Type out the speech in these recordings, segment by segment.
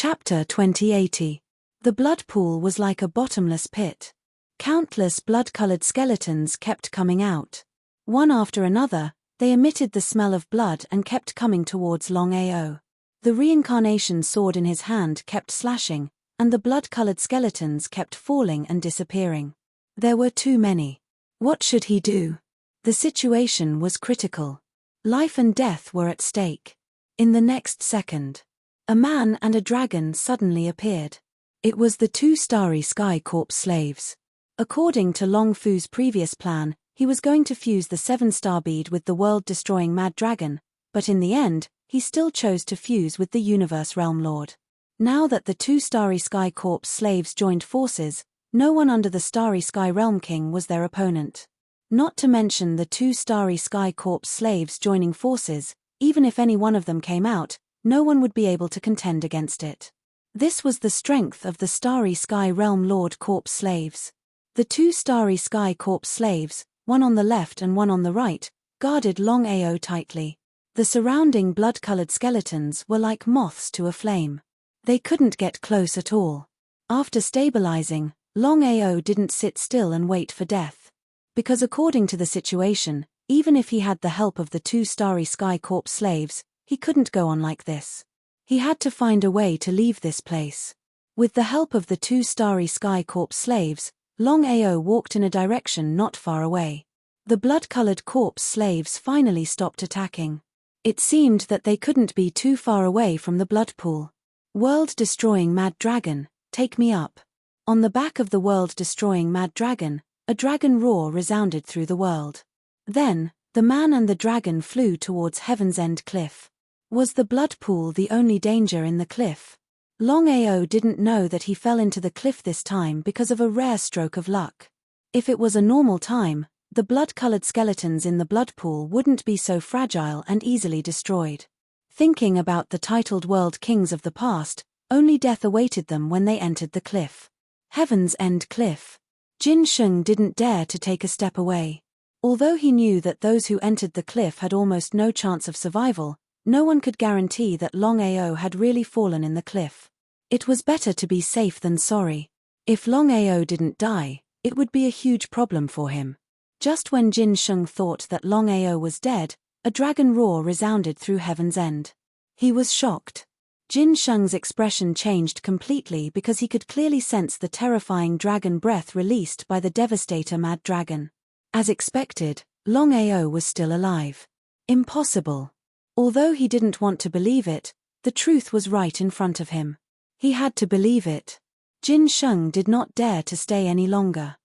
Chapter 2080. The blood pool was like a bottomless pit. Countless blood-colored skeletons kept coming out. One after another, they emitted the smell of blood and kept coming towards Longao. The reincarnation sword in his hand kept slashing, and the blood-colored skeletons kept falling and disappearing. There were too many. What should he do? The situation was critical. Life and death were at stake. In the next second, a man and a dragon suddenly appeared. It was the two Starry Sky Corps slaves. According to Long Fu's previous plan, he was going to fuse the 7-star bead with the world-destroying Mad Dragon, but in the end, he still chose to fuse with the Universe Realm Lord. Now that the two Starry Sky Corps slaves joined forces, no one under the Starry Sky Realm King was their opponent. Not to mention the two Starry Sky Corps slaves joining forces, even if any one of them came out, no one would be able to contend against it. This was the strength of the Starry Sky Realm Lord Corps slaves. The two Starry Sky Corps slaves, one on the left and one on the right, guarded Longao tightly. The surrounding blood-colored skeletons were like moths to a flame. They couldn't get close at all. After stabilizing, Longao didn't sit still and wait for death. Because according to the situation, even if he had the help of the two Starry Sky Corps slaves, he couldn't go on like this. He had to find a way to leave this place. With the help of the two Starry Sky Corps slaves, Longao walked in a direction not far away. The blood-colored corpse slaves finally stopped attacking. It seemed that they couldn't be too far away from the blood pool. World-destroying Mad Dragon, take me up. On the back of the world-destroying Mad Dragon, a dragon roar resounded through the world. Then, the man and the dragon flew towards Heaven's End Cliff. Was the blood pool the only danger in the cliff? Longao didn't know that he fell into the cliff this time because of a rare stroke of luck. If it was a normal time, the blood-colored skeletons in the blood pool wouldn't be so fragile and easily destroyed. Thinking about the titled world kings of the past, only death awaited them when they entered the cliff. Heaven's End Cliff. Jin Sheng didn't dare to take a step away. Although he knew that those who entered the cliff had almost no chance of survival, no one could guarantee that Longao had really fallen in the cliff. It was better to be safe than sorry. If Longao didn't die, it would be a huge problem for him. Just when Jin Sheng thought that Longao was dead, a dragon roar resounded through Heaven's End. He was shocked. Jin Sheng's expression changed completely because he could clearly sense the terrifying dragon breath released by the devastator Mad Dragon. As expected, Longao was still alive. Impossible. Although he didn't want to believe it, the truth was right in front of him. He had to believe it. Jin Sheng did not dare to stay any longer.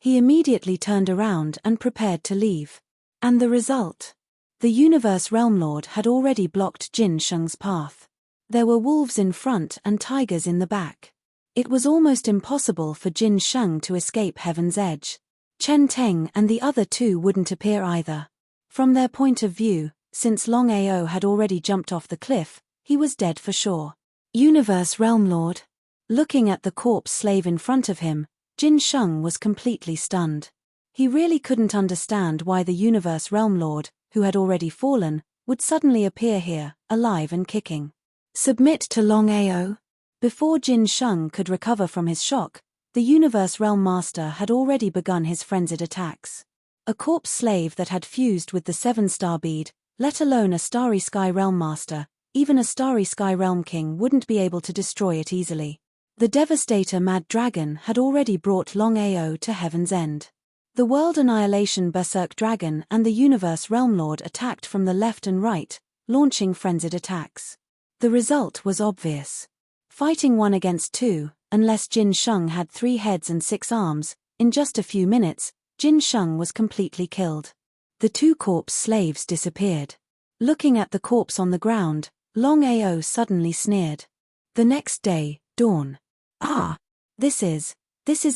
He immediately turned around and prepared to leave. And the result? The Universe Realm Lord had already blocked Jin Sheng's path. There were wolves in front and tigers in the back. It was almost impossible for Jin Sheng to escape Heaven's Edge. Chen Teng and the other two wouldn't appear either. From their point of view, since Longao had already jumped off the cliff, he was dead for sure. Universe Realm Lord. Looking at the corpse slave in front of him, Jin Sheng was completely stunned. He really couldn't understand why the Universe Realm Lord, who had already fallen, would suddenly appear here, alive and kicking. Submit to Longao? Before Jin Sheng could recover from his shock, the Universe Realm Master had already begun his frenzied attacks. A corpse slave that had fused with the 7-star bead, let alone a Starry Sky Realm Master, even a Starry Sky Realm King wouldn't be able to destroy it easily. The devastator Mad Dragon had already brought Longao to Heaven's End. The World Annihilation Berserk Dragon and the Universe Realm Lord attacked from the left and right, launching frenzied attacks. The result was obvious. Fighting 1 against 2, unless Jin Sheng had 3 heads and 6 arms, in just a few minutes, Jin Sheng was completely killed. The 2 corpse slaves disappeared. Looking at the corpse on the ground, Longao suddenly sneered. The next day, dawn. Ah! This is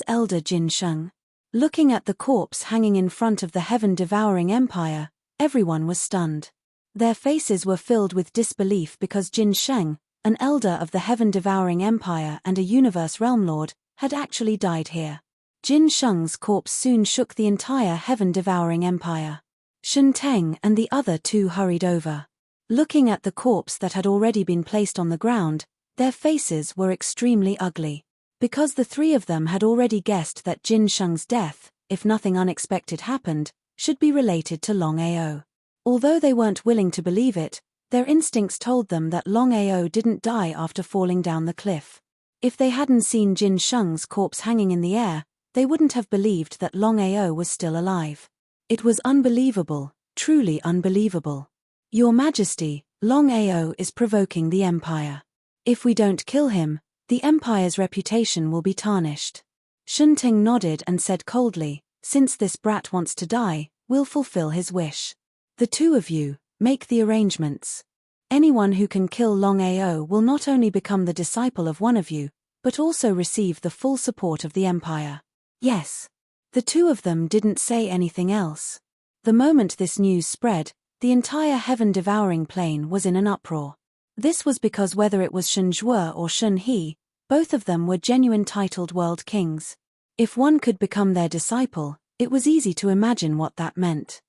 Elder Jin Sheng. Looking at the corpse hanging in front of the heaven-devouring empire, everyone was stunned. Their faces were filled with disbelief because Jin Sheng, an elder of the heaven-devouring empire and a universe realm lord, had actually died here. Jin Sheng's corpse soon shook the entire heaven-devouring empire. Shen Teng and the other 2 hurried over. Looking at the corpse that had already been placed on the ground, Their faces were extremely ugly. Because the three of them had already guessed that Jin Sheng's death, if nothing unexpected happened, should be related to Longao. Although they weren't willing to believe it, their instincts told them that Longao didn't die after falling down the cliff. If they hadn't seen Jin Sheng's corpse hanging in the air, they wouldn't have believed that Longao was still alive. It was unbelievable, truly unbelievable. Your Majesty, Longao is provoking the Empire. If we don't kill him, the Empire's reputation will be tarnished. Shunting nodded and said coldly, since this brat wants to die, we'll fulfill his wish. The two of you, make the arrangements. Anyone who can kill Longao will not only become the disciple of one of you, but also receive the full support of the Empire. Yes. The two of them didn't say anything else. The moment this news spread, the entire heaven-devouring plain was in an uproar. This was because whether it was Shun Zhuo or Shun He, both of them were genuine titled world kings. If one could become their disciple, it was easy to imagine what that meant.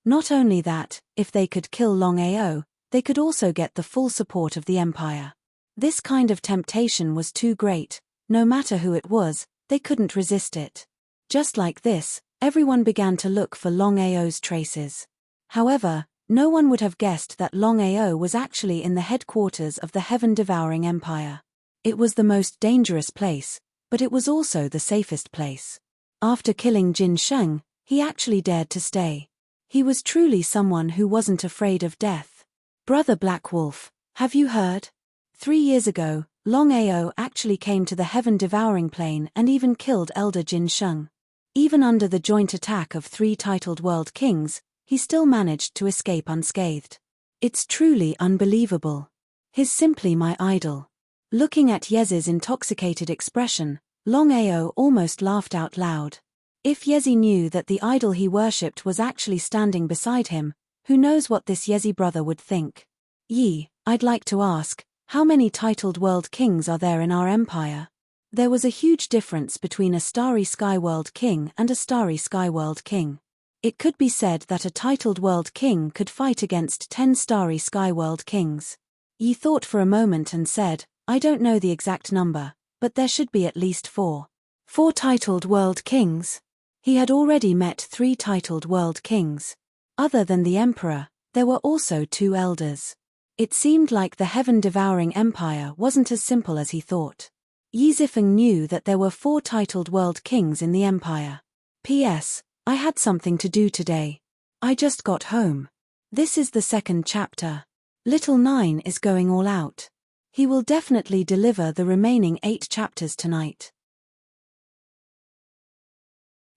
Not only that, if they could kill Longao, they could also get the full support of the Empire. This kind of temptation was too great. No matter who it was, they couldn't resist it. Just like this, everyone began to look for Longao's traces. However, no one would have guessed that Longao was actually in the headquarters of the heaven-devouring Empire. It was the most dangerous place, but it was also the safest place. After killing Jin Sheng, he actually dared to stay. He was truly someone who wasn't afraid of death. Brother Black Wolf, have you heard? 3 years ago, Longao actually came to the heaven-devouring plane and even killed Elder Jin Sheng. Even under the joint attack of 3 titled world kings, he still managed to escape unscathed. It's truly unbelievable. He's simply my idol. Looking at Yezi's intoxicated expression, Longao almost laughed out loud. If Yezi knew that the idol he worshipped was actually standing beside him, who knows what this Yezi brother would think. Yi, I'd like to ask, how many titled world kings are there in our empire? There was a huge difference between a Starry Sky World King and a Starry Sky World King. It could be said that a titled world king could fight against 10 Starry Sky World Kings. Yi thought for a moment and said, I don't know the exact number, but there should be at least 4. 4 titled world kings? He had already met 3 titled world kings. Other than the emperor, there were also 2 elders. It seemed like the heaven-devouring empire wasn't as simple as he thought. Yi Zifeng knew that there were 4 titled world kings in the empire. P.S. I had something to do today. I just got home. This is the 2nd chapter. Little 9 is going all out. He will definitely deliver the remaining 8 chapters tonight.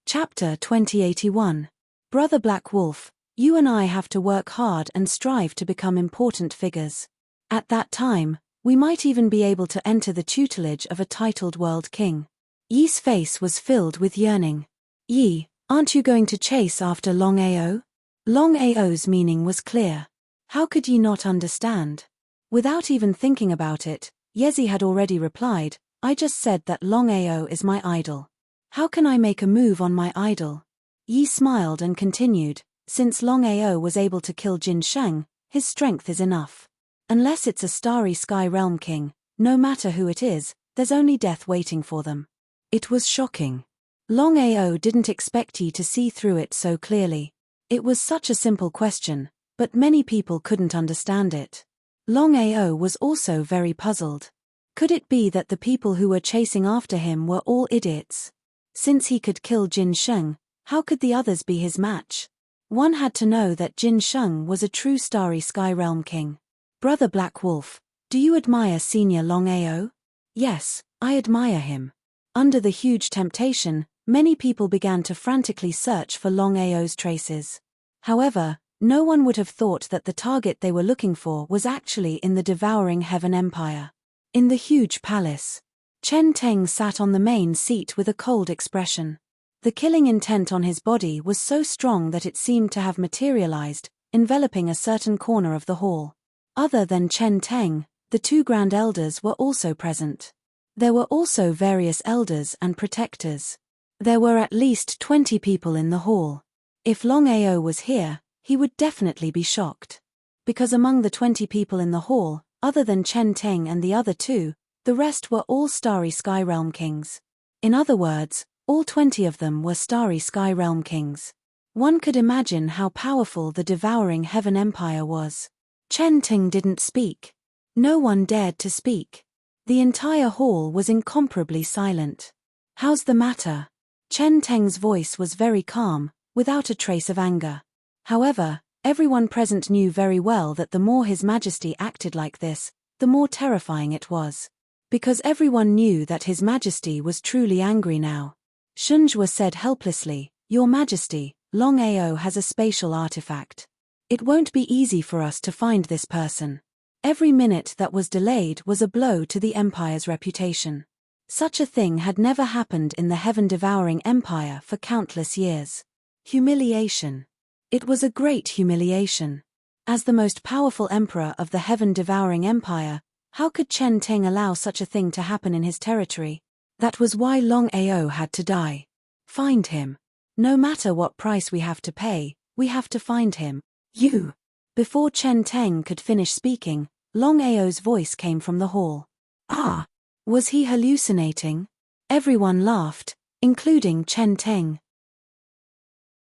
Chapter 2081. Brother Black Wolf, you and I have to work hard and strive to become important figures. At that time, we might even be able to enter the tutelage of a titled world king. Yi's face was filled with yearning. Yi, aren't you going to chase after Longao? Longao's meaning was clear. How could Yi not understand? Without even thinking about it, Yezi had already replied, I just said that Longao is my idol. How can I make a move on my idol? Yi smiled and continued, since Longao was able to kill Jin Sheng, his strength is enough. Unless it's a Starry Sky Realm King, no matter who it is, there's only death waiting for them. It was shocking. Longao didn't expect Yi to see through it so clearly. It was such a simple question, but many people couldn't understand it. Longao was also very puzzled. Could it be that the people who were chasing after him were all idiots? Since he could kill Jin Sheng, how could the others be his match? One had to know that Jin Sheng was a true Starry Sky Realm King. Brother Black Wolf, do you admire Senior Longao? Yes, I admire him. Under the huge temptation, many people began to frantically search for Longao's traces. However, no one would have thought that the target they were looking for was actually in the devouring Heaven Empire. In the huge palace, Chen Teng sat on the main seat with a cold expression. The killing intent on his body was so strong that it seemed to have materialized, enveloping a certain corner of the hall. Other than Chen Teng, the 2 grand elders were also present. There were also various elders and protectors. There were at least 20 people in the hall. If Longao was here, he would definitely be shocked. Because among the 20 people in the hall, Other than Chen Ting and the other two, the rest were all Starry Sky Realm Kings. In other words, all 20 of them were Starry Sky Realm Kings. One could imagine how powerful the devouring Heaven Empire was. Chen Ting didn't speak. No one dared to speak. The entire hall was incomparably silent. "How's the matter?" Chen Teng's voice was very calm, without a trace of anger. However, everyone present knew very well that the more His Majesty acted like this, the more terrifying it was. Because everyone knew that His Majesty was truly angry now. Shunjua said helplessly, "Your Majesty, Longao has a spatial artifact. It won't be easy for us to find this person." Every minute that was delayed was a blow to the Empire's reputation. Such a thing had never happened in the heaven-devouring Empire for countless years. Humiliation. It was a great humiliation. As the most powerful emperor of the heaven-devouring Empire, how could Chen Ting allow such a thing to happen in his territory? That was why Longao had to die. Find him. No matter what price we have to pay, we have to find him. You. Before Chen Ting could finish speaking, Longao's voice came from the hall. Ah! Was he hallucinating? Everyone laughed, including Chen Ting.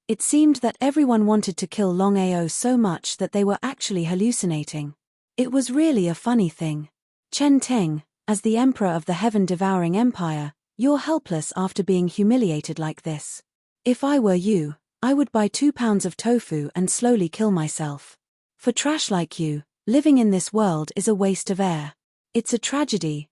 It seemed that everyone wanted to kill Longao so much that they were actually hallucinating. It was really a funny thing. Chen Ting, as the emperor of the heaven-devouring empire, you're helpless after being humiliated like this. If I were you, I would buy 2 pounds of tofu and slowly kill myself. For trash like you, living in this world is a waste of air. It's a tragedy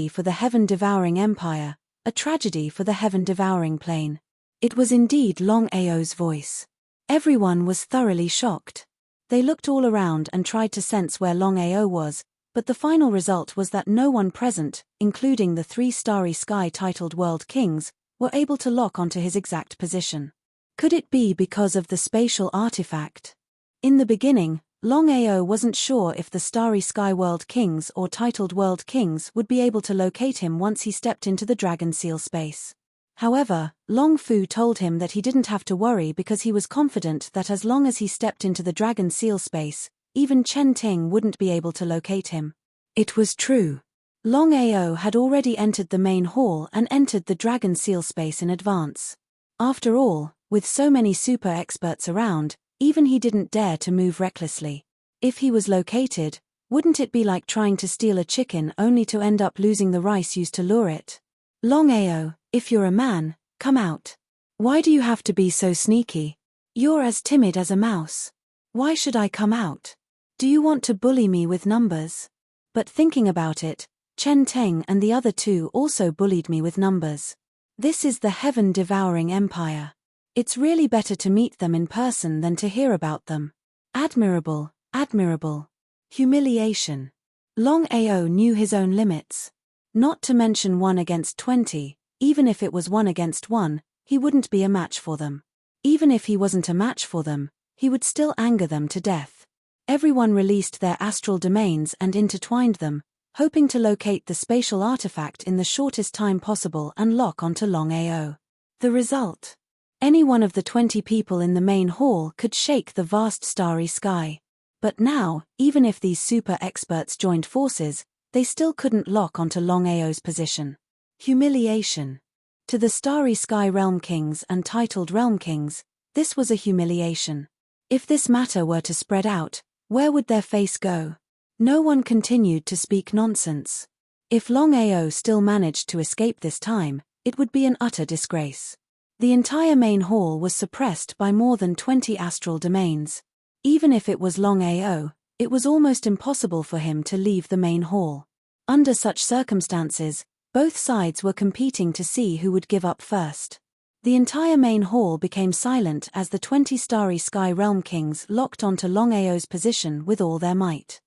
for the heaven-devouring empire, a tragedy for the heaven-devouring plane. It was indeed Longao's voice. Everyone was thoroughly shocked. They looked all around and tried to sense where Longao was, but the final result was that no one present, including the 3 Starry Sky titled World Kings, were able to lock onto his exact position. Could it be because of the spatial artifact? In the beginning, Longao wasn't sure if the Starry Sky World Kings or titled World Kings would be able to locate him once he stepped into the Dragon Seal space. However, Long Fu told him that he didn't have to worry because he was confident that as long as he stepped into the Dragon Seal space, even Chen Ting wouldn't be able to locate him. It was true. Longao had already entered the main hall and entered the Dragon Seal space in advance. After all, with so many super experts around, even he didn't dare to move recklessly. If he was located, wouldn't it be like trying to steal a chicken only to end up losing the rice used to lure it? Longao, if you're a man, come out. Why do you have to be so sneaky? You're as timid as a mouse. Why should I come out? Do you want to bully me with numbers? But thinking about it, Chen Ting and the other 2 also bullied me with numbers. This is the heaven-devouring empire. It's really better to meet them in person than to hear about them. Admirable, admirable. Humiliation. Longao knew his own limits. Not to mention 1 against 20, even if it was 1 against 1, he wouldn't be a match for them. Even if he wasn't a match for them, he would still anger them to death. Everyone released their astral domains and intertwined them, hoping to locate the spatial artifact in the shortest time possible and lock onto Longao. The result? Any one of the 20 people in the main hall could shake the vast starry sky. But now, even if these super experts joined forces, they still couldn't lock onto Longao's position. Humiliation. To the Starry Sky Realm Kings and titled Realm Kings, this was a humiliation. If this matter were to spread out, where would their face go? No one continued to speak nonsense. If Longao still managed to escape this time, it would be an utter disgrace. The entire main hall was suppressed by more than 20 astral domains. Even if it was Longao, it was almost impossible for him to leave the main hall. Under such circumstances, both sides were competing to see who would give up first. The entire main hall became silent as the 20 Starry Sky Realm Kings locked onto Longao's position with all their might.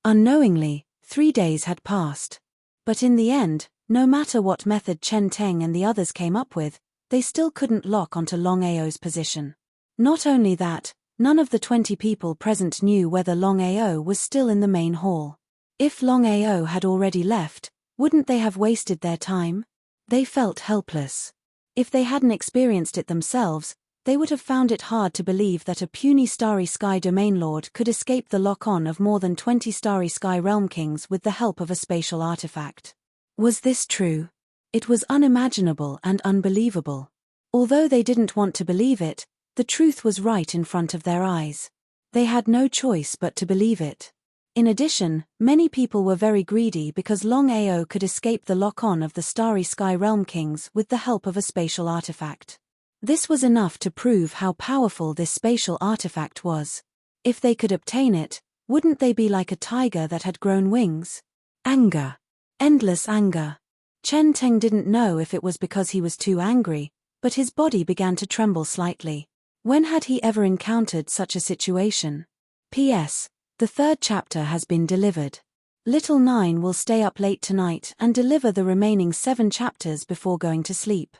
Unknowingly, 3 days had passed. But in the end, no matter what method Chen Ting and the others came up with, they still couldn't lock onto Longao's position. Not only that, none of the 20 people present knew whether Longao was still in the main hall. If Longao had already left, wouldn't they have wasted their time? They felt helpless. If they hadn't experienced it themselves, they would have found it hard to believe that a puny Starry Sky Domain Lord could escape the lock-on of more than 20 Starry Sky Realm Kings with the help of a spatial artifact. Was this true? It was unimaginable and unbelievable. Although they didn't want to believe it, the truth was right in front of their eyes. They had no choice but to believe it. In addition, many people were very greedy because Longao could escape the lock-on of the Starry Sky Realm Kings with the help of a spatial artifact. This was enough to prove how powerful this spatial artifact was. If they could obtain it, wouldn't they be like a tiger that had grown wings? Anger. Endless anger. Chen Teng didn't know if it was because he was too angry, but his body began to tremble slightly. When had he ever encountered such a situation? P.S. The 3rd chapter has been delivered. Little Nine will stay up late tonight and deliver the remaining 7 chapters before going to sleep.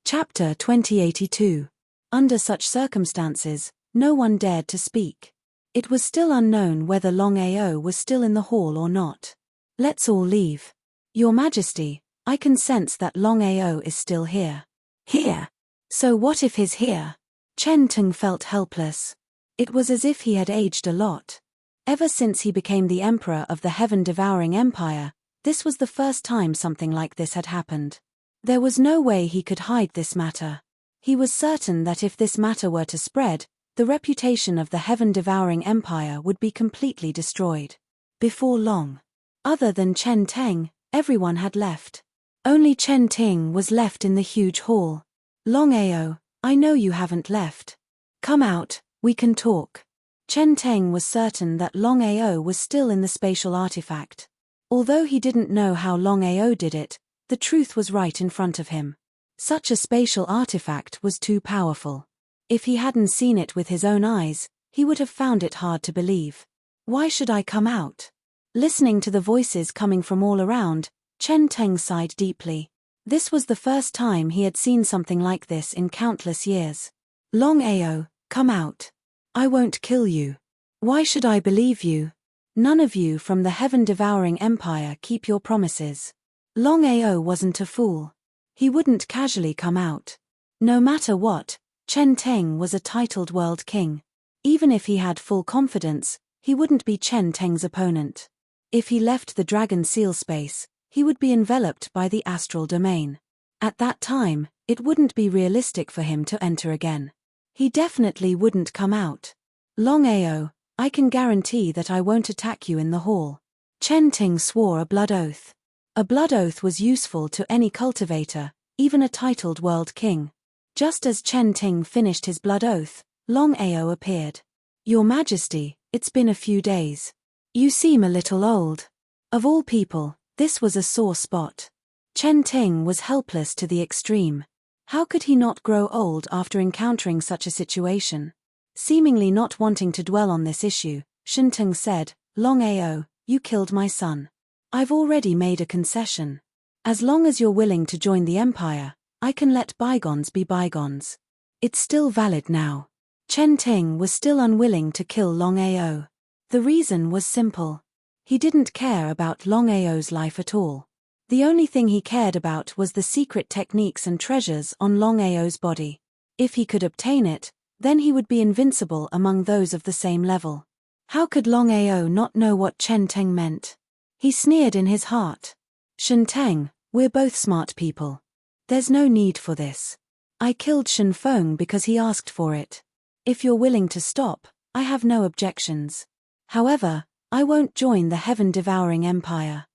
Chapter 2082. Under such circumstances, no one dared to speak. It was still unknown whether Longao was still in the hall or not. Let's all leave. Your Majesty, I can sense that Longao is still here. Here? So what if he's here? Chen Teng felt helpless. It was as if he had aged a lot. Ever since he became the Emperor of the Heaven-Devouring Empire, this was the first time something like this had happened. There was no way he could hide this matter. He was certain that if this matter were to spread, the reputation of the Heaven-Devouring Empire would be completely destroyed. Before long. Other than Chen Teng, everyone had left. Only Chen Ting was left in the huge hall. Longao, I know you haven't left. Come out, we can talk. Chen Teng was certain that Longao was still in the spatial artifact. Although he didn't know how Longao did it, the truth was right in front of him. Such a spatial artifact was too powerful. If he hadn't seen it with his own eyes, he would have found it hard to believe. Why should I come out? Listening to the voices coming from all around, Chen Teng sighed deeply. This was the first time he had seen something like this in countless years. Longao, come out. I won't kill you. Why should I believe you? None of you from the Heaven-Devouring Empire keep your promises. Longao wasn't a fool. He wouldn't casually come out. No matter what, Chen Teng was a titled world king. Even if he had full confidence, he wouldn't be Chen Teng's opponent. If he left the dragon seal space, he would be enveloped by the astral domain. At that time, it wouldn't be realistic for him to enter again. He definitely wouldn't come out. Longao, I can guarantee that I won't attack you in the hall. Chen Teng swore a blood oath. A blood oath was useful to any cultivator, even a titled world king. Just as Chen Teng finished his blood oath, Longao appeared. Your Majesty, it's been a few days. You seem a little old. Of all people, this was a sore spot. Chen Teng was helpless to the extreme. How could he not grow old after encountering such a situation? Seemingly not wanting to dwell on this issue, Shen Teng said, Longao, you killed my son. I've already made a concession. As long as you're willing to join the Empire, I can let bygones be bygones. It's still valid now. Chen Teng was still unwilling to kill Longao. The reason was simple. He didn't care about Longao's life at all. The only thing he cared about was the secret techniques and treasures on Longao's body. If he could obtain it, then he would be invincible among those of the same level. How could Longao not know what Chen Teng meant? He sneered in his heart. Shen Teng, we're both smart people. There's no need for this. I killed Shen Feng because he asked for it. If you're willing to stop, I have no objections. However, I won't join the Heaven-Devouring Empire.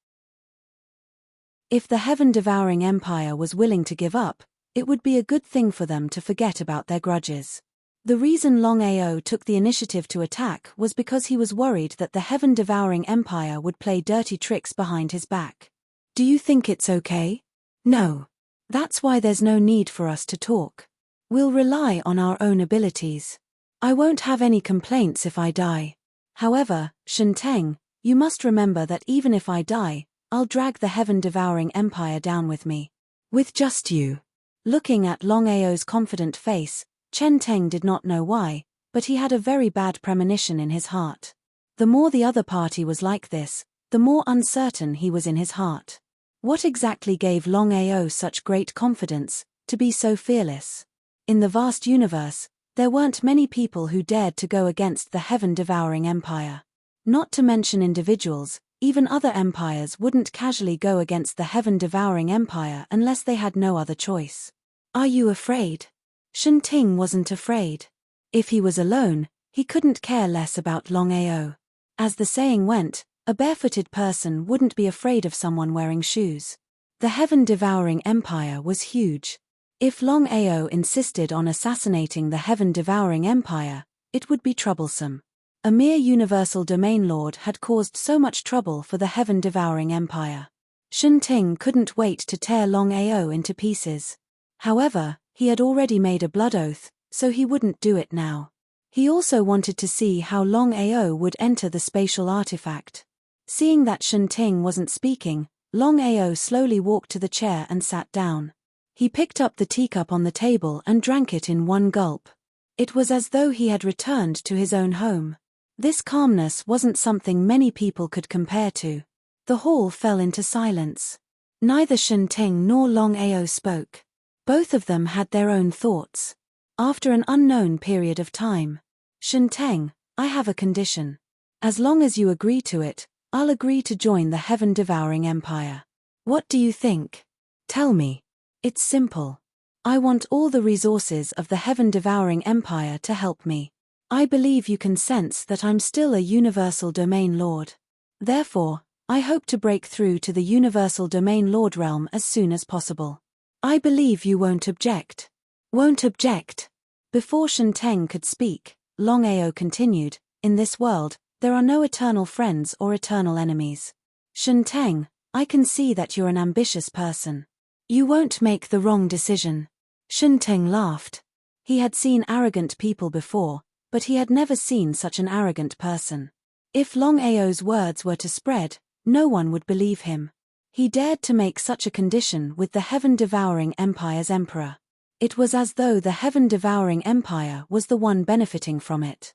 If the Heaven-Devouring Empire was willing to give up, it would be a good thing for them to forget about their grudges. The reason Longao took the initiative to attack was because he was worried that the Heaven-Devouring Empire would play dirty tricks behind his back. Do you think it's okay? No. That's why there's no need for us to talk. We'll rely on our own abilities. I won't have any complaints if I die. However, Shen Teng, you must remember that even if I die, I'll drag the Heaven-Devouring Empire down with me. With just you. Looking at Longao's confident face, Chen Teng did not know why, but he had a very bad premonition in his heart. The more the other party was like this, the more uncertain he was in his heart. What exactly gave Longao such great confidence, to be so fearless? In the vast universe, there weren't many people who dared to go against the heaven-devouring empire. Not to mention individuals, even other empires wouldn't casually go against the heaven-devouring empire unless they had no other choice. Are you afraid? Shen Ting wasn't afraid. If he was alone, he couldn't care less about Longao. As the saying went, a barefooted person wouldn't be afraid of someone wearing shoes. The heaven-devouring empire was huge. If Longao insisted on assassinating the heaven-devouring empire, it would be troublesome. A mere universal domain lord had caused so much trouble for the heaven-devouring empire. Shen Ting couldn't wait to tear Longao into pieces. However, he had already made a blood oath, so he wouldn't do it now. He also wanted to see how Longao would enter the spatial artifact. Seeing that Shen Ting wasn't speaking, Longao slowly walked to the chair and sat down. He picked up the teacup on the table and drank it in one gulp. It was as though he had returned to his own home. This calmness wasn't something many people could compare to. The hall fell into silence. Neither Shen Ting nor Longao spoke. Both of them had their own thoughts. After an unknown period of time, Shen Ting, I have a condition. As long as you agree to it, I'll agree to join the heaven-devouring empire. What do you think? Tell me. It's simple. I want all the resources of the heaven-devouring empire to help me. I believe you can sense that I'm still a universal domain lord. Therefore, I hope to break through to the universal domain lord realm as soon as possible. I believe you won't object. Won't object. Before Shen Ting could speak, Longao continued, in this world, there are no eternal friends or eternal enemies. Shen Ting, I can see that you're an ambitious person. You won't make the wrong decision. Shen Ting laughed. He had seen arrogant people before, but he had never seen such an arrogant person. If Longao's words were to spread, no one would believe him. He dared to make such a condition with the heaven-devouring empire's emperor. It was as though the heaven-devouring empire was the one benefiting from it.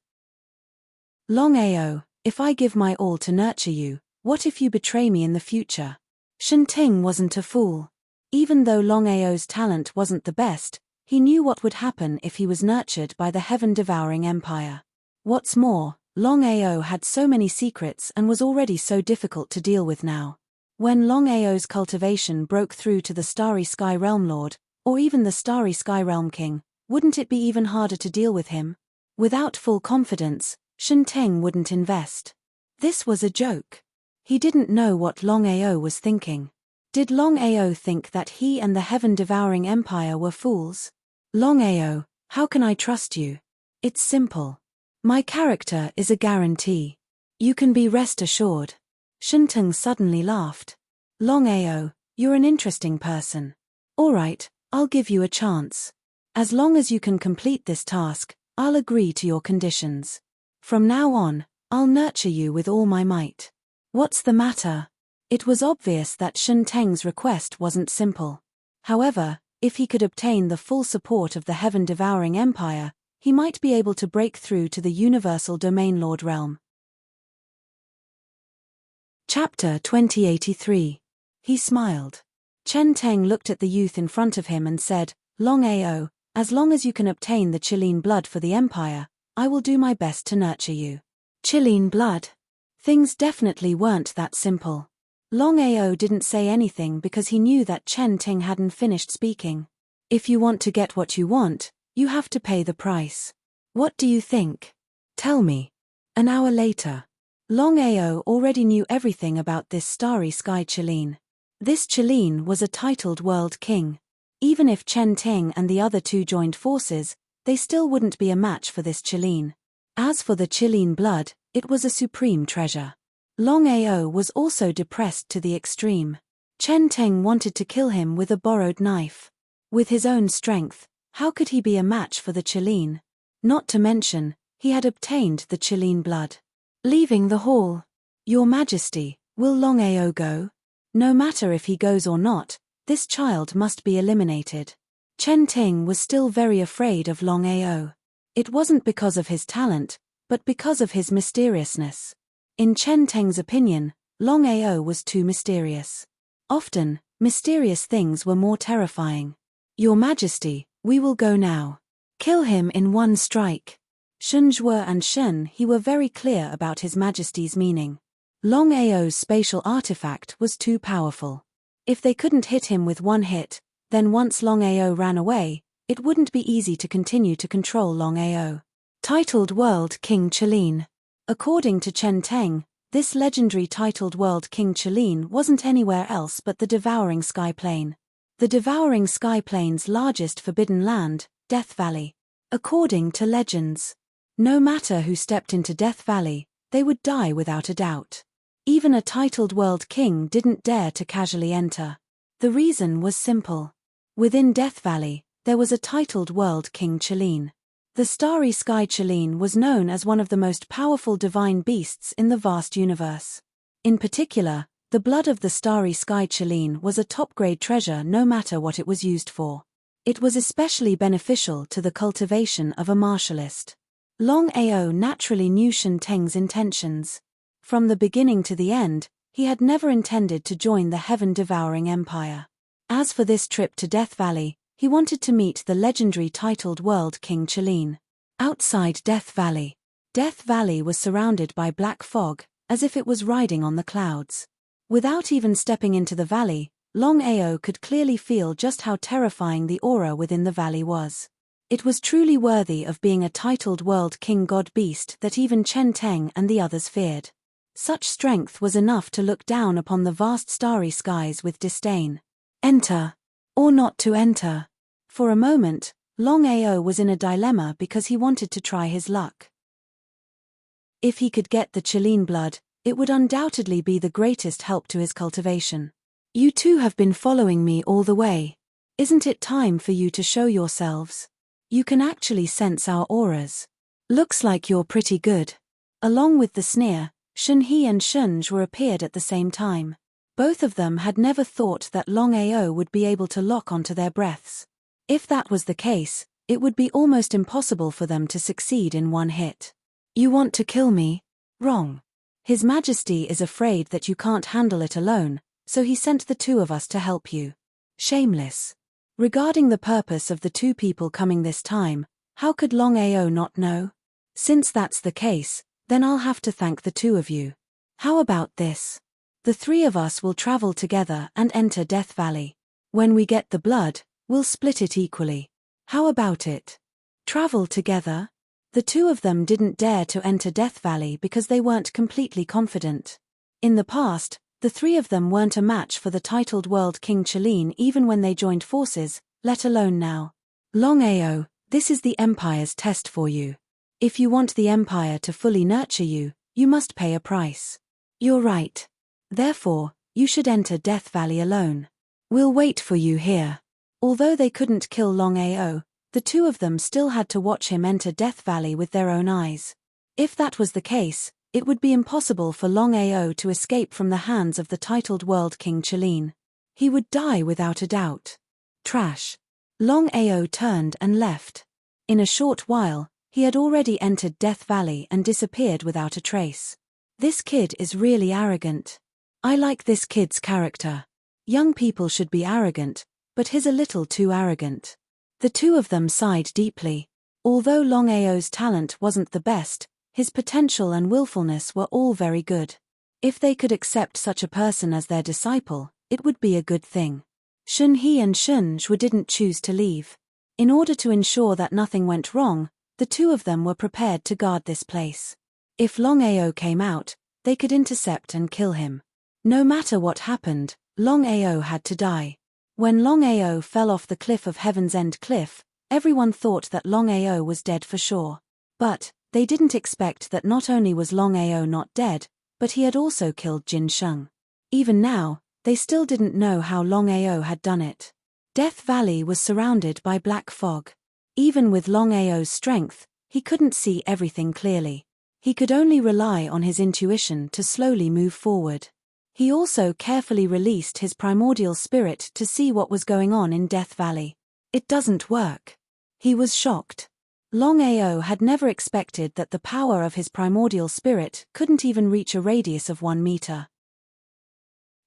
Longao, if I give my all to nurture you, what if you betray me in the future? Shen Ting wasn't a fool. Even though Longao's talent wasn't the best, he knew what would happen if he was nurtured by the heaven-devouring empire. What's more, Longao had so many secrets and was already so difficult to deal with now. When Longao's cultivation broke through to the Starry Sky Realm Lord, or even the Starry Sky Realm King, wouldn't it be even harder to deal with him? Without full confidence, Shen Ting wouldn't invest. This was a joke. He didn't know what Longao was thinking. Did Longao think that he and the heaven-devouring empire were fools? Longao, how can I trust you? It's simple. My character is a guarantee. You can be rest assured. Shen Ting suddenly laughed. Longao, you're an interesting person. All right, I'll give you a chance. As long as you can complete this task, I'll agree to your conditions. From now on, I'll nurture you with all my might. What's the matter? It was obvious that Shen Ting's request wasn't simple. However, if he could obtain the full support of the heaven-devouring empire, he might be able to break through to the universal domain lord realm. Chapter 2083. He smiled. Chen Teng looked at the youth in front of him and said, Longao, as long as you can obtain the Chilean blood for the empire, I will do my best to nurture you. Chilean blood? Things definitely weren't that simple. Longao didn't say anything because he knew that Chen Ting hadn't finished speaking. If you want to get what you want, you have to pay the price. What do you think? Tell me. An hour later. Longao already knew everything about this Starry Sky Chilean. This Chilean was a titled world king. Even if Chen Ting and the other two joined forces, they still wouldn't be a match for this Chilean. As for the Chilean blood, it was a supreme treasure. Longao was also depressed to the extreme. Chen Ting wanted to kill him with a borrowed knife. With his own strength, how could he be a match for the Chilean? Not to mention, he had obtained the Chilean blood. Leaving the hall. Your Majesty, will Longao go? No matter if he goes or not, this child must be eliminated. Chen Ting was still very afraid of Longao. It wasn't because of his talent, but because of his mysteriousness. In Chen Teng's opinion, Longao was too mysterious. Often, mysterious things were more terrifying. Your Majesty, we will go now. Kill him in one strike. Shunjue and Shen He were very clear about His Majesty's meaning. Longao's spatial artifact was too powerful. If they couldn't hit him with one hit, then once Longao ran away, it wouldn't be easy to continue to control Longao. Titled World King Chelin. According to Chen Teng, this legendary titled World King Chelin wasn't anywhere else but the Devouring Sky Plain. The Devouring Sky Plain's largest forbidden land, Death Valley. According to legends, no matter who stepped into Death Valley, they would die without a doubt. Even a titled world king didn't dare to casually enter. The reason was simple. Within Death Valley, there was a titled world king Chelin. The Starry Sky Chelin was known as one of the most powerful divine beasts in the vast universe. In particular, the blood of the Starry Sky Chelin was a top-grade treasure no matter what it was used for. It was especially beneficial to the cultivation of a martialist. Longao naturally knew Shen Teng's intentions. From the beginning to the end, he had never intended to join the heaven-devouring empire. As for this trip to Death Valley, he wanted to meet the legendary titled World King Chelin. Outside Death Valley was surrounded by black fog, as if it was riding on the clouds. Without even stepping into the valley, Longao could clearly feel just how terrifying the aura within the valley was. It was truly worthy of being a titled world king god beast that even Chen Teng and the others feared. Such strength was enough to look down upon the vast starry skies with disdain. Enter. Or not to enter. For a moment, Longao was in a dilemma because he wanted to try his luck. If he could get the Chelin blood, it would undoubtedly be the greatest help to his cultivation. You two have been following me all the way. Isn't it time for you to show yourselves? You can actually sense our auras. Looks like you're pretty good. Along with the sneer, Shunhe and Shunjue appeared at the same time. Both of them had never thought that Longao would be able to lock onto their breaths. If that was the case, it would be almost impossible for them to succeed in one hit. You want to kill me? Wrong. His Majesty is afraid that you can't handle it alone, so he sent the two of us to help you. Shameless. Regarding the purpose of the two people coming this time, how could Longao not know? Since that's the case, then I'll have to thank the two of you. How about this? The three of us will travel together and enter Death Valley. When we get the blood, we'll split it equally. How about it? Travel together? The two of them didn't dare to enter Death Valley because they weren't completely confident. In the past, the three of them weren't a match for the titled World King Chelin even when they joined forces, let alone now. Longao, this is the Empire's test for you. If you want the Empire to fully nurture you, you must pay a price. You're right. Therefore, you should enter Death Valley alone. We'll wait for you here. Although they couldn't kill Longao, the two of them still had to watch him enter Death Valley with their own eyes. If that was the case, it would be impossible for Longao to escape from the hands of the titled World King Chelin. He would die without a doubt. Trash. Longao turned and left. In a short while, he had already entered Death Valley and disappeared without a trace. This kid is really arrogant. I like this kid's character. Young people should be arrogant, but he's a little too arrogant. The two of them sighed deeply. Although Longao's talent wasn't the best, his potential and willfulness were all very good. If they could accept such a person as their disciple, it would be a good thing. Shunhe and Shunjue didn't choose to leave. In order to ensure that nothing went wrong, the two of them were prepared to guard this place. If Longao came out, they could intercept and kill him. No matter what happened, Longao had to die. When Longao fell off the cliff of Heaven's End Cliff, everyone thought that Longao was dead for sure. But they didn't expect that not only was Longao not dead, but he had also killed Jin Sheng. Even now, they still didn't know how Longao had done it. Death Valley was surrounded by black fog. Even with Longao's strength, he couldn't see everything clearly. He could only rely on his intuition to slowly move forward. He also carefully released his primordial spirit to see what was going on in Death Valley. It doesn't work. He was shocked. Longao had never expected that the power of his primordial spirit couldn't even reach a radius of 1 meter.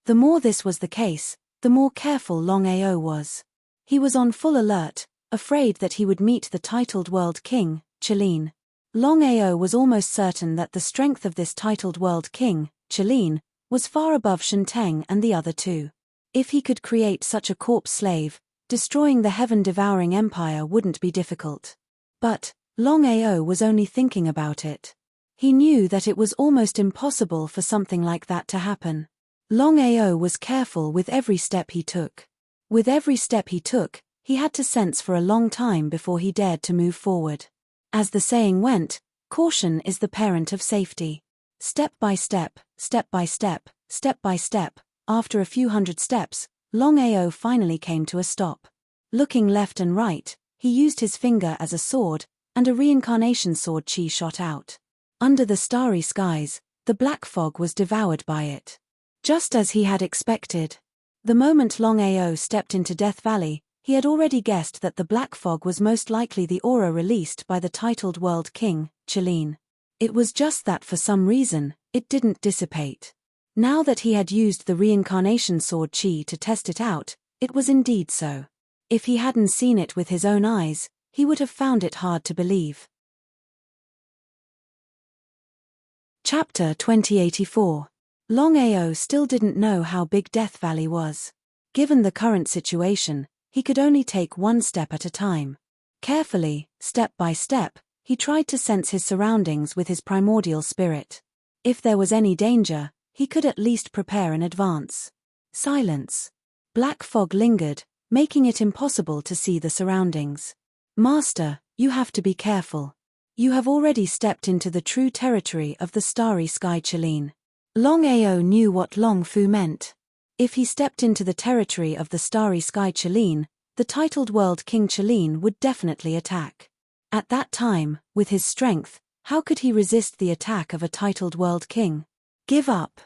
The more this was the case, the more careful Longao was. He was on full alert, afraid that he would meet the titled world king, Chelin. Longao was almost certain that the strength of this titled world king, Chelin, was far above Shenteng and the other two. If he could create such a corpse slave, destroying the heaven-devouring empire wouldn't be difficult. But Longao was only thinking about it. He knew that it was almost impossible for something like that to happen. Longao was careful with every step he took. With every step he took, he had to sense for a long time before he dared to move forward. As the saying went, caution is the parent of safety. Step by step, step by step, step by step, after a few hundred steps, Longao finally came to a stop. Looking left and right, he used his finger as a sword, and a reincarnation sword chi shot out. Under the starry skies, the black fog was devoured by it. Just as he had expected. The moment Longao stepped into Death Valley, he had already guessed that the black fog was most likely the aura released by the titled world king, Chelin. It was just that for some reason, it didn't dissipate. Now that he had used the reincarnation sword chi to test it out, it was indeed so. If he hadn't seen it with his own eyes, he would have found it hard to believe. Chapter 2084. Longao still didn't know how big Death Valley was. Given the current situation, he could only take one step at a time. Carefully, step by step, he tried to sense his surroundings with his primordial spirit. If there was any danger, he could at least prepare in advance. Silence. Black fog lingered, making it impossible to see the surroundings. Master, you have to be careful. You have already stepped into the true territory of the starry sky Chelin. Longao knew what Long Fu meant. If he stepped into the territory of the starry sky Chelin, the titled world king Chelin would definitely attack. At that time, with his strength, how could he resist the attack of a titled world king? Give up.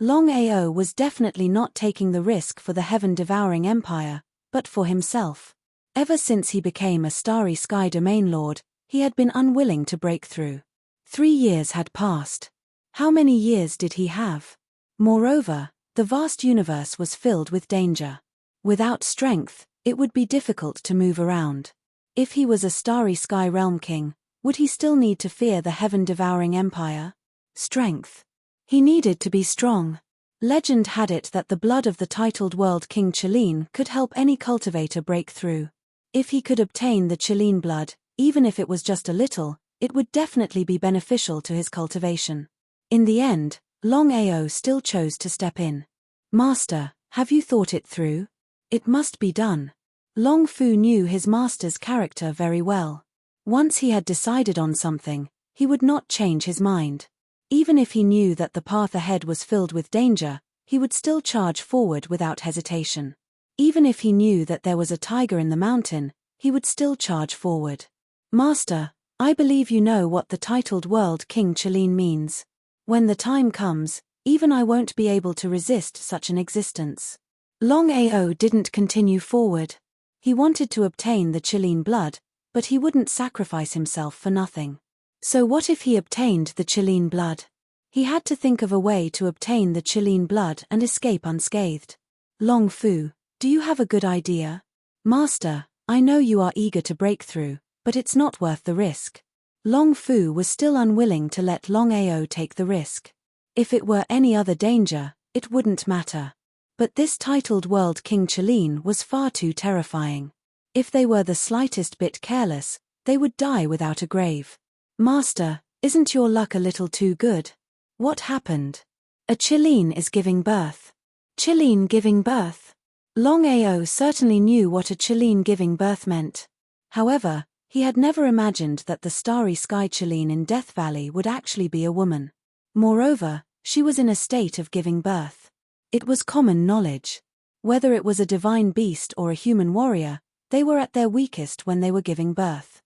Longao was definitely not taking the risk for the heaven-devouring empire, but for himself. Ever since he became a starry sky domain lord, he had been unwilling to break through. 3 years had passed. How many years did he have? Moreover, the vast universe was filled with danger. Without strength, it would be difficult to move around. If he was a starry sky realm king, would he still need to fear the heaven-devouring empire? Strength. He needed to be strong. Legend had it that the blood of the titled world king Chelin could help any cultivator break through. If he could obtain the Chelin blood, even if it was just a little, it would definitely be beneficial to his cultivation. In the end, Longao still chose to step in. Master, have you thought it through? It must be done. Long Fu knew his master's character very well. Once he had decided on something, he would not change his mind. Even if he knew that the path ahead was filled with danger, he would still charge forward without hesitation. Even if he knew that there was a tiger in the mountain, he would still charge forward. Master, I believe you know what the titled world king Chelin means. When the time comes, even I won't be able to resist such an existence. Longao didn't continue forward. He wanted to obtain the Chelin blood, but he wouldn't sacrifice himself for nothing. So what if he obtained the Chelin blood? He had to think of a way to obtain the Chelin blood and escape unscathed. Long Fu, do you have a good idea? Master, I know you are eager to break through, but it's not worth the risk. Long Fu was still unwilling to let Longao take the risk. If it were any other danger, it wouldn't matter. But this titled world king Chelin was far too terrifying. If they were the slightest bit careless, they would die without a grave. Master, isn't your luck a little too good? What happened? A Chelin is giving birth. Chelin giving birth? Longao certainly knew what a Chelin giving birth meant. However, he had never imagined that the starry sky Chelin in Death Valley would actually be a woman. Moreover, she was in a state of giving birth. It was common knowledge. Whether it was a divine beast or a human warrior, they were at their weakest when they were giving birth.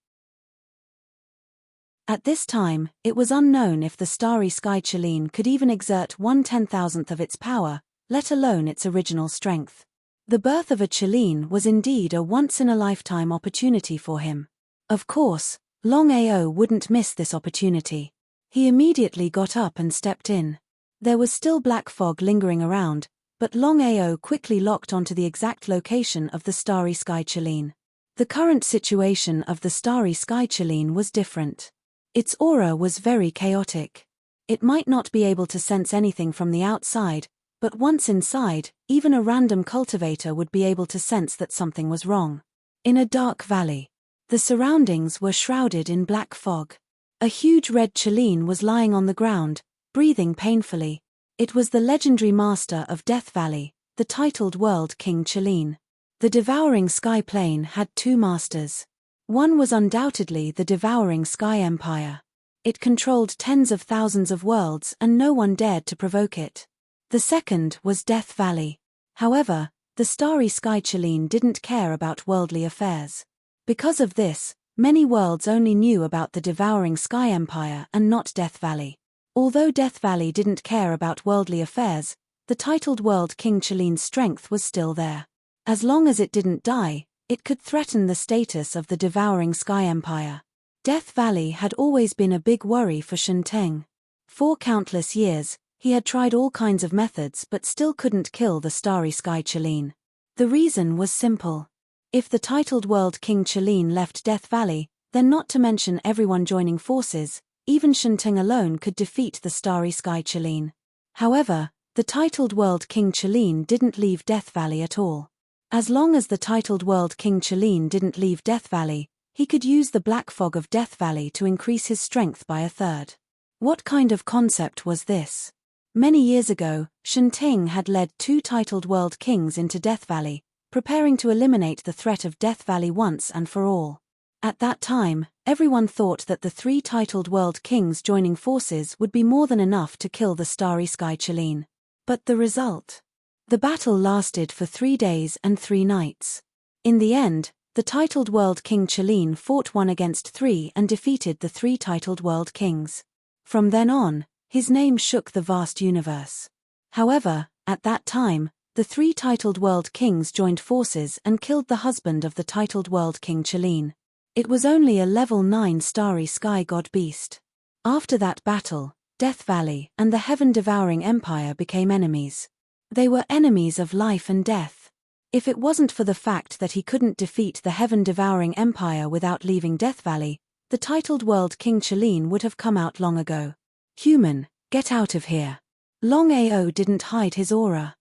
At this time, it was unknown if the starry sky Chelin could even exert 1/10,000th of its power, let alone its original strength. The birth of a Chelin was indeed a once-in-a-lifetime opportunity for him. Of course, Longao wouldn't miss this opportunity. He immediately got up and stepped in. There was still black fog lingering around, but Longao quickly locked onto the exact location of the starry sky Cheline. The current situation of the starry sky Cheline was different. Its aura was very chaotic. It might not be able to sense anything from the outside, but once inside, even a random cultivator would be able to sense that something was wrong. In a dark valley, the surroundings were shrouded in black fog. A huge red Cheline was lying on the ground, breathing painfully. It was the legendary master of Death Valley, the titled World King Cheline. The devouring sky plane had two masters. One was undoubtedly the devouring sky empire. It controlled tens of thousands of worlds and no one dared to provoke it. The second was Death Valley. However, the starry sky Cheline didn't care about worldly affairs. Because of this, many worlds only knew about the devouring sky empire and not Death Valley. Although Death Valley didn't care about worldly affairs, the titled World King Cheline's strength was still there. As long as it didn't die, it could threaten the status of the devouring sky empire. Death Valley had always been a big worry for Shenteng. For countless years, he had tried all kinds of methods but still couldn't kill the starry sky Cheline. The reason was simple. If the titled World King Cheline left Death Valley, then not to mention everyone joining forces, even Shenteng alone could defeat the starry sky Cheline. However, the titled World King Cheline didn't leave Death Valley at all. As long as the titled World King Cheline didn't leave Death Valley, he could use the black fog of Death Valley to increase his strength by a third. What kind of concept was this? Many years ago, Shenteng had led two titled World Kings into Death Valley, preparing to eliminate the threat of Death Valley once and for all. At that time, everyone thought that the three titled World Kings joining forces would be more than enough to kill the starry sky Cheline. But the result? The battle lasted for 3 days and 3 nights. In the end, the titled World King Cheline fought 1 against 3 and defeated the 3 titled World Kings. From then on, his name shook the vast universe. However, at that time, the 3 titled World Kings joined forces and killed the husband of the titled World King Cheline. It was only a level 9 starry sky god beast. After that battle, Death Valley and the heaven-devouring empire became enemies. They were enemies of life and death. If it wasn't for the fact that he couldn't defeat the heaven-devouring empire without leaving Death Valley, the titled World King Cheline would have come out long ago. Human, get out of here. Longao didn't hide his aura.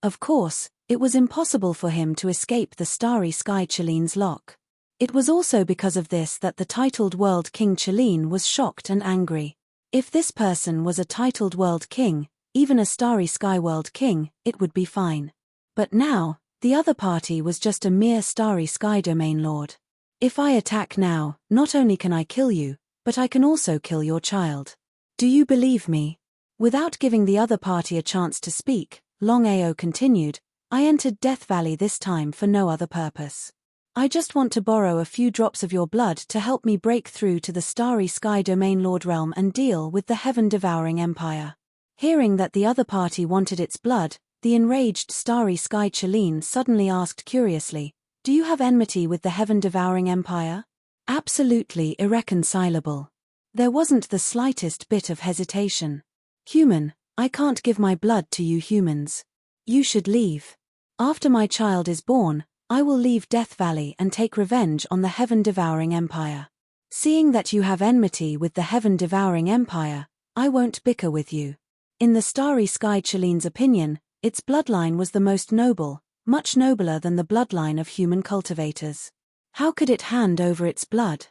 Of course, it was impossible for him to escape the starry sky Cheline's lock. It was also because of this that the titled World King Cheline was shocked and angry. If this person was a titled World King, even a starry sky World King, it would be fine. But now, the other party was just a mere starry sky domain lord. If I attack now, not only can I kill you, but I can also kill your child. Do you believe me? Without giving the other party a chance to speak, Longao continued, I entered Death Valley this time for no other purpose. I just want to borrow a few drops of your blood to help me break through to the starry sky domain lord realm and deal with the heaven-devouring empire. Hearing that the other party wanted its blood, the enraged starry sky Cheline suddenly asked curiously, do you have enmity with the heaven-devouring empire? Absolutely irreconcilable. There wasn't the slightest bit of hesitation. Human, I can't give my blood to you humans. You should leave. After my child is born, I will leave Death Valley and take revenge on the heaven-devouring empire. Seeing that you have enmity with the heaven-devouring empire, I won't bicker with you. In the starry sky Cheline's opinion, its bloodline was the most noble, much nobler than the bloodline of human cultivators. How could it hand over its blood?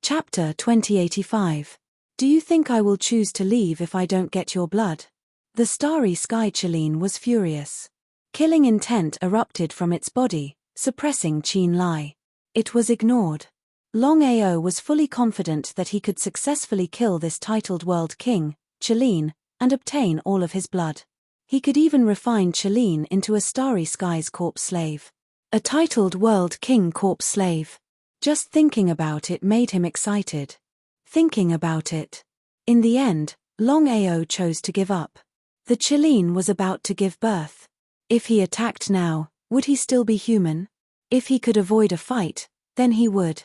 Chapter 2085. Do you think I will choose to leave if I don't get your blood? The starry sky Cheline was furious. Killing intent erupted from its body, suppressing Qin Lai. It was ignored. Longao was fully confident that he could successfully kill this titled World King, Cheline, and obtain all of his blood. He could even refine Cheline into a starry skies corpse slave. A titled World King corpse slave. Just thinking about it made him excited. Thinking about it. In the end, Longao chose to give up. The Cheline was about to give birth. If he attacked now, would he still be human? If he could avoid a fight, then he would.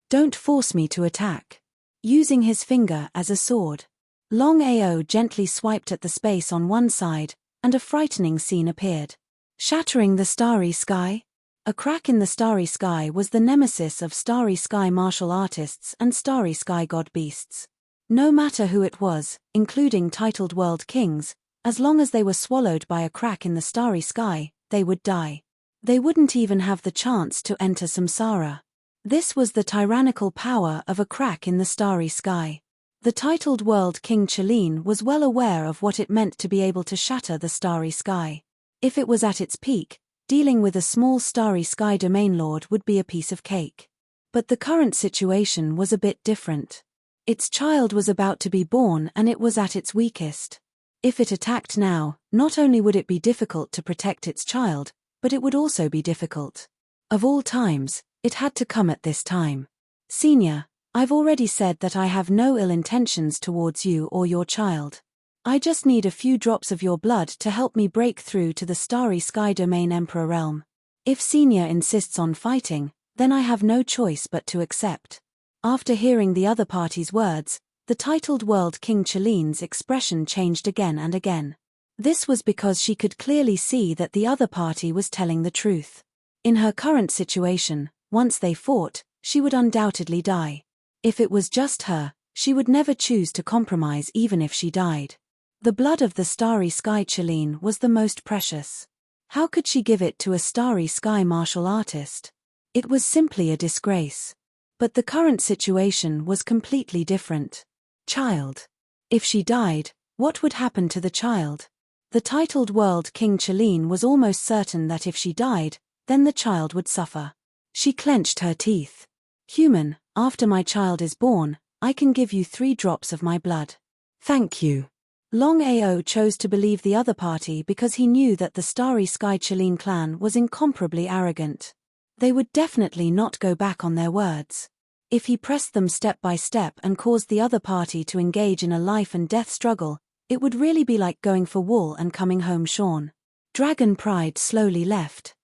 Don't force me to attack. Using his finger as a sword. Longao gently swiped at the space on one side, and a frightening scene appeared. Shattering the starry sky? A crack in the starry sky was the nemesis of starry sky martial artists and starry sky god beasts. No matter who it was, including titled world kings, as long as they were swallowed by a crack in the starry sky, they would die. They wouldn't even have the chance to enter samsara. This was the tyrannical power of a crack in the starry sky. The titled world king Cheline was well aware of what it meant to be able to shatter the starry sky. If it was at its peak, dealing with a small starry sky domain lord would be a piece of cake. But the current situation was a bit different. Its child was about to be born and it was at its weakest. If it attacked now, not only would it be difficult to protect its child, but it would also be difficult. Of all times, it had to come at this time. Senior, I've already said that I have no ill intentions towards you or your child. I just need a few drops of your blood to help me break through to the starry sky domain Emperor realm. If Senior insists on fighting, then I have no choice but to accept. After hearing the other party's words, the titled world king Cheline's expression changed again and again. This was because she could clearly see that the other party was telling the truth. In her current situation, once they fought, she would undoubtedly die. If it was just her, she would never choose to compromise even if she died. The blood of the starry sky Cheline was the most precious. How could she give it to a starry sky martial artist? It was simply a disgrace. But the current situation was completely different. Child. If she died, what would happen to the child? The titled world king Cheline was almost certain that if she died, then the child would suffer. She clenched her teeth. Human, after my child is born, I can give you 3 drops of my blood. Thank you. Longao chose to believe the other party because he knew that the starry sky Cheline clan was incomparably arrogant. They would definitely not go back on their words. If he pressed them step by step and caused the other party to engage in a life and death struggle, it would really be like going for wool and coming home shorn. Dragon pride slowly left.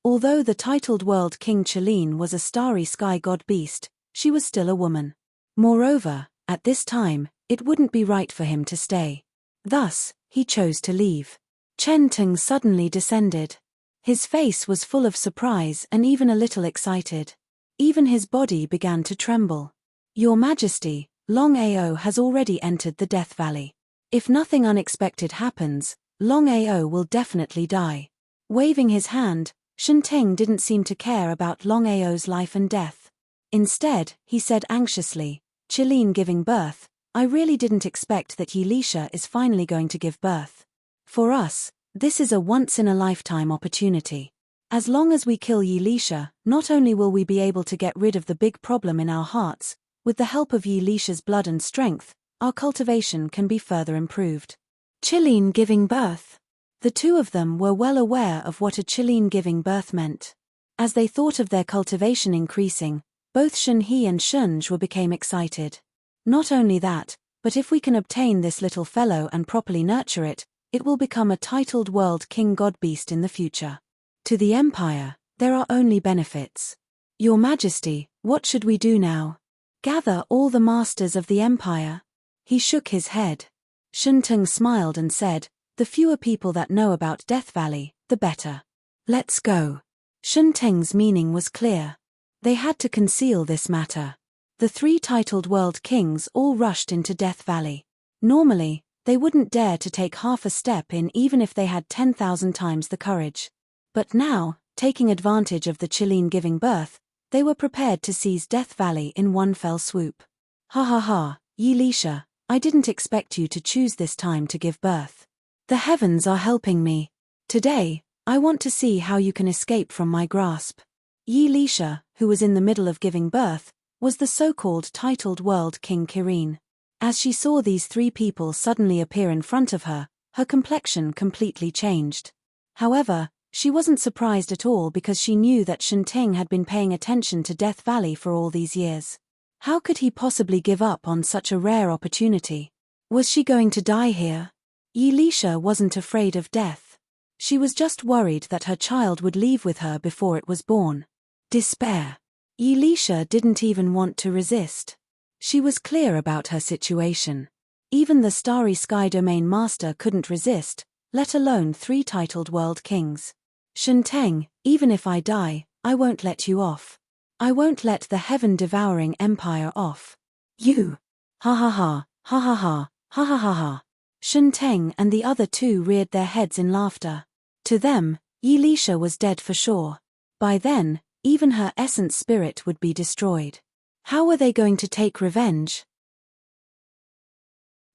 Although the titled world king Cheline was a starry sky god beast, she was still a woman. Moreover, at this time, it wouldn't be right for him to stay. Thus, he chose to leave. Chen Teng suddenly descended. His face was full of surprise and even a little excited. Even his body began to tremble. Your Majesty, Longao has already entered the Death Valley. If nothing unexpected happens, Longao will definitely die. Waving his hand, Shen Teng didn't seem to care about Longao's life and death. Instead, he said anxiously, Cheline giving birth, I really didn't expect that Yilisha is finally going to give birth. For us, this is a once-in-a-lifetime opportunity. As long as we kill Yilisha, not only will we be able to get rid of the big problem in our hearts, with the help of Yilisha's blood and strength, our cultivation can be further improved. Cheline giving birth. The two of them were well aware of what a Cheline giving birth meant. As they thought of their cultivation increasing, both Shenhe and Shunzhou became excited. Not only that, but if we can obtain this little fellow and properly nurture it, it will become a titled world king god beast in the future. To the Empire, there are only benefits. Your Majesty, what should we do now? Gather all the masters of the Empire? He shook his head. Shen Teng smiled and said, the fewer people that know about Death Valley, the better. Let's go. Shen Teng's meaning was clear. They had to conceal this matter. The 3 titled world kings all rushed into Death Valley. Normally, they wouldn't dare to take half a step in even if they had 10,000 times the courage. But now, taking advantage of the Cheline giving birth, they were prepared to seize Death Valley in one fell swoop. Ha ha ha, Yilisha, I didn't expect you to choose this time to give birth. The heavens are helping me. Today, I want to see how you can escape from my grasp. Yilisha, who was in the middle of giving birth, was the so-called titled world king Kirin. As she saw these 3 people suddenly appear in front of her, her complexion completely changed. However, she wasn't surprised at all because she knew that Shen Teng had been paying attention to Death Valley for all these years. How could he possibly give up on such a rare opportunity? Was she going to die here? Yilisha wasn't afraid of death. She was just worried that her child would leave with her before it was born. Despair. Yilisha didn't even want to resist. She was clear about her situation. Even the Starry Sky Domain Master couldn't resist, let alone 3 titled world kings. Shenteng, even if I die, I won't let you off. I won't let the heaven-devouring empire off. You! Ha ha ha, ha ha ha, ha ha ha ha. Shenteng and the other 2 reared their heads in laughter. To them, Yilisha was dead for sure. By then, even her essence spirit would be destroyed. How were they going to take revenge?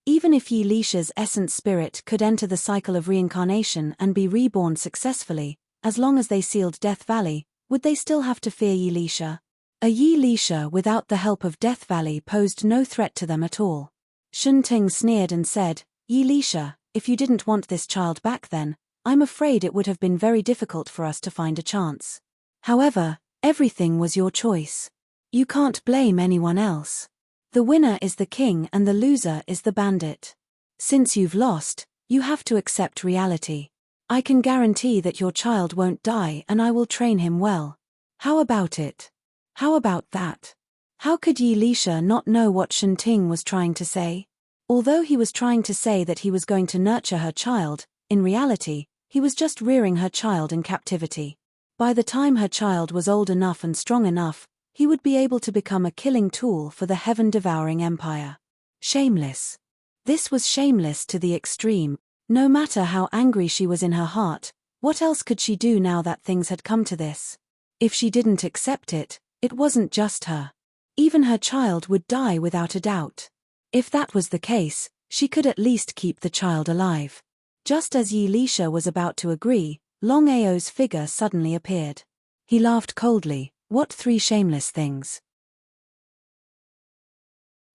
Even if Yilisha's essence spirit could enter the cycle of reincarnation and be reborn successfully, as long as they sealed Death Valley, would they still have to fear Yilisha? A Yilisha without the help of Death Valley posed no threat to them at all. Shenteng sneered and said, Yilisha, if you didn't want this child back then, I'm afraid it would have been very difficult for us to find a chance. However, everything was your choice. You can't blame anyone else. The winner is the king and the loser is the bandit. Since you've lost, you have to accept reality. I can guarantee that your child won't die and I will train him well. How about it? How about that? How could Yilisha not know what Shenteng was trying to say? Although he was trying to say that he was going to nurture her child, in reality, he was just rearing her child in captivity. By the time her child was old enough and strong enough, he would be able to become a killing tool for the heaven-devouring empire. Shameless. This was shameless to the extreme. No matter how angry she was in her heart, what else could she do now that things had come to this? If she didn't accept it, it wasn't just her. Even her child would die without a doubt. If that was the case, she could at least keep the child alive. Just as Yilisha was about to agree, Longao's figure suddenly appeared. He laughed coldly. What 3 shameless things?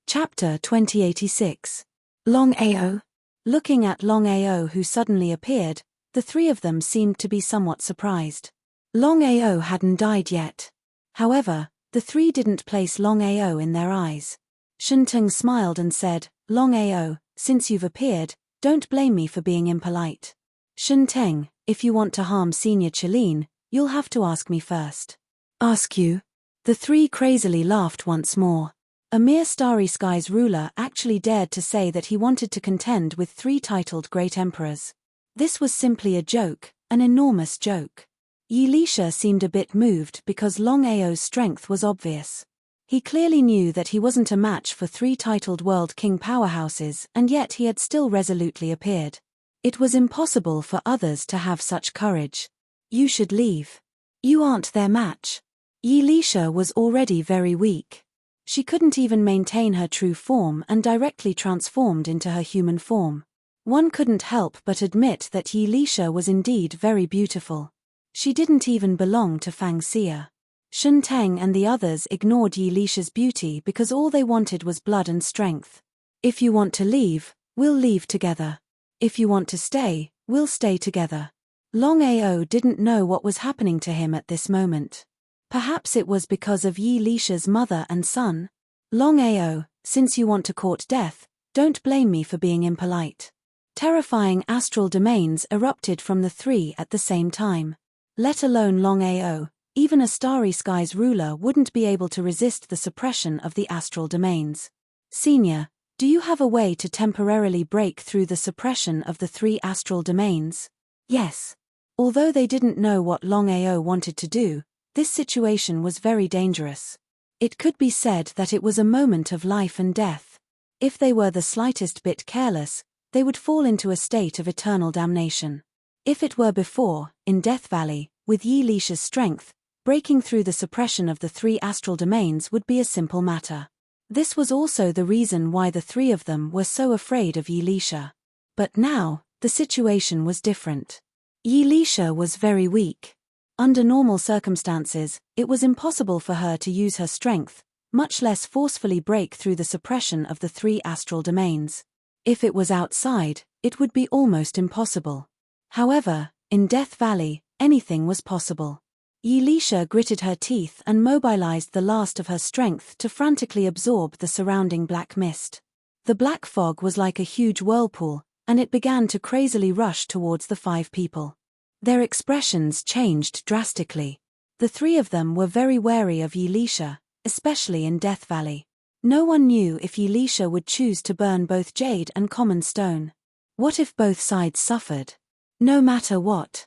Chapter 2086. Longao. Looking at Longao who suddenly appeared, the 3 of them seemed to be somewhat surprised. Longao hadn't died yet. However, the 3 didn't place Longao in their eyes. Shenteng smiled and said, Longao, since you've appeared, don't blame me for being impolite. Shenteng, if you want to harm Senior Cheline, you'll have to ask me first. Ask you? The 3 crazily laughed once more. A mere Starry Skies ruler actually dared to say that he wanted to contend with 3 titled great emperors. This was simply a joke, an enormous joke. Yilisha seemed a bit moved because Longao's strength was obvious. He clearly knew that he wasn't a match for 3 titled world king powerhouses, and yet he had still resolutely appeared. It was impossible for others to have such courage. You should leave. You aren't their match. Yilisha was already very weak. She couldn't even maintain her true form and directly transformed into her human form. One couldn't help but admit that Yilisha was indeed very beautiful. She didn't even belong to Fangxia. Shenteng and the others ignored Yilisha's beauty because all they wanted was blood and strength. If you want to leave, we'll leave together. If you want to stay, we'll stay together. Longao didn't know what was happening to him at this moment. Perhaps it was because of Yilisha's mother and son. Longao, since you want to court death, don't blame me for being impolite. Terrifying astral domains erupted from the 3 at the same time. Let alone Longao, even a Starry Skies ruler wouldn't be able to resist the suppression of the astral domains. Senior, do you have a way to temporarily break through the suppression of the 3 astral domains? Yes. Although they didn't know what Longao wanted to do, this situation was very dangerous. It could be said that it was a moment of life and death. If they were the slightest bit careless, they would fall into a state of eternal damnation. If it were before, in Death Valley, with Yilisha's strength, breaking through the suppression of the 3 astral domains would be a simple matter. This was also the reason why the 3 of them were so afraid of Yilisha. But now, the situation was different. Yilisha was very weak. Under normal circumstances, it was impossible for her to use her strength, much less forcefully break through the suppression of the 3 astral domains. If it was outside, it would be almost impossible. However, in Death Valley, anything was possible. Yilisha gritted her teeth and mobilized the last of her strength to frantically absorb the surrounding black mist. The black fog was like a huge whirlpool, and it began to crazily rush towards the 5 people. Their expressions changed drastically. The 3 of them were very wary of Yilisha, especially in Death Valley. No one knew if Elisha would choose to burn both jade and common stone. What if both sides suffered? No matter what.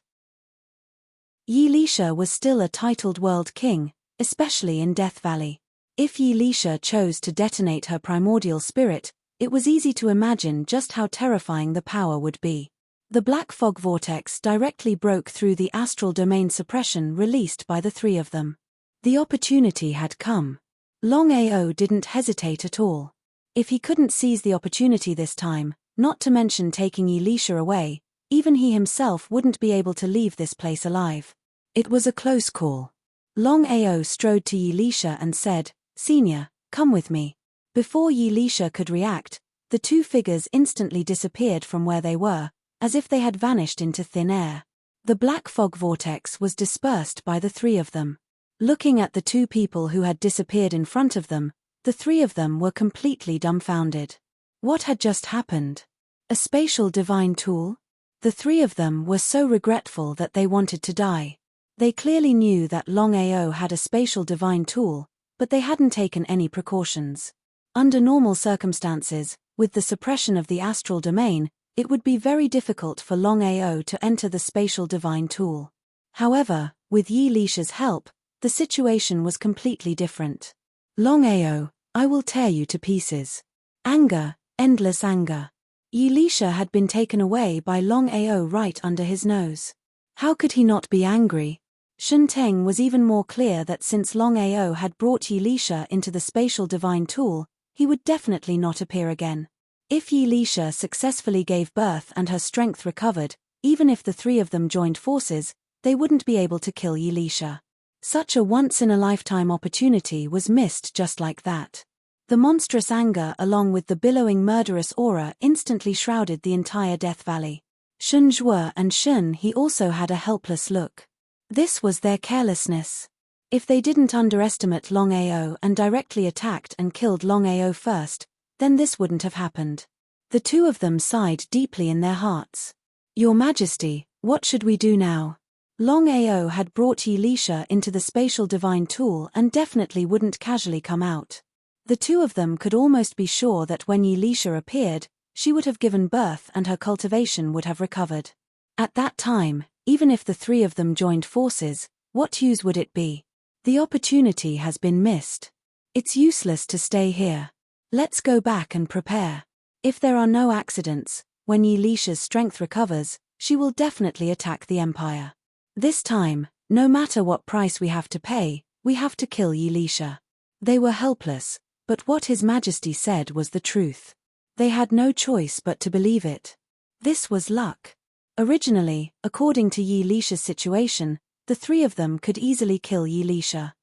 Elisha was still a titled world king, especially in Death Valley. If Elisha chose to detonate her primordial spirit, it was easy to imagine just how terrifying the power would be. The black fog vortex directly broke through the astral domain suppression released by the three of them. The opportunity had come. Longao didn't hesitate at all. If he couldn't seize the opportunity this time, not to mention taking Elisha away, even he himself wouldn't be able to leave this place alive. It was a close call. Longao strode to Elisha and said, "Senior, come with me." Before Elisha could react, the two figures instantly disappeared from where they were, as if they had vanished into thin air. The black fog vortex was dispersed by the three of them. Looking at the two people who had disappeared in front of them, the three of them were completely dumbfounded. What had just happened? A spatial divine tool? The three of them were so regretful that they wanted to die. They clearly knew that Longao had a spatial divine tool, but they hadn't taken any precautions. Under normal circumstances, with the suppression of the astral domain, it would be very difficult for Longao to enter the spatial divine tool. However, with Elisha's help, the situation was completely different. "Longao, I will tear you to pieces." Anger, endless anger. Elisha had been taken away by Longao right under his nose. How could he not be angry? Shunteng was even more clear that since Longao had brought Elisha into the spatial divine tool, he would definitely not appear again. If Elisha successfully gave birth and her strength recovered, even if the three of them joined forces, they wouldn't be able to kill Elisha. Such a once-in-a-lifetime opportunity was missed just like that. The monstrous anger along with the billowing murderous aura instantly shrouded the entire Death Valley. Shun Zhuo and Shun He also had a helpless look. This was their carelessness. If they didn't underestimate Longao and directly attacked and killed Longao first, then this wouldn't have happened. The two of them sighed deeply in their hearts. "Your Majesty, what should we do now?" Longao had brought Elisha into the spatial divine tool and definitely wouldn't casually come out. The two of them could almost be sure that when Elisha appeared, she would have given birth and her cultivation would have recovered. At that time, even if the three of them joined forces, what use would it be? The opportunity has been missed. It's useless to stay here. Let's go back and prepare. If there are no accidents, when Elisha's strength recovers, she will definitely attack the Empire. This time, no matter what price we have to pay, we have to kill Elisha. They were helpless, but what His Majesty said was the truth. They had no choice but to believe it. This was luck. Originally, according to Elisha's situation, the three of them could easily kill Elisha.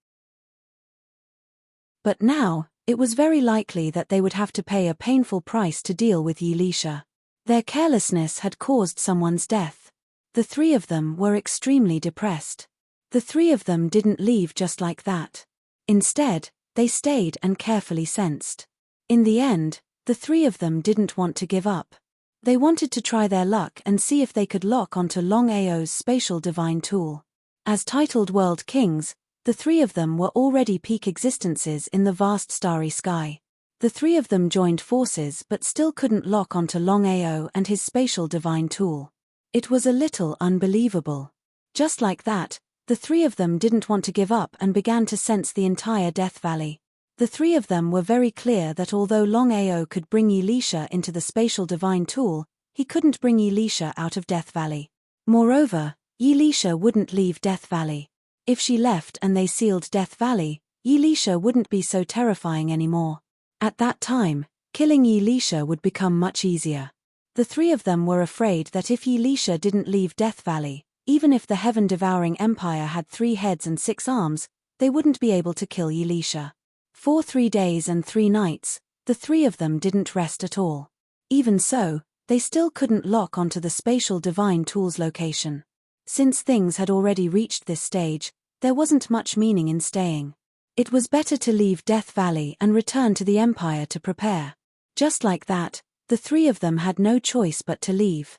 But now, it was very likely that they would have to pay a painful price to deal with Elisha. Their carelessness had caused someone's death. The three of them were extremely depressed. The three of them didn't leave just like that. Instead, they stayed and carefully sensed. In the end, the three of them didn't want to give up. They wanted to try their luck and see if they could lock onto Longao's spatial divine tool. As titled world kings, the three of them were already peak existences in the vast starry sky. The three of them joined forces but still couldn't lock onto Longao and his spatial divine tool. It was a little unbelievable. Just like that, the three of them didn't want to give up and began to sense the entire Death Valley. The three of them were very clear that although Longao could bring Elisha into the spatial divine tool, he couldn't bring Elisha out of Death Valley. Moreover, Elisha wouldn't leave Death Valley. If she left and they sealed Death Valley, Elisha wouldn't be so terrifying anymore. At that time, killing Elisha would become much easier. The three of them were afraid that if Elisha didn't leave Death Valley, even if the heaven-devouring empire had 3 heads and 6 arms, they wouldn't be able to kill Elisha. For 3 days and 3 nights, the three of them didn't rest at all. Even so, they still couldn't lock onto the spatial divine tool's location. Since things had already reached this stage, there wasn't much meaning in staying. It was better to leave Death Valley and return to the Empire to prepare. Just like that, the three of them had no choice but to leave.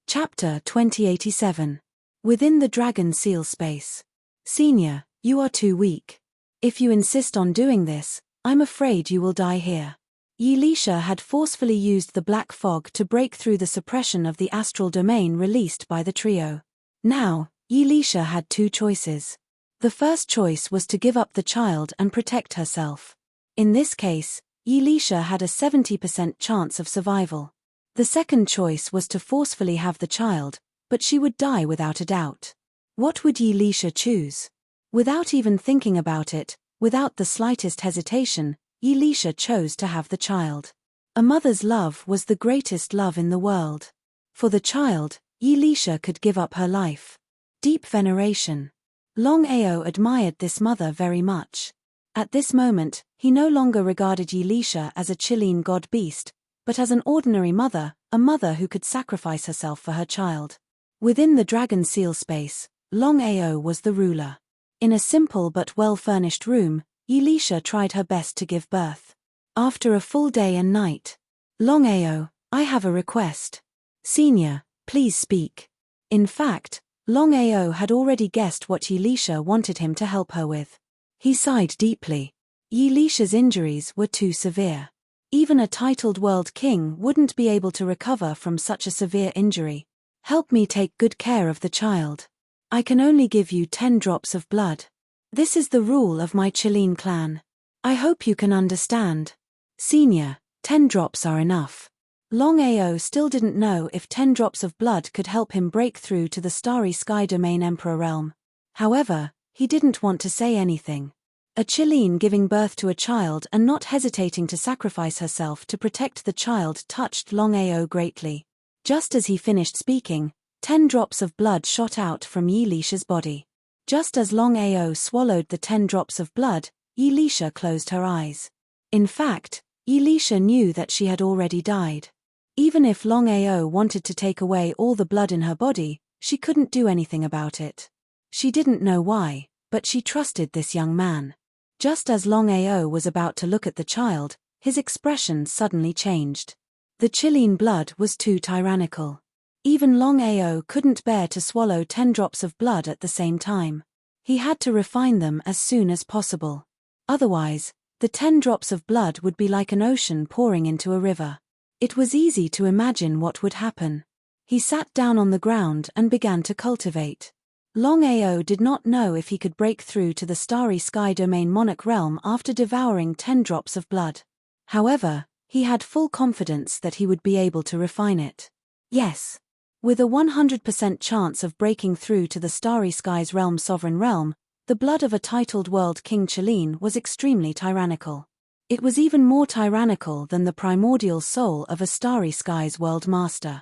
Chapter 2087. Within the Dragon Seal Space. Senior, you are too weak. If you insist on doing this, I'm afraid you will die here. Yilisha had forcefully used the black fog to break through the suppression of the astral domain released by the trio. Now, Yilisha had two choices. The first choice was to give up the child and protect herself. In this case, Yilisha had a 70% chance of survival. The second choice was to forcefully have the child, but she would die without a doubt. What would Yilisha choose? Without even thinking about it, without the slightest hesitation, Yilisha chose to have the child. A mother's love was the greatest love in the world. For the child, Yilisha could give up her life. Deep veneration. Longao admired this mother very much. At this moment, he no longer regarded Yilisha as a Chilean god-beast, but as an ordinary mother, a mother who could sacrifice herself for her child. Within the dragon seal space, Longao was the ruler. In a simple but well-furnished room, Yilisha tried her best to give birth. After a full day and night. Longao, I have a request. Senior, please speak. In fact, Longao had already guessed what Yilisha wanted him to help her with. He sighed deeply. Yilisha's injuries were too severe. Even a titled world king wouldn't be able to recover from such a severe injury. Help me take good care of the child. I can only give you 10 drops of blood. This is the rule of my Chilean clan. I hope you can understand. Senior, 10 drops are enough. Longao still didn't know if 10 drops of blood could help him break through to the Starry Sky Domain Emperor realm. However, he didn't want to say anything. A Chilean giving birth to a child and not hesitating to sacrifice herself to protect the child touched Longao greatly. Just as he finished speaking, 10 drops of blood shot out from Yilisha's body. Just as Longao swallowed the 10 drops of blood, Yilisha closed her eyes. In fact, Yilisha knew that she had already died. Even if Longao wanted to take away all the blood in her body, she couldn't do anything about it. She didn't know why, but she trusted this young man. Just as Longao was about to look at the child, his expression suddenly changed. The Chilean blood was too tyrannical. Even Longao couldn't bear to swallow 10 drops of blood at the same time. He had to refine them as soon as possible. Otherwise, the 10 drops of blood would be like an ocean pouring into a river. It was easy to imagine what would happen. He sat down on the ground and began to cultivate. Longao did not know if he could break through to the Starry Sky Domain Monarch realm after devouring 10 drops of blood. However, he had full confidence that he would be able to refine it. Yes. With a 100% chance of breaking through to the Starry Skies realm sovereign realm, the blood of a titled world king Chilean was extremely tyrannical. It was even more tyrannical than the primordial soul of a Starry Skies world master.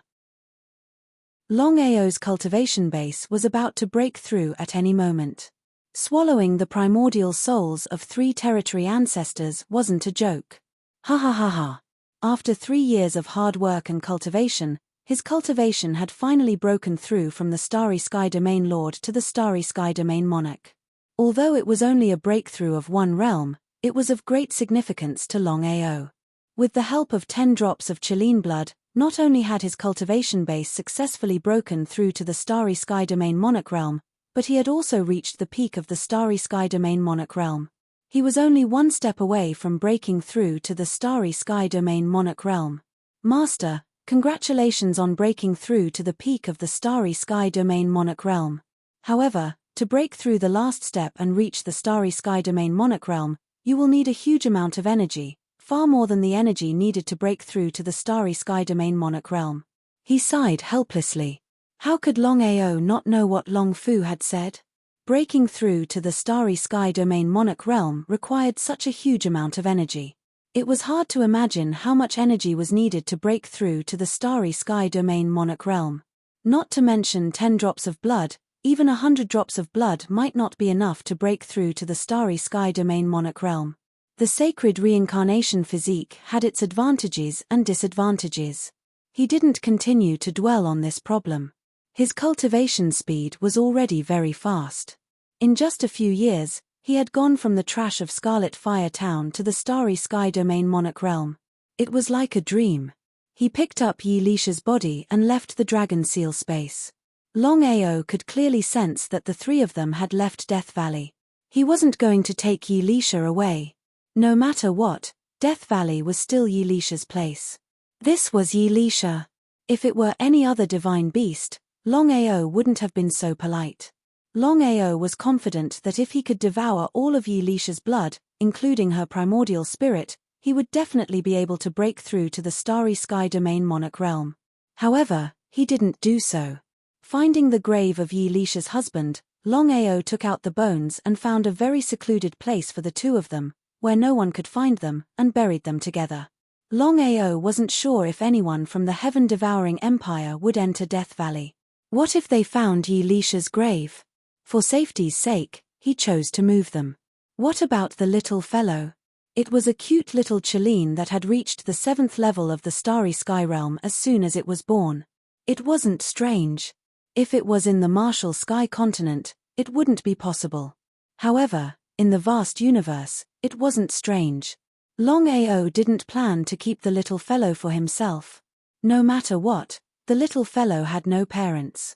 Longao's cultivation base was about to break through at any moment. Swallowing the primordial souls of 3 territory ancestors wasn't a joke. Ha ha ha ha. After 3 years of hard work and cultivation, his cultivation had finally broken through from the Starry Sky Domain Lord to the Starry Sky Domain Monarch. Although it was only a breakthrough of 1 realm, it was of great significance to Longao. With the help of 10 drops of Chilean blood, not only had his cultivation base successfully broken through to the Starry Sky Domain Monarch realm, but he had also reached the peak of the Starry Sky Domain Monarch realm. He was only 1 step away from breaking through to the Starry Sky Domain Monarch realm. Master, congratulations on breaking through to the peak of the Starry Sky Domain Monarch realm. However, to break through the last step and reach the Starry Sky Domain Monarch realm, you will need a huge amount of energy, far more than the energy needed to break through to the Starry Sky Domain Monarch realm. He sighed helplessly. How could Longao not know what Long Fu had said? Breaking through to the Starry Sky Domain Monarch realm required such a huge amount of energy. It was hard to imagine how much energy was needed to break through to the Starry Sky Domain Monarch realm. Not to mention 10 drops of blood, even 100 drops of blood might not be enough to break through to the Starry Sky Domain Monarch realm. The sacred reincarnation physique had its advantages and disadvantages. He didn't continue to dwell on this problem. His cultivation speed was already very fast. In just a few years, he had gone from the trash of Scarlet Fire Town to the Starry Sky Domain Monarch realm. It was like a dream. He picked up Yilisha's body and left the dragon seal space. Longao could clearly sense that the 3 of them had left Death Valley. He wasn't going to take Yilisha away. No matter what, Death Valley was still Yilisha's place. This was Yilisha. If it were any other divine beast, Longao wouldn't have been so polite. Longao was confident that if he could devour all of Yilisha's blood, including her primordial spirit, he would definitely be able to break through to the Starry Sky Domain Monarch realm. However, he didn't do so. Finding the grave of Yilisha's husband, Longao took out the bones and found a very secluded place for the two of them, where no one could find them, and buried them together. Longao wasn't sure if anyone from the heaven-devouring empire would enter Death Valley. What if they found Yilisha's grave? For safety's sake, he chose to move them. What about the little fellow? It was a cute little Cheline that had reached the 7th level of the Starry Sky realm as soon as it was born. It wasn't strange. If it was in the Martial Sky continent, it wouldn't be possible. However, in the vast universe, it wasn't strange. Longao didn't plan to keep the little fellow for himself. No matter what, the little fellow had no parents.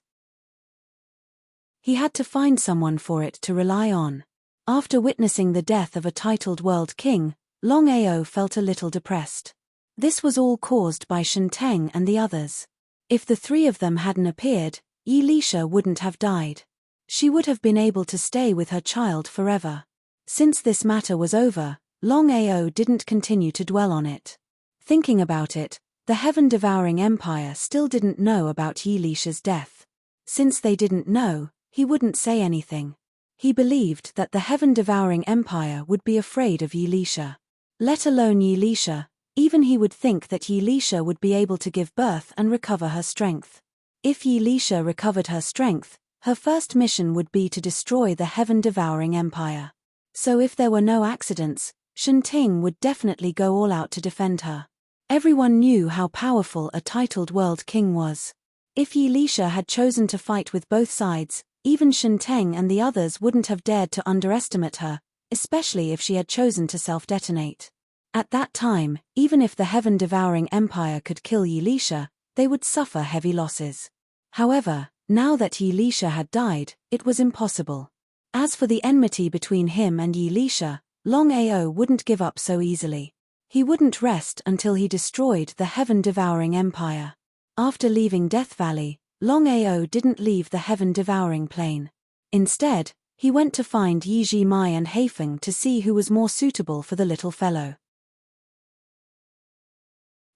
He had to find someone for it to rely on. After witnessing the death of a titled world king, Longao felt a little depressed. This was all caused by Shenteng and the others. If the three of them hadn't appeared, Yilisha wouldn't have died. She would have been able to stay with her child forever. Since this matter was over, Longao didn't continue to dwell on it. Thinking about it, the heaven-devouring empire still didn't know about Yilisha's death. Since they didn't know, he wouldn't say anything. He believed that the heaven-devouring empire would be afraid of Yilisha. Let alone Yilisha, even he would think that Yilisha would be able to give birth and recover her strength. If Yilisha recovered her strength, her first mission would be to destroy the heaven-devouring empire. So if there were no accidents, Shenteng would definitely go all out to defend her. Everyone knew how powerful a titled world king was. If Yilisha had chosen to fight with both sides, even Shenteng and the others wouldn't have dared to underestimate her, especially if she had chosen to self-detonate. At that time, even if the heaven-devouring empire could kill Yilisha, they would suffer heavy losses. However, now that Yilisha had died, it was impossible. As for the enmity between him and Yilisha, Longao wouldn't give up so easily. He wouldn't rest until he destroyed the heaven-devouring empire. After leaving Death Valley, Longao didn't leave the heaven-devouring plane. Instead, he went to find Yiji Mai and Heifeng to see who was more suitable for the little fellow.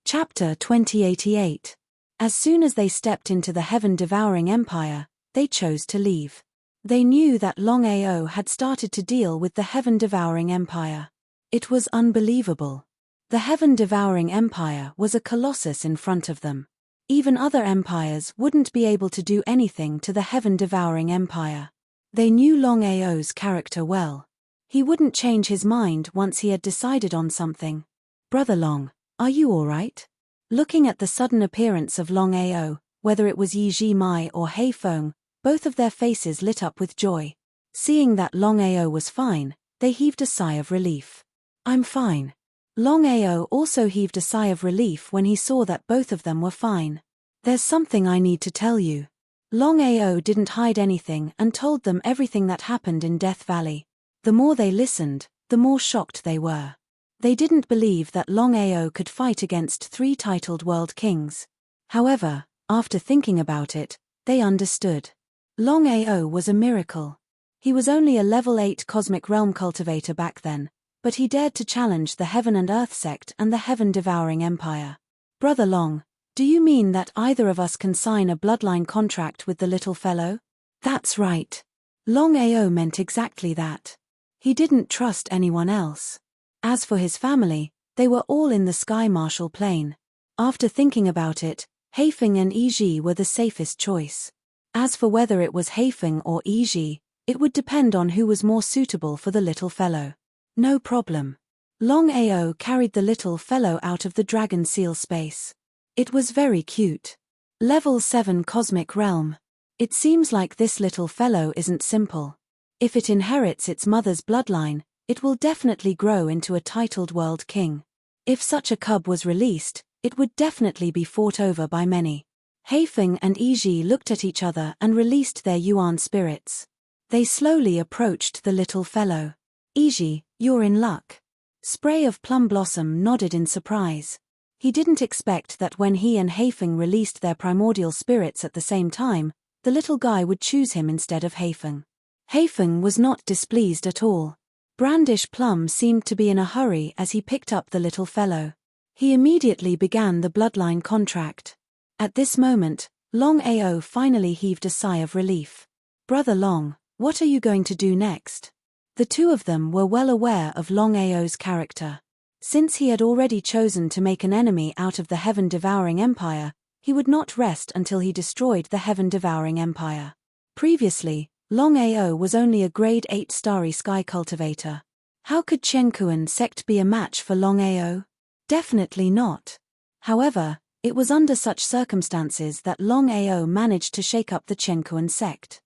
Chapter 2088. As soon as they stepped into the heaven-devouring empire, they chose to leave. They knew that Longao had started to deal with the heaven-devouring empire. It was unbelievable. The heaven-devouring empire was a colossus in front of them. Even other empires wouldn't be able to do anything to the heaven-devouring empire. They knew Longao's character well. He wouldn't change his mind once he had decided on something. "Brother Long, are you all right?" Looking at the sudden appearance of Longao, whether it was Yiji Mai or Heifeng, both of their faces lit up with joy. Seeing that Longao was fine, they heaved a sigh of relief. "I'm fine." Longao also heaved a sigh of relief when he saw that both of them were fine. "There's something I need to tell you." Longao didn't hide anything and told them everything that happened in Death Valley. The more they listened, the more shocked they were. They didn't believe that Longao could fight against 3 titled world kings. However, after thinking about it, they understood. Longao was a miracle. He was only a level 8 cosmic realm cultivator back then, but he dared to challenge the Heaven and Earth sect and the heaven-devouring empire. "Brother Long, do you mean that either of us can sign a bloodline contract with the little fellow?" "That's right." Longao meant exactly that. He didn't trust anyone else. As for his family, they were all in the Sky Martial plane. After thinking about it, Heifeng and Yiji were the safest choice. As for whether it was Heifeng or Yiji, it would depend on who was more suitable for the little fellow. No problem. Longao carried the little fellow out of the dragon seal space. It was very cute. Level 7 cosmic realm. It seems like this little fellow isn't simple. If it inherits its mother's bloodline, it will definitely grow into a titled world king. If such a cub was released, it would definitely be fought over by many. Heifeng and Yiji looked at each other and released their Yuan spirits. They slowly approached the little fellow. Iji, you're in luck. Spray of Plum Blossom nodded in surprise. He didn't expect that when he and Haifeng released their primordial spirits at the same time, the little guy would choose him instead of Haifeng. Haifeng was not displeased at all. Brandish Plum seemed to be in a hurry as he picked up the little fellow. He immediately began the bloodline contract. At this moment, Longao finally heaved a sigh of relief. Brother Long, what are you going to do next? The two of them were well aware of Longao's character. Since he had already chosen to make an enemy out of the Heaven-Devouring Empire, he would not rest until he destroyed the Heaven-Devouring Empire. Previously, Longao was only a grade 8 starry sky cultivator. How could Chenkuan sect be a match for Longao? Definitely not. However, it was under such circumstances that Longao managed to shake up the Chenkuan sect.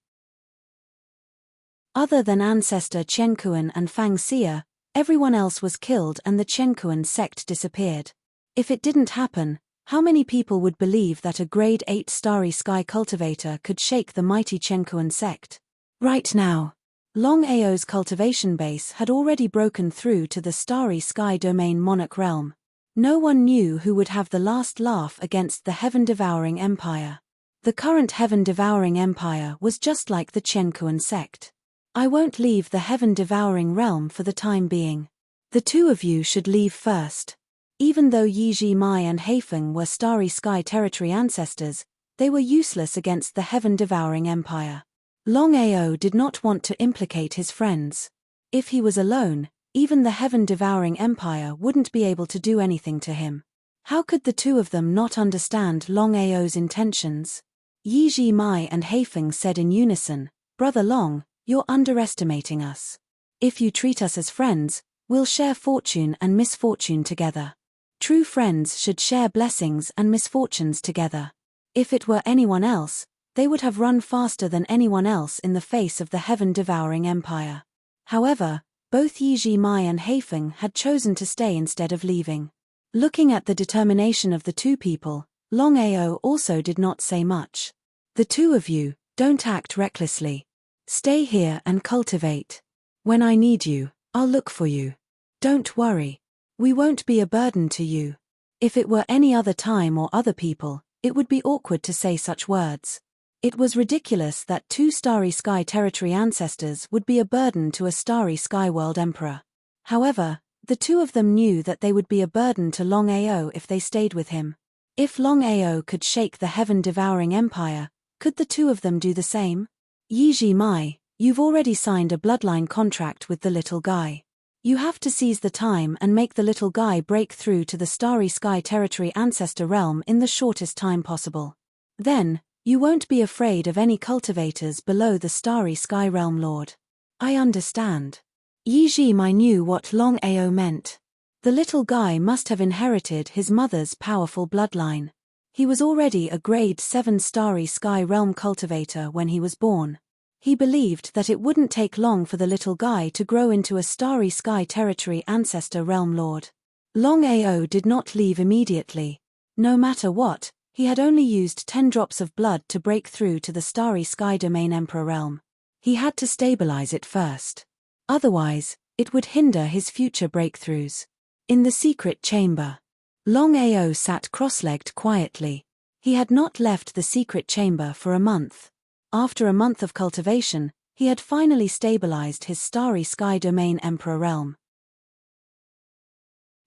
Other than ancestor Chenkuan and Fang Xia, everyone else was killed and the Chenkuan sect disappeared. If it didn't happen, how many people would believe that a grade 8 starry sky cultivator could shake the mighty Chenkuan sect? Right now, Longao's cultivation base had already broken through to the starry sky domain monarch realm. No one knew who would have the last laugh against the Heaven-Devouring Empire. The current Heaven-Devouring Empire was just like the Chenkuan sect. I won't leave the Heaven-Devouring realm for the time being. The two of you should leave first. Even though Yiji Mai and Haifeng were Starry Sky Territory ancestors, they were useless against the Heaven-Devouring Empire. Longao did not want to implicate his friends. If he was alone, even the Heaven-Devouring Empire wouldn't be able to do anything to him. How could the two of them not understand Longao's intentions? Yiji Mai and Haifeng said in unison, Brother Long, you're underestimating us. If you treat us as friends, we'll share fortune and misfortune together. True friends should share blessings and misfortunes together. If it were anyone else, they would have run faster than anyone else in the face of the Heaven-Devouring Empire. However, both Yiji Mai and Haifeng had chosen to stay instead of leaving. Looking at the determination of the two people, Longao also did not say much. The two of you, don't act recklessly. Stay here and cultivate. When I need you, I'll look for you. Don't worry. We won't be a burden to you. If it were any other time or other people, it would be awkward to say such words. It was ridiculous that two Starry Sky Territory ancestors would be a burden to a Starry Sky World Emperor. However, the two of them knew that they would be a burden to Longao if they stayed with him. If Longao could shake the Heaven-Devouring Empire, could the two of them do the same? Yiji Mai, you've already signed a bloodline contract with the little guy. You have to seize the time and make the little guy break through to the Starry Sky Territory ancestor realm in the shortest time possible. Then, you won't be afraid of any cultivators below the Starry Sky Realm Lord. I understand. Yiji Mai knew what Longao meant. The little guy must have inherited his mother's powerful bloodline. He was already a grade 7 Starry Sky Realm cultivator when he was born. He believed that it wouldn't take long for the little guy to grow into a Starry Sky Territory ancestor realm lord. Longao did not leave immediately. No matter what, he had only used 10 drops of blood to break through to the Starry Sky Domain Emperor realm. He had to stabilize it first. Otherwise, it would hinder his future breakthroughs. In the secret chamber, Longao sat cross-legged quietly. He had not left the secret chamber for a month. After a month of cultivation, he had finally stabilized his Starry Sky Domain Emperor realm.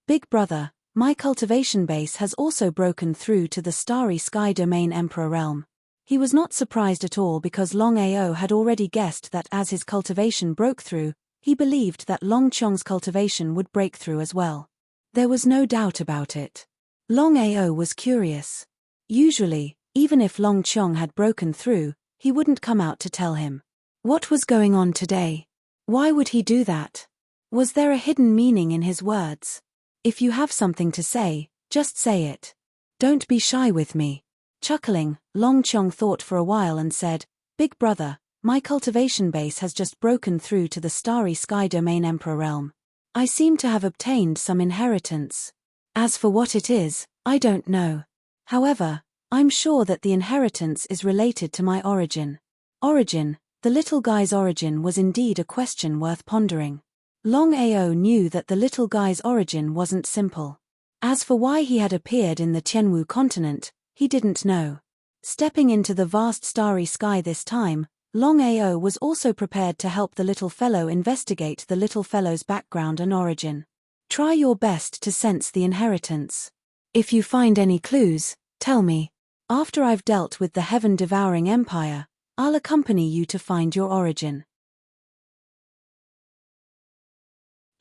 Big brother, my cultivation base has also broken through to the Starry Sky Domain Emperor realm. He was not surprised at all because Longao had already guessed that as his cultivation broke through, he believed that Long Chong's cultivation would break through as well. There was no doubt about it. Longao was curious. Usually, even if Long Chong had broken through, he wouldn't come out to tell him. What was going on today? Why would he do that? Was there a hidden meaning in his words? If you have something to say, just say it. Don't be shy with me. Chuckling, Long Chong thought for a while and said, Big brother, my cultivation base has just broken through to the Starry Sky Domain Emperor realm. I seem to have obtained some inheritance. As for what it is, I don't know. However, I'm sure that the inheritance is related to my origin. Origin, The little guy's origin was indeed a question worth pondering. Longao knew that the little guy's origin wasn't simple. As for why he had appeared in the Tianwu continent, he didn't know. Stepping into the vast starry sky this time, Longao was also prepared to help the little fellow investigate the little fellow's background and origin. Try your best to sense the inheritance. If you find any clues, tell me. After I've dealt with the heaven-devouring empire, I'll accompany you to find your origin.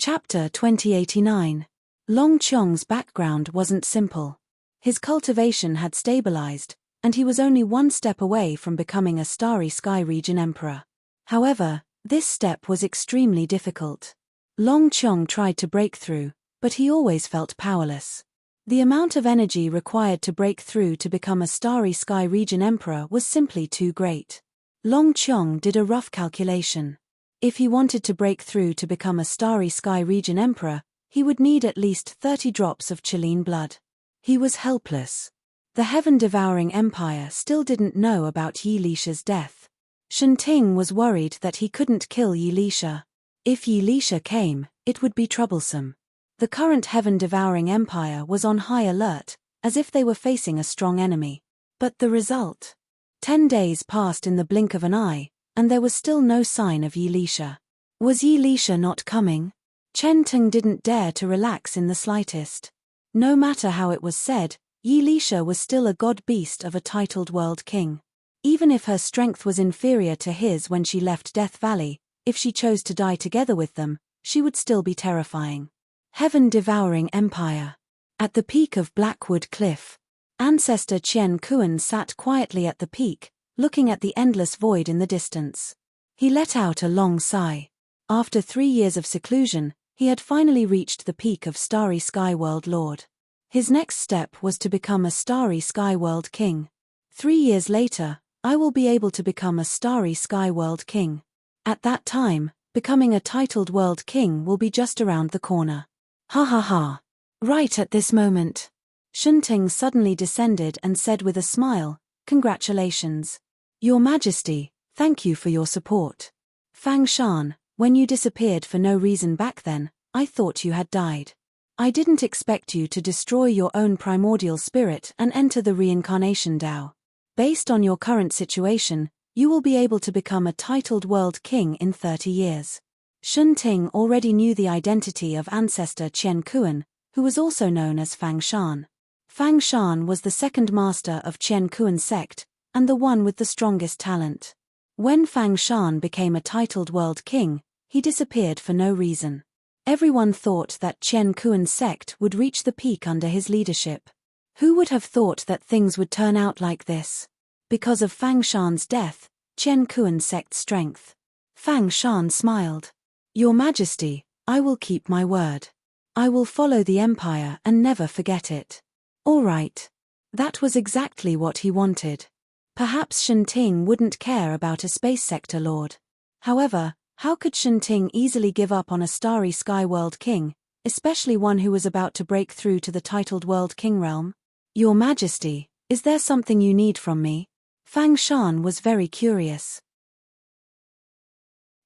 Chapter 2089. Long Qiong's background wasn't simple. His cultivation had stabilized, and he was only one step away from becoming a Starry Sky region emperor. However, this step was extremely difficult. Long Qiong tried to break through, but he always felt powerless. The amount of energy required to break through to become a Starry Sky region emperor was simply too great. Long Qiong did a rough calculation. If he wanted to break through to become a Starry Sky region emperor, he would need at least 30 drops of Qilin blood. He was helpless. The heaven-devouring empire still didn't know about Yi Lisha's death. Shenting was worried that he couldn't kill Yi Lisha. If Yi Lisha came, it would be troublesome. The current heaven-devouring empire was on high alert, as if they were facing a strong enemy. But the result? 10 days passed in the blink of an eye, and there was still no sign of Yi Lisha. Was Yi Lisha not coming? Chen Teng didn't dare to relax in the slightest. No matter how it was said, Yi Lisha was still a god-beast of a titled world king. Even if her strength was inferior to his when she left Death Valley, if she chose to die together with them, she would still be terrifying. Heaven-devouring empire. At the peak of Blackwood Cliff, ancestor Qian Kuan sat quietly at the peak, looking at the endless void in the distance. He let out a long sigh. After 3 years of seclusion, he had finally reached the peak of Starry Sky World Lord. His next step was to become a Starry Sky World King. 3 years later, I will be able to become a Starry Sky World King. At that time, becoming a titled World King will be just around the corner. Ha ha ha. Right at this moment. Shenting suddenly descended and said with a smile, "Congratulations. Your Majesty, thank you for your support. Fang Shan, when you disappeared for no reason back then, I thought you had died. I didn't expect you to destroy your own primordial spirit and enter the reincarnation Tao. Based on your current situation, you will be able to become a titled world king in 30 years. Shenting already knew the identity of ancestor Qian Kuan, who was also known as Fang Shan. Fang Shan was the second master of Qian Kuan's sect, and the one with the strongest talent. When Fang Shan became a titled world king, he disappeared for no reason. Everyone thought that Qian Kuan's sect would reach the peak under his leadership. Who would have thought that things would turn out like this? Because of Fang Shan's death, Qian Kuan's sect's strength. Fang Shan smiled. Your Majesty, I will keep my word. I will follow the empire and never forget it. All right. That was exactly what he wanted. Perhaps Shenting wouldn't care about a space sector lord. However, how could Shenting easily give up on a Starry Sky World King, especially one who was about to break through to the titled World King realm? Your Majesty, is there something you need from me? Fang Shan was very curious.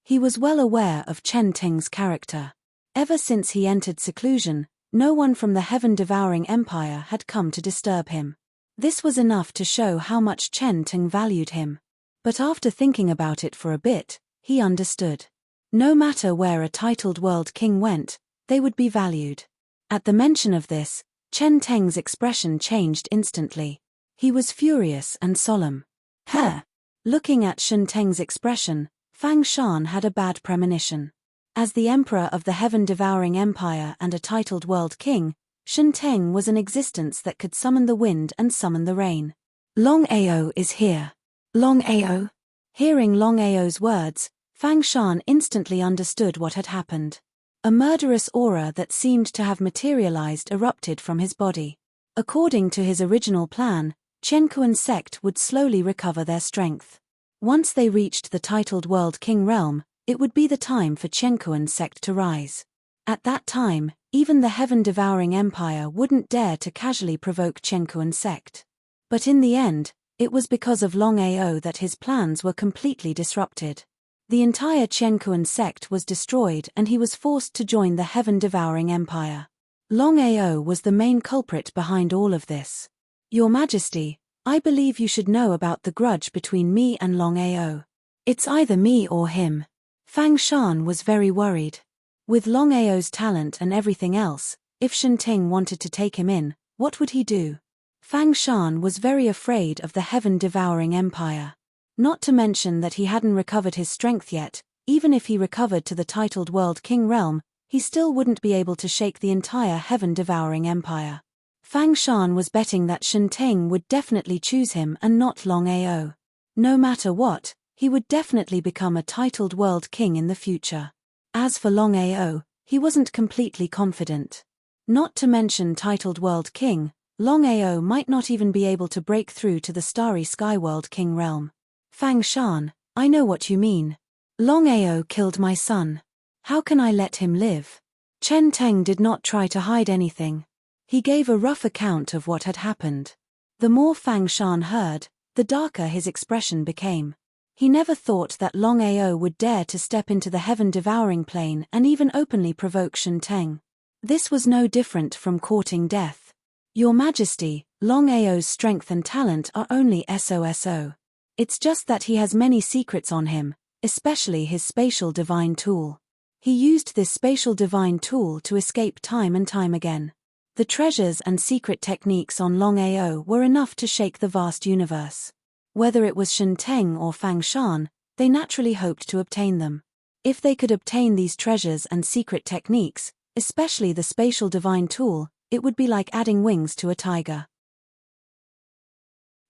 He was well aware of Chen Teng's character. Ever since he entered seclusion, no one from the heaven-devouring empire had come to disturb him. This was enough to show how much Chen Teng valued him. But after thinking about it for a bit, he understood. No matter where a titled world king went, they would be valued. At the mention of this, Chen Teng's expression changed instantly. He was furious and solemn. Huh! Looking at Shen Teng's expression, Fang Shan had a bad premonition. As the emperor of the heaven-devouring empire and a titled world king, Shen Teng was an existence that could summon the wind and summon the rain. Longao is here. Longao? Hearing Longao's words, Fang Shan instantly understood what had happened. A murderous aura that seemed to have materialized erupted from his body. According to his original plan, Qian Kuan's sect would slowly recover their strength. Once they reached the titled World King realm, it would be the time for Qian Kuan's sect to rise. At that time, even the heaven-devouring empire wouldn't dare to casually provoke Qian Kuan's sect. But in the end, It was because of Longao that his plans were completely disrupted. The entire Qianquan sect was destroyed and he was forced to join the heaven-devouring empire. Longao was the main culprit behind all of this. Your Majesty, I believe you should know about the grudge between me and Longao. It's either me or him. Fang Shan was very worried. With Longao's talent and everything else, if Shenting wanted to take him in, what would he do? Fang Shan was very afraid of the heaven-devouring empire. Not to mention that he hadn't recovered his strength yet. Even if he recovered to the titled World King realm, he still wouldn't be able to shake the entire heaven-devouring empire. Fang Shan was betting that Shenting would definitely choose him and not Longao. No matter what, he would definitely become a titled World King in the future. As for Longao, he wasn't completely confident. Not to mention titled World King, Longao might not even be able to break through to the starry sky World King realm. Fang Shan, I know what you mean. Longao killed my son. How can I let him live? Chen Teng did not try to hide anything. He gave a rough account of what had happened. The more Fang Shan heard, the darker his expression became. He never thought that Longao would dare to step into the heaven-devouring plane and even openly provoke Shen Teng. This was no different from courting death. Your Majesty, Longao's strength and talent are only SOSO. It's just that he has many secrets on him, especially his spatial divine tool. He used this spatial divine tool to escape time and time again. The treasures and secret techniques on Longao were enough to shake the vast universe. Whether it was Shen Teng or Fang Shan, they naturally hoped to obtain them. If they could obtain these treasures and secret techniques, especially the spatial divine tool, it would be like adding wings to a tiger.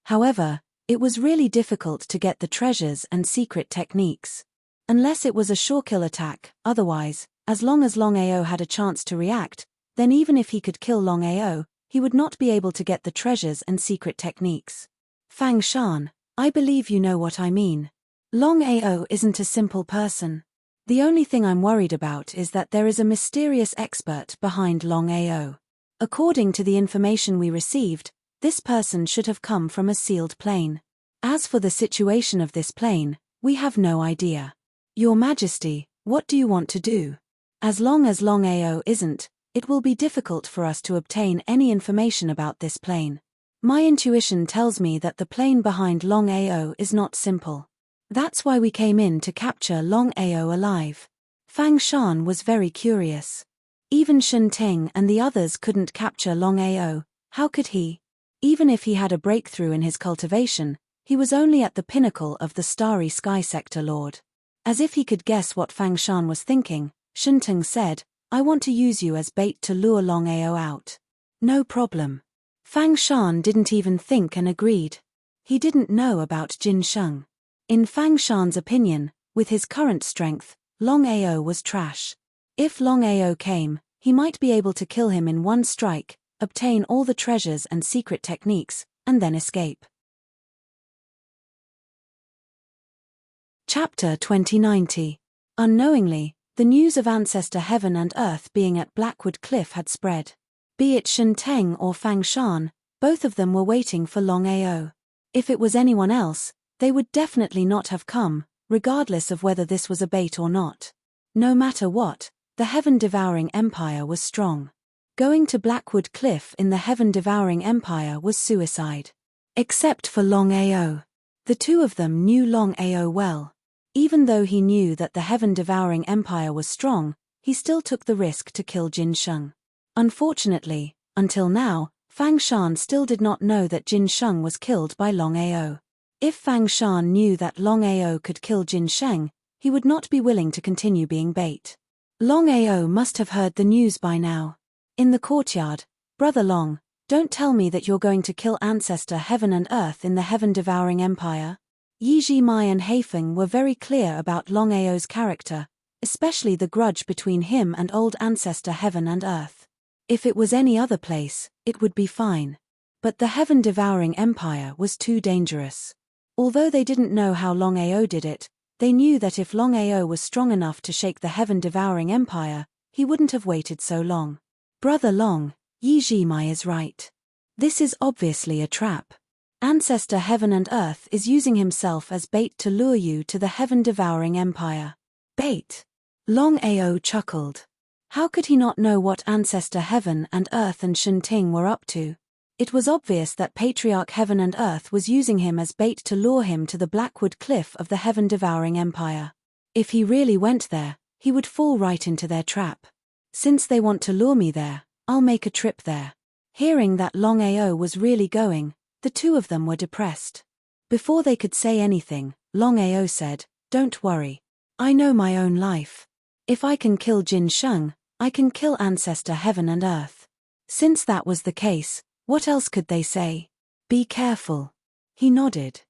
However, it was really difficult to get the treasures and secret techniques. Unless it was a sure-kill attack, otherwise, as long as Longao had a chance to react, then even if he could kill Longao, he would not be able to get the treasures and secret techniques. Fang Shan, I believe you know what I mean. Longao isn't a simple person. The only thing I'm worried about is that there is a mysterious expert behind Longao. According to the information we received, this person should have come from a sealed plane. As for the situation of this plane, we have no idea. Your Majesty, what do you want to do? As long as Longao isn't, it will be difficult for us to obtain any information about this plane. My intuition tells me that the plane behind Longao is not simple. That's why we came in to capture Longao alive. Fang Shan was very curious. Even Shen Ting and the others couldn't capture Longao, how could he? Even if he had a breakthrough in his cultivation, he was only at the pinnacle of the starry sky sector lord. As if he could guess what Fang Shan was thinking, Shen Ting said, I want to use you as bait to lure Longao out. No problem. Fang Shan didn't even think and agreed. He didn't know about Jin Sheng. In Fang Shan's opinion, with his current strength, Longao was trash. If Longao came, he might be able to kill him in one strike, obtain all the treasures and secret techniques, and then escape. Chapter 2090. Unknowingly, the news of Ancestor Heaven and Earth being at Blackwood Cliff had spread. Be it Shen Teng or Fang Shan, both of them were waiting for Longao. If it was anyone else, they would definitely not have come, regardless of whether this was a bait or not. No matter what, the heaven-devouring empire was strong. Going to Blackwood Cliff in the heaven-devouring empire was suicide. Except for Longao. The two of them knew Longao well. Even though he knew that the heaven-devouring empire was strong, he still took the risk to kill Jin Sheng. Unfortunately, until now, Fang Shan still did not know that Jin Sheng was killed by Longao. If Fang Shan knew that Longao could kill Jin Sheng, he would not be willing to continue being bait. Longao must have heard the news by now. In the courtyard, Brother Long, don't tell me that you're going to kill Ancestor Heaven and Earth in the heaven-devouring empire. Yi Ji-mai and Haifeng were very clear about Longao's character, especially the grudge between him and old Ancestor Heaven and Earth. If it was any other place, it would be fine. But the heaven-devouring empire was too dangerous. Although they didn't know how Longao did it, they knew that if Longao was strong enough to shake the heaven-devouring empire, he wouldn't have waited so long. Brother Long, Yi Ji-mai is right. This is obviously a trap. Ancestor Heaven and Earth is using himself as bait to lure you to the heaven-devouring empire. Bait? Longao chuckled. How could he not know what Ancestor Heaven and Earth and Shinting were up to? It was obvious that Patriarch Heaven and Earth was using him as bait to lure him to the Blackwood Cliff of the heaven-devouring empire. If he really went there, he would fall right into their trap. Since they want to lure me there, I'll make a trip there. Hearing that Longao was really going, the two of them were depressed. Before they could say anything, Longao said, "Don't worry. I know my own life. If I can kill Jin Sheng, I can kill Ancestor Heaven and Earth." Since that was the case, what else could they say? Be careful. He nodded.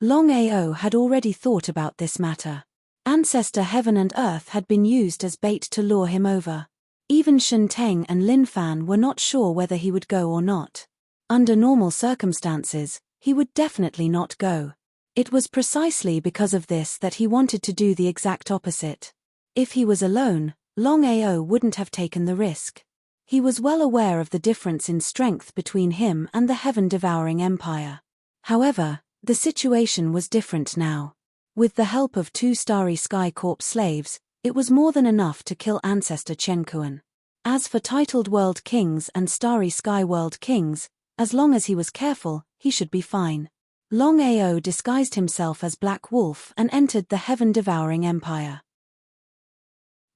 Longao had already thought about this matter. Ancestor Heaven and Earth had been used as bait to lure him over. Even Shinteng and Lin Fan were not sure whether he would go or not. Under normal circumstances, he would definitely not go. It was precisely because of this that he wanted to do the exact opposite. If he was alone, Longao wouldn't have taken the risk. He was well aware of the difference in strength between him and the heaven-devouring empire. However, the situation was different now. With the help of 2 Starry Sky Corp slaves, it was more than enough to kill Ancestor Chen Kuan. As for Titled World Kings and Starry Sky World Kings, as long as he was careful, he should be fine. Longao disguised himself as Black Wolf and entered the heaven-devouring empire.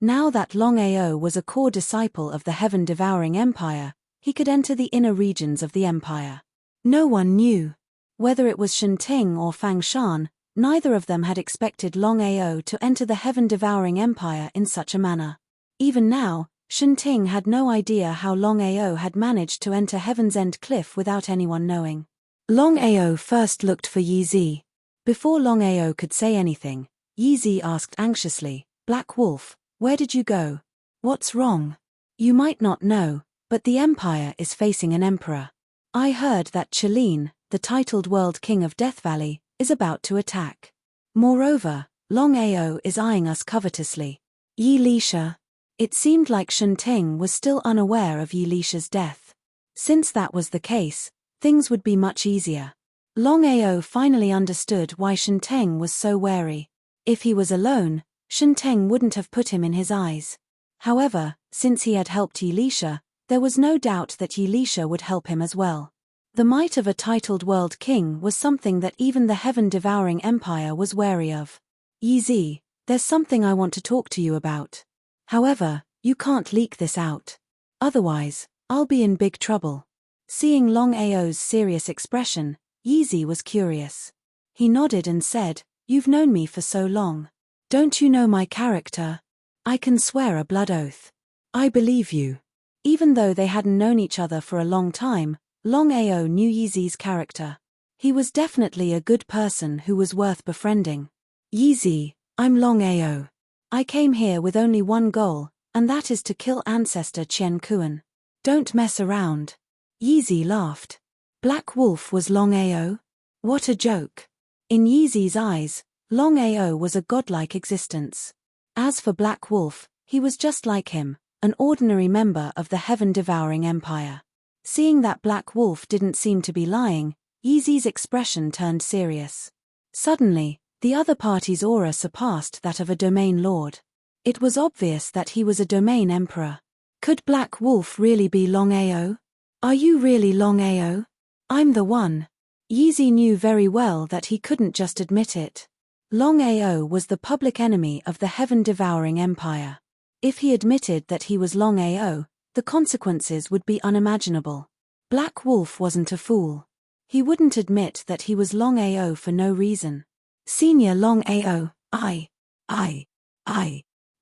Now that Longao was a core disciple of the heaven-devouring empire, he could enter the inner regions of the empire. No one knew. Whether it was Shinting or Fang Shan, neither of them had expected Longao to enter the heaven-devouring empire in such a manner. Even now, Shinting had no idea how Longao had managed to enter Heaven's End Cliff without anyone knowing. Longao first looked for Yi Zi. Before Longao could say anything, Yi Zi asked anxiously, "Black Wolf, where did you go? What's wrong? You might not know, but the empire is facing an emperor. I heard that Chelin, the titled World King of Death Valley, is about to attack. Moreover, Longao is eyeing us covetously. Yi Lisha." It seemed like Shinting was still unaware of Yi Lisha's death. Since that was the case, things would be much easier. Longao finally understood why Shinting was so wary. If he was alone, Shinting wouldn't have put him in his eyes. However, since he had helped Yi Lisha, there was no doubt that Yi Lisha would help him as well. The might of a titled world king was something that even the heaven-devouring empire was wary of. "Yi Zi, there's something I want to talk to you about. However, you can't leak this out. Otherwise, I'll be in big trouble." Seeing Longao's serious expression, Yi Zi was curious. He nodded and said, "You've known me for so long. Don't you know my character? I can swear a blood oath. I believe you." Even though they hadn't known each other for a long time, Longao knew Yi Zi's character. He was definitely a good person who was worth befriending. "Yi Zi, I'm Longao. I came here with only one goal, and that is to kill Ancestor Chen Kuan. Don't mess around." Yi Zi laughed. Black Wolf was Longao? What a joke. In Yi Zi's eyes, Longao was a godlike existence. As for Black Wolf, he was just like him, an ordinary member of the heaven-devouring empire. Seeing that Black Wolf didn't seem to be lying, Yi Zi's expression turned serious. Suddenly, the other party's aura surpassed that of a domain lord. It was obvious that he was a domain emperor. Could Black Wolf really be Longao? "Are you really Longao? I'm the one." Yi Zi knew very well that he couldn't just admit it. Longao was the public enemy of the heaven-devouring empire. If he admitted that he was Longao, the consequences would be unimaginable. Black Wolf wasn't a fool. He wouldn't admit that he was Longao for no reason. "Senior Longao, I.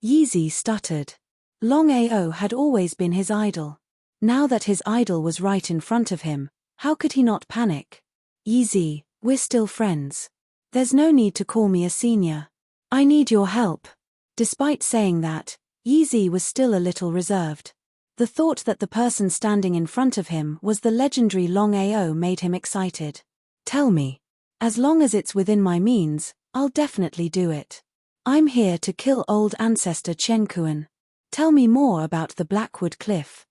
Yi Zi stuttered. Longao had always been his idol. Now that his idol was right in front of him, how could he not panic? "Yi Zi, we're still friends. There's no need to call me a senior. I need your help." Despite saying that, Yi Zi was still a little reserved. The thought that the person standing in front of him was the legendary Longao made him excited. "Tell me. As long as it's within my means, I'll definitely do it. I'm here to kill old Ancestor Chen Kuan. Tell me more about the Blackwood Cliff."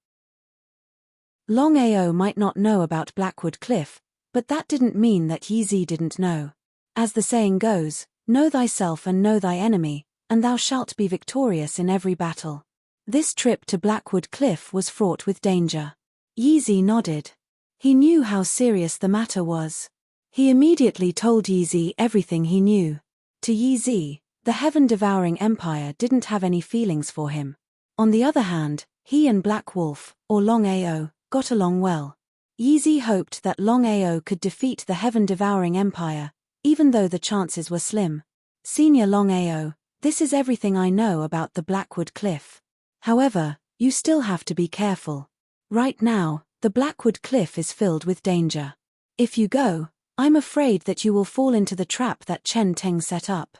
Longao might not know about Blackwood Cliff, But that didn't mean that Yi Zi didn't know. As the saying goes, know thyself and know thy enemy, and thou shalt be victorious in every battle. This trip to Blackwood Cliff was fraught with danger. Yi Zi nodded. He knew how serious the matter was. He immediately told Yi Zi everything he knew. To Yi Zi, the heaven-devouring empire didn't have any feelings for him. On the other hand, he and Black Wolf, or Longao, got along well. Yi Zi hoped that Longao could defeat the heaven-devouring empire, even though the chances were slim. Senior Longao, this is everything I know about the Blackwood Cliff. However, you still have to be careful. Right now, the Blackwood Cliff is filled with danger. If you go, I'm afraid that you will fall into the trap that Chen Teng set up.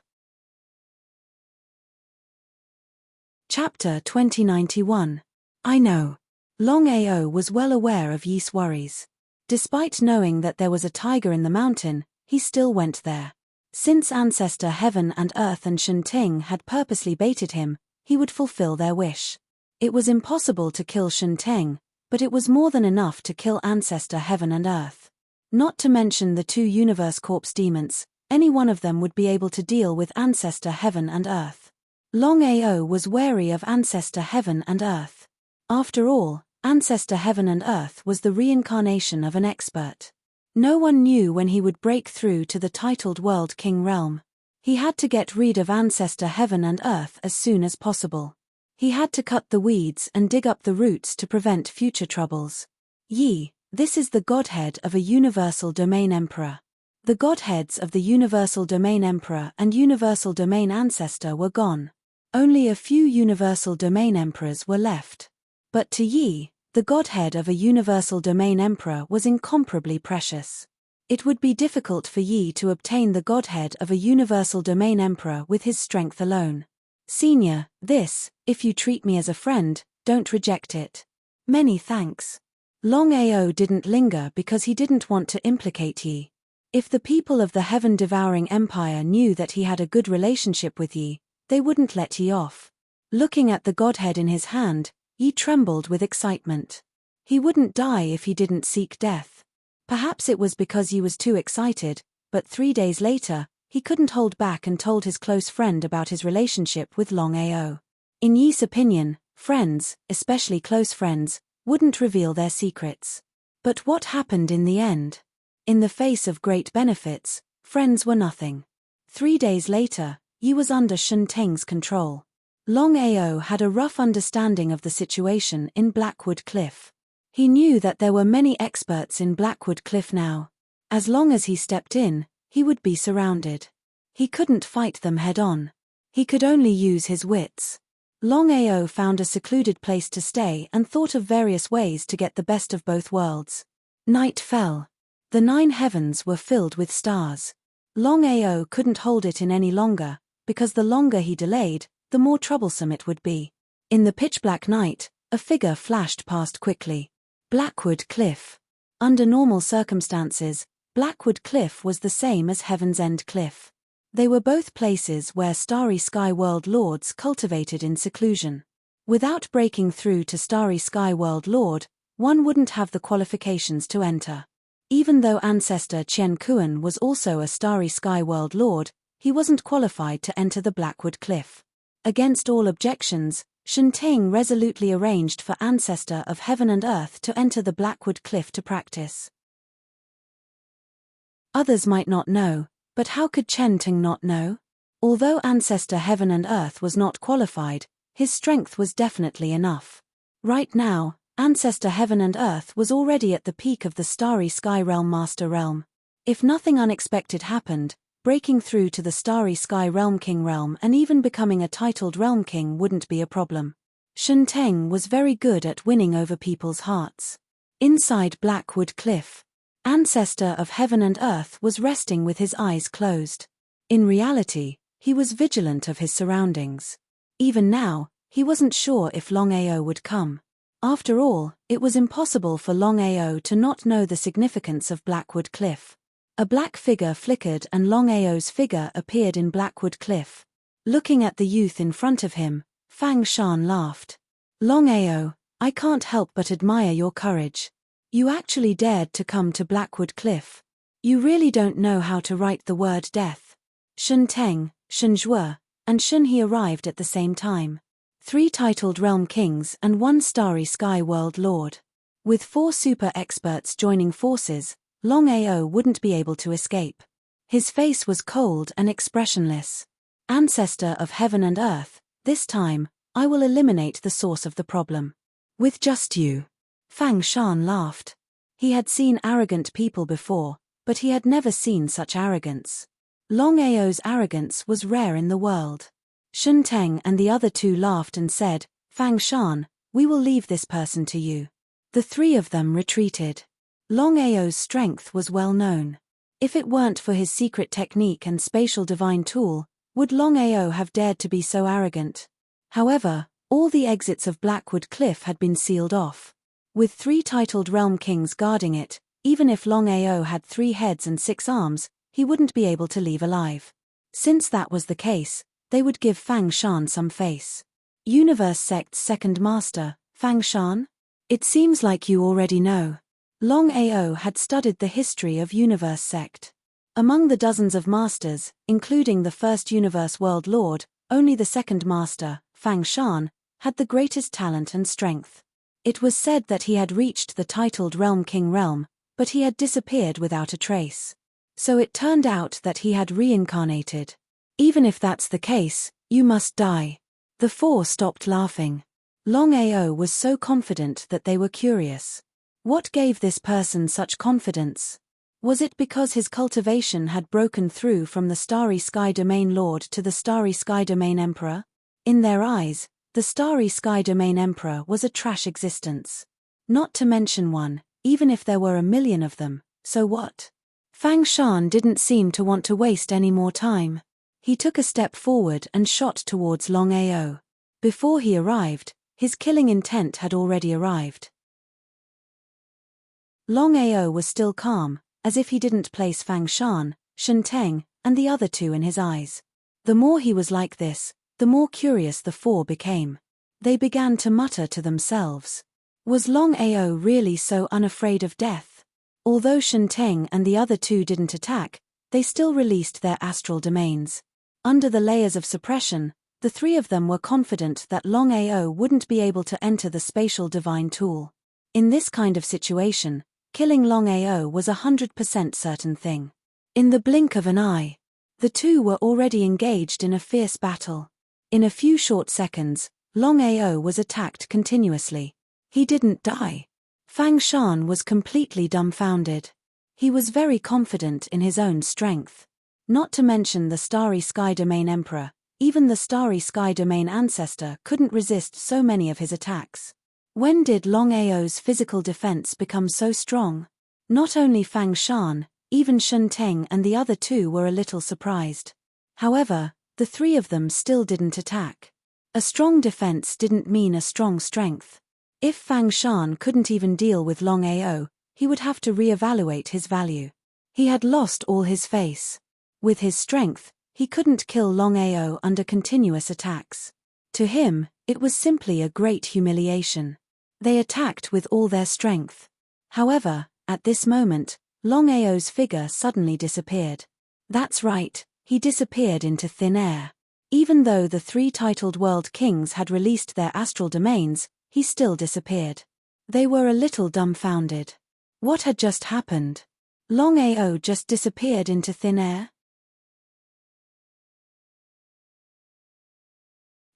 Chapter 2091. I know. Longao was well aware of Yi's worries. Despite knowing that there was a tiger in the mountain, he still went there. Since Ancestor Heaven and Earth and Shen Ting had purposely baited him, he would fulfill their wish. It was impossible to kill Shen Ting, but it was more than enough to kill Ancestor Heaven and Earth. Not to mention the 2 Universe Corpse demons, any one of them would be able to deal with Ancestor Heaven and Earth. Longao was wary of Ancestor Heaven and Earth. After all, Ancestor Heaven and Earth was the reincarnation of an expert. No one knew when he would break through to the titled World King realm. He had to get rid of Ancestor Heaven and Earth as soon as possible. He had to cut the weeds and dig up the roots to prevent future troubles. Yi, this is the godhead of a Universal Domain Emperor. The godheads of the Universal Domain Emperor and Universal Domain Ancestor were gone. Only a few Universal Domain Emperors were left. But to Yi, the godhead of a Universal Domain Emperor was incomparably precious. It would be difficult for Yi to obtain the godhead of a Universal Domain Emperor with his strength alone. Senior, this, if you treat me as a friend, don't reject it. Many thanks. Longao didn't linger because he didn't want to implicate Yi. If the people of the heaven-devouring empire knew that he had a good relationship with Yi, they wouldn't let Yi off. Looking at the godhead in his hand, Yi trembled with excitement. He wouldn't die if he didn't seek death. Perhaps it was because Yi was too excited, but 3 days later, he couldn't hold back and told his close friend about his relationship with Longao. In Yi's opinion, friends, especially close friends, wouldn't reveal their secrets. But what happened in the end? In the face of great benefits, friends were nothing. 3 days later, Yi was under Shen Teng's control. Longao had a rough understanding of the situation in Blackwood Cliff. He knew that there were many experts in Blackwood Cliff now. As long as he stepped in, he would be surrounded. He couldn't fight them head-on. He could only use his wits. Longao found a secluded place to stay and thought of various ways to get the best of both worlds. Night fell. The 9 heavens were filled with stars. Longao couldn't hold it in any longer, because the longer he delayed, the more troublesome it would be. In the pitch-black night, a figure flashed past quickly. Blackwood Cliff. Under normal circumstances, Blackwood Cliff was the same as Heaven's End Cliff. They were both places where Starry Sky World Lords cultivated in seclusion. Without breaking through to Starry Sky World Lord, one wouldn't have the qualifications to enter. Even though Ancestor Qian Kuan was also a Starry Sky World Lord, he wasn't qualified to enter the Blackwood Cliff. Against all objections, Shen Ting resolutely arranged for Ancestor of Heaven and Earth to enter the Blackwood Cliff to practice. Others might not know, but how could Chen Ting not know? Although Ancestor Heaven and Earth was not qualified, his strength was definitely enough. Right now, Ancestor Heaven and Earth was already at the peak of the Starry Sky Realm Master Realm. If nothing unexpected happened, breaking through to the Starry Sky Realm King Realm and even becoming a titled Realm King wouldn't be a problem. Shen Teng was very good at winning over people's hearts. Inside Blackwood Cliff, Ancestor of Heaven and Earth was resting with his eyes closed. In reality, he was vigilant of his surroundings. Even now, he wasn't sure if Longao would come. After all, it was impossible for Longao to not know the significance of Blackwood Cliff. A black figure flickered and Longao's figure appeared in Blackwood Cliff. Looking at the youth in front of him, Fang Shan laughed. Longao, I can't help but admire your courage. You actually dared to come to Blackwood Cliff. You really don't know how to write the word death. Shun Teng, Shun Zhuo, and Shun He arrived at the same time. 3 titled realm kings and 1 starry sky world lord. With 4 super experts joining forces, Longao wouldn't be able to escape. His face was cold and expressionless. Ancestor of heaven and earth, this time, I will eliminate the source of the problem. With just you. Fang Shan laughed. He had seen arrogant people before, but he had never seen such arrogance. Longao's arrogance was rare in the world. Shun Teng and the other 2 laughed and said, Fang Shan, we will leave this person to you. The 3 of them retreated. Longao's strength was well known. If it weren't for his secret technique and spatial divine tool, would Longao have dared to be so arrogant? However, all the exits of Blackwood Cliff had been sealed off. With 3 titled realm kings guarding it, even if Longao had 3 heads and 6 arms, he wouldn't be able to leave alive. Since that was the case, they would give Fang Shan some face. Universe Sect's second master, Fang Shan? It seems like you already know. Longao had studied the history of Universe Sect. Among the dozens of masters, including the first Universe World Lord, only the second master, Fang Shan, had the greatest talent and strength. It was said that he had reached the titled Realm King realm, but he had disappeared without a trace. So it turned out that he had reincarnated. Even if that's the case, you must die. The 4 stopped laughing. Longao was so confident that they were curious. What gave this person such confidence? Was it because his cultivation had broken through from the Starry Sky Domain Lord to the Starry Sky Domain Emperor? In their eyes, the Starry Sky Domain Emperor was a trash existence. Not to mention one, even if there were 1,000,000 of them, so what? Fang Shan didn't seem to want to waste any more time. He took a step forward and shot towards Longao. Before he arrived, his killing intent had already arrived. Longao was still calm, as if he didn't place Fang Shan, Shun Teng, and the other 2 in his eyes. The more he was like this, the more curious the 4 became. They began to mutter to themselves. Was Longao really so unafraid of death? Although Shun Teng and the other 2 didn't attack, they still released their astral domains. Under the layers of suppression, the 3 of them were confident that Longao wouldn't be able to enter the spatial divine tool. In this kind of situation, killing Longao was 100% certain thing. In the blink of an eye, the 2 were already engaged in a fierce battle. In a few short seconds, Longao was attacked continuously. He didn't die. Fang Shan was completely dumbfounded. He was very confident in his own strength. Not to mention the Starry Sky Domain Emperor, even the Starry Sky Domain Ancestor couldn't resist so many of his attacks. When did Longao's physical defense become so strong? Not only Fang Shan, even Shun Teng and the other 2 were a little surprised. However, the 3 of them still didn't attack. A strong defense didn't mean a strong strength. If Fang Shan couldn't even deal with Longao, he would have to re-evaluate his value. He had lost all his face. With his strength, he couldn't kill Longao under continuous attacks. To him, it was simply a great humiliation. They attacked with all their strength. However, at this moment, Longao's figure suddenly disappeared. That's right, he disappeared into thin air. Even though the 3 titled world kings had released their astral domains, he still disappeared. They were a little dumbfounded. What had just happened? Longao just disappeared into thin air?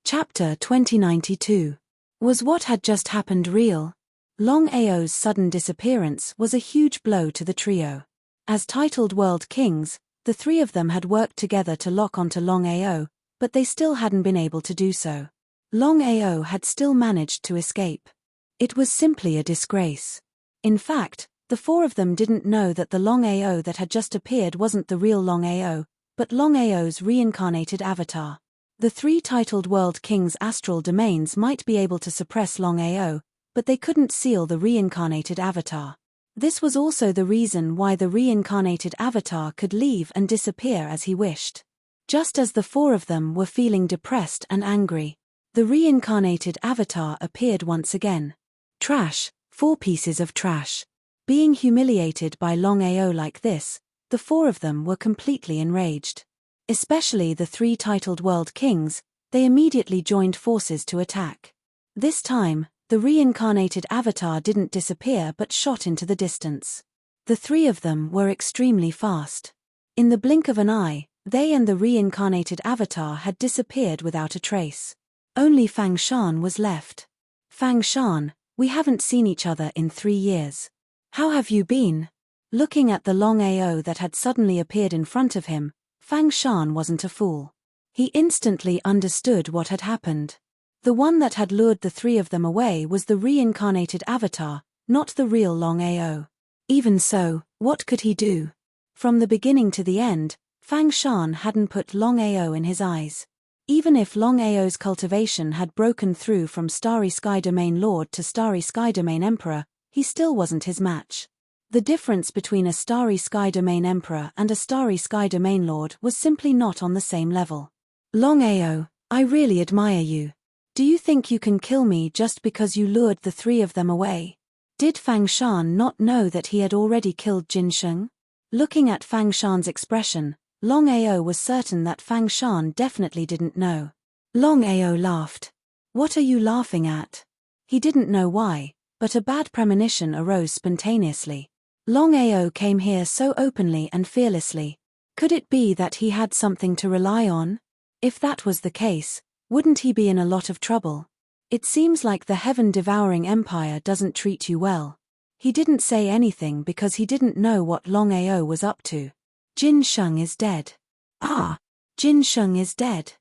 Chapter 2092. Was what had just happened real? Longao's sudden disappearance was a huge blow to the trio. As titled world kings, the 3 of them had worked together to lock onto Longao, but they still hadn't been able to do so. Longao had still managed to escape. It was simply a disgrace. In fact, the 4 of them didn't know that the Longao that had just appeared wasn't the real Longao, but Longao's reincarnated avatar. The 3 titled world kings' astral domains might be able to suppress Longao, but they couldn't seal the reincarnated avatar. This was also the reason why the reincarnated avatar could leave and disappear as he wished. Just as the 4 of them were feeling depressed and angry, the reincarnated avatar appeared once again. Trash, 4 pieces of trash. Being humiliated by Longao like this, The four of them were completely enraged. Especially the three titled World Kings, they immediately joined forces to attack. This time, the reincarnated avatar didn't disappear but shot into the distance. The three of them were extremely fast. In the blink of an eye, they and the reincarnated avatar had disappeared without a trace. Only Fang Shan was left. Fang Shan, we haven't seen each other in 3 years. How have you been? Looking at the Longao that had suddenly appeared in front of him, Fang Shan wasn't a fool. He instantly understood what had happened. The one that had lured the three of them away was the reincarnated avatar, not the real Longao. Even so, what could he do? From the beginning to the end, Fang Shan hadn't put Longao in his eyes. Even if Longao's cultivation had broken through from Starry Sky Domain Lord to Starry Sky Domain Emperor, he still wasn't his match. The difference between a Starry Sky Domain Emperor and a Starry Sky Domain Lord was simply not on the same level. Longao, I really admire you. Do you think you can kill me just because you lured the three of them away? Did Fang Shan not know that he had already killed Jin Sheng? Looking at Fang Shan's expression, Longao was certain that Fang Shan definitely didn't know. Longao laughed. What are you laughing at? He didn't know why, but a bad premonition arose spontaneously. Longao came here so openly and fearlessly. Could it be that he had something to rely on? If that was the case, wouldn't he be in a lot of trouble? It seems like the heaven-devouring empire doesn't treat you well. He didn't say anything because he didn't know what Longao was up to. Jin Sheng is dead. Ah! Jin Sheng is dead.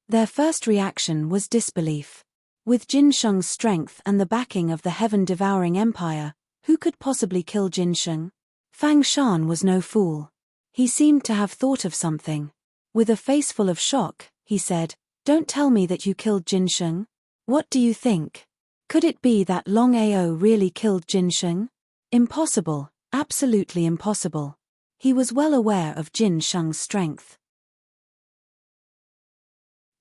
Their first reaction was disbelief. With Jin Sheng's strength and the backing of the heaven-devouring empire, who could possibly kill Jin Sheng? Fang Shan was no fool. He seemed to have thought of something. With a face full of shock, he said, "Don't tell me that you killed Jin Sheng. What do you think? Could it be that Longao really killed Jin Sheng? Impossible, absolutely impossible." He was well aware of Jin Sheng's strength.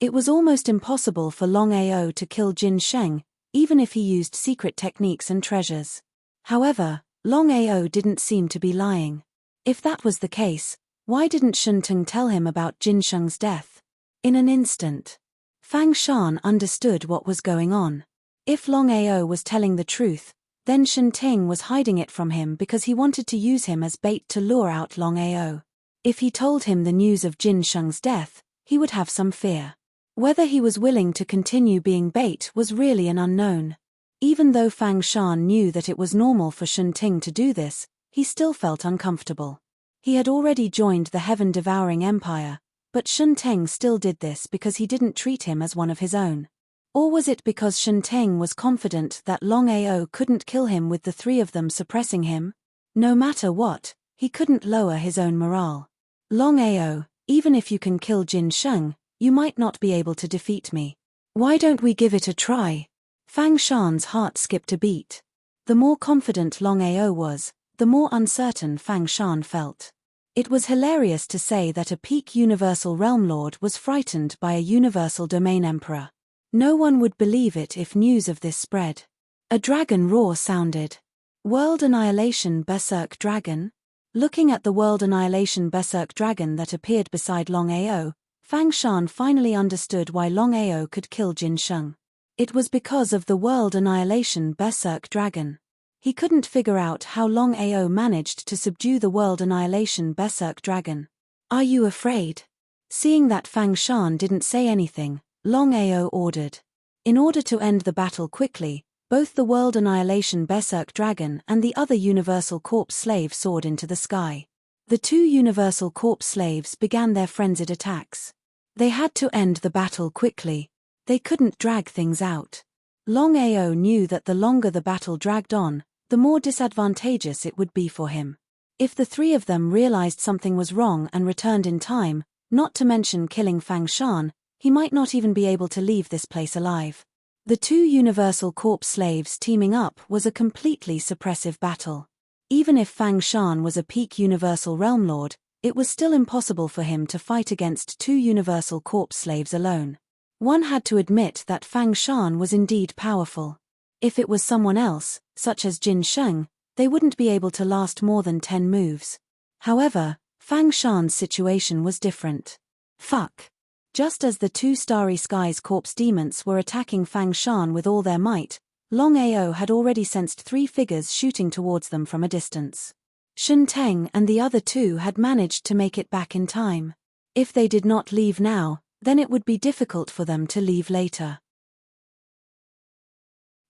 It was almost impossible for Longao to kill Jin Sheng, even if he used secret techniques and treasures. However, Longao didn't seem to be lying. If that was the case, why didn't Shenteng tell him about Jin Sheng's death? In an instant, Fang Shan understood what was going on. If Longao was telling the truth, then Shenteng was hiding it from him because he wanted to use him as bait to lure out Longao. If he told him the news of Jin Sheng's death, he would have some fear. Whether he was willing to continue being bait was really an unknown. Even though Fang Shan knew that it was normal for Shenteng to do this, he still felt uncomfortable. He had already joined the heaven-devouring empire, but Shenteng still did this because he didn't treat him as one of his own. Or was it because Shenteng was confident that Longao couldn't kill him with the three of them suppressing him? No matter what, he couldn't lower his own morale. Longao, even if you can kill Jin Sheng, you might not be able to defeat me. Why don't we give it a try? Fang Shan's heart skipped a beat. The more confident Longao was, the more uncertain Fang Shan felt. It was hilarious to say that a peak Universal Realm Lord was frightened by a Universal Domain Emperor. No one would believe it if news of this spread. A dragon roar sounded. World Annihilation Berserk Dragon? Looking at the World Annihilation Berserk Dragon that appeared beside Longao, Fang Shan finally understood why Longao could kill Jin Sheng. It was because of the World Annihilation Berserk Dragon. He couldn't figure out how Longao managed to subdue the World Annihilation Berserk Dragon. Are you afraid? Seeing that Fang Shan didn't say anything, Longao ordered. In order to end the battle quickly, both the World Annihilation Berserk Dragon and the other Universal Corpse Slave soared into the sky. The two Universal Corpse Slaves began their frenzied attacks. They had to end the battle quickly. They couldn't drag things out. Longao knew that the longer the battle dragged on, the more disadvantageous it would be for him. If the three of them realized something was wrong and returned in time, not to mention killing Fang Shan, he might not even be able to leave this place alive. The two Universal Corpse Slaves teaming up was a completely suppressive battle. Even if Fang Shan was a peak Universal Realm Lord, it was still impossible for him to fight against two Universal Corpse Slaves alone. One had to admit that Fang Shan was indeed powerful. If it was someone else, such as Jin Sheng, they wouldn't be able to last more than 10 moves. However, Fang Shan's situation was different. Fuck. Just as the two Starry Skies corpse demons were attacking Fang Shan with all their might, Longao had already sensed 3 figures shooting towards them from a distance. Shen Teng and the other 2 had managed to make it back in time. If they did not leave now, then it would be difficult for them to leave later.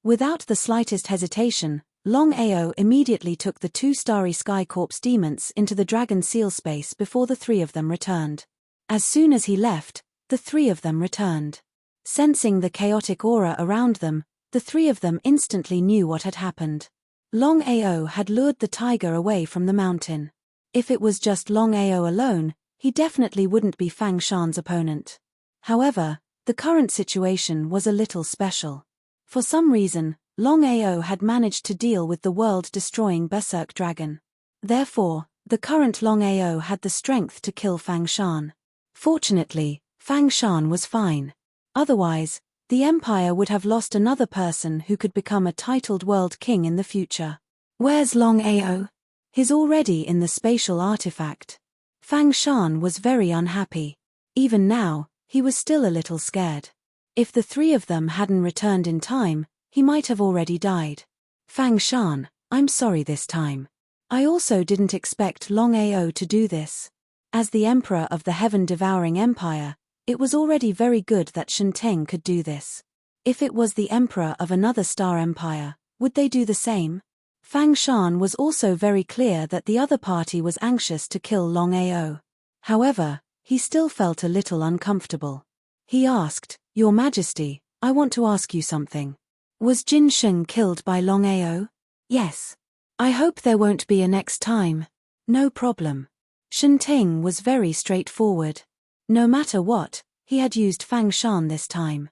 Without the slightest hesitation, Longao immediately took the 2 Starry Sky corpse demons into the dragon seal space before the 3 of them returned. As soon as he left, the 3 of them returned. Sensing the chaotic aura around them, the 3 of them instantly knew what had happened. Longao had lured the tiger away from the mountain. If it was just Longao alone, he definitely wouldn't be Fang Shan's opponent. However, the current situation was a little special. For some reason, Longao had managed to deal with the world-destroying Berserk Dragon. Therefore, the current Longao had the strength to kill Fang Shan. Fortunately, Fang Shan was fine. Otherwise, the Empire would have lost another person who could become a titled world king in the future. Where's Longao? He's already in the spatial artifact. Fang Shan was very unhappy. Even now, he was still a little scared. If the 3 of them hadn't returned in time, he might have already died. Fang Shan, I'm sorry this time. I also didn't expect Longao to do this. As the Emperor of the Heaven-Devouring Empire, it was already very good that Shen Teng could do this. If it was the Emperor of another star empire, would they do the same? Fang Shan was also very clear that the other party was anxious to kill Longao. However, he still felt a little uncomfortable. He asked, Your Majesty, I want to ask you something. Was Jin Sheng killed by Longao? Yes. I hope there won't be a next time. No problem. Shen Teng was very straightforward. No matter what, he had used Fang Shan this time.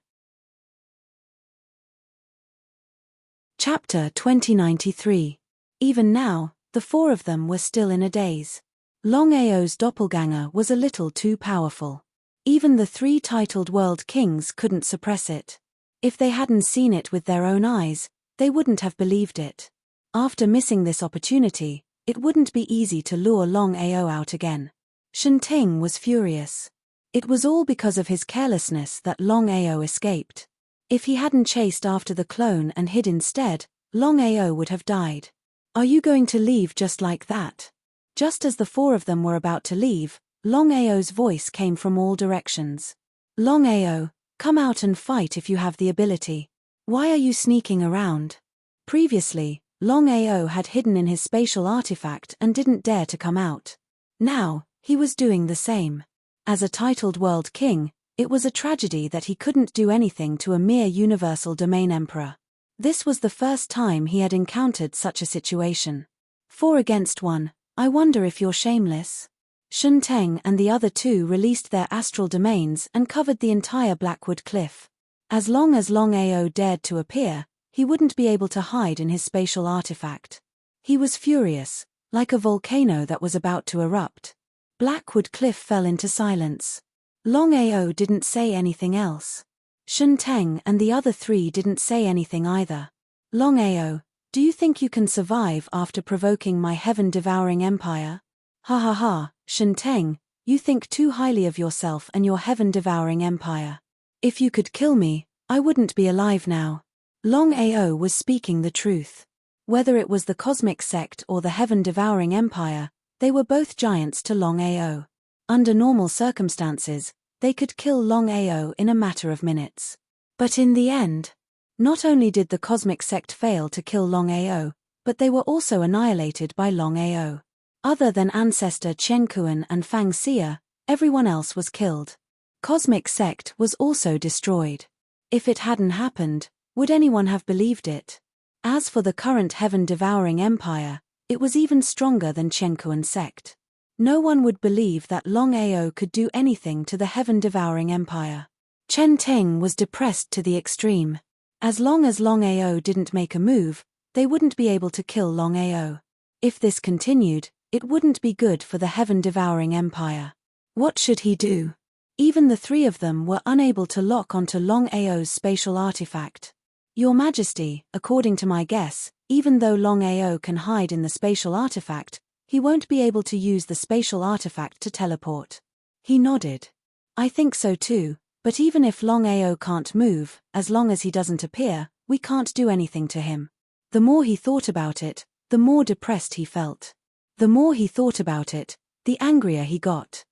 Chapter 2093. Even now, the 4 of them were still in a daze. Longao's doppelganger was a little too powerful. Even the 3 titled world kings couldn't suppress it. If they hadn't seen it with their own eyes, they wouldn't have believed it. After missing this opportunity, it wouldn't be easy to lure Longao out again. Shen Teng was furious. It was all because of his carelessness that Longao escaped. If he hadn't chased after the clone and hid instead, Longao would have died. Are you going to leave just like that? Just as the 4 of them were about to leave, Longao's voice came from all directions. Longao, come out and fight if you have the ability. Why are you sneaking around? Previously, Longao had hidden in his spatial artifact and didn't dare to come out. Now, he was doing the same. As a titled world king, it was a tragedy that he couldn't do anything to a mere universal domain emperor. This was the first time he had encountered such a situation. 4 against 1, I wonder if you're shameless. Shen Teng and the other 2 released their astral domains and covered the entire Blackwood Cliff. As long as Longao dared to appear, he wouldn't be able to hide in his spatial artifact. He was furious, like a volcano that was about to erupt. Blackwood Cliff fell into silence. Longao didn't say anything else. Shen Teng and the other 3 didn't say anything either. Longao, do you think you can survive after provoking my heaven-devouring empire? Ha ha ha, Shen Teng, you think too highly of yourself and your heaven-devouring empire. If you could kill me, I wouldn't be alive now. Longao was speaking the truth. Whether it was the cosmic sect or the heaven-devouring empire, they were both giants to Longao. Under normal circumstances, they could kill Longao in a matter of minutes. But in the end, not only did the cosmic sect fail to kill Longao, but they were also annihilated by Longao. Other than ancestor Chen Kuan and Fang Xia, everyone else was killed. Cosmic sect was also destroyed. If it hadn't happened, would anyone have believed it? As for the current heaven-devouring empire, it was even stronger than Chen Kuan sect. No one would believe that Longao could do anything to the heaven-devouring empire. Chen Teng was depressed to the extreme. As long as Longao didn't make a move, they wouldn't be able to kill Longao. If this continued, it wouldn't be good for the heaven-devouring empire. What should he do? Even the 3 of them were unable to lock onto Longao's spatial artifact. Your Majesty, according to my guess, even though Longao can hide in the spatial artifact, he won't be able to use the spatial artifact to teleport. He nodded. I think so too, but even if Longao can't move, as long as he doesn't appear, we can't do anything to him. The more he thought about it, the more depressed he felt. The more he thought about it, the angrier he got.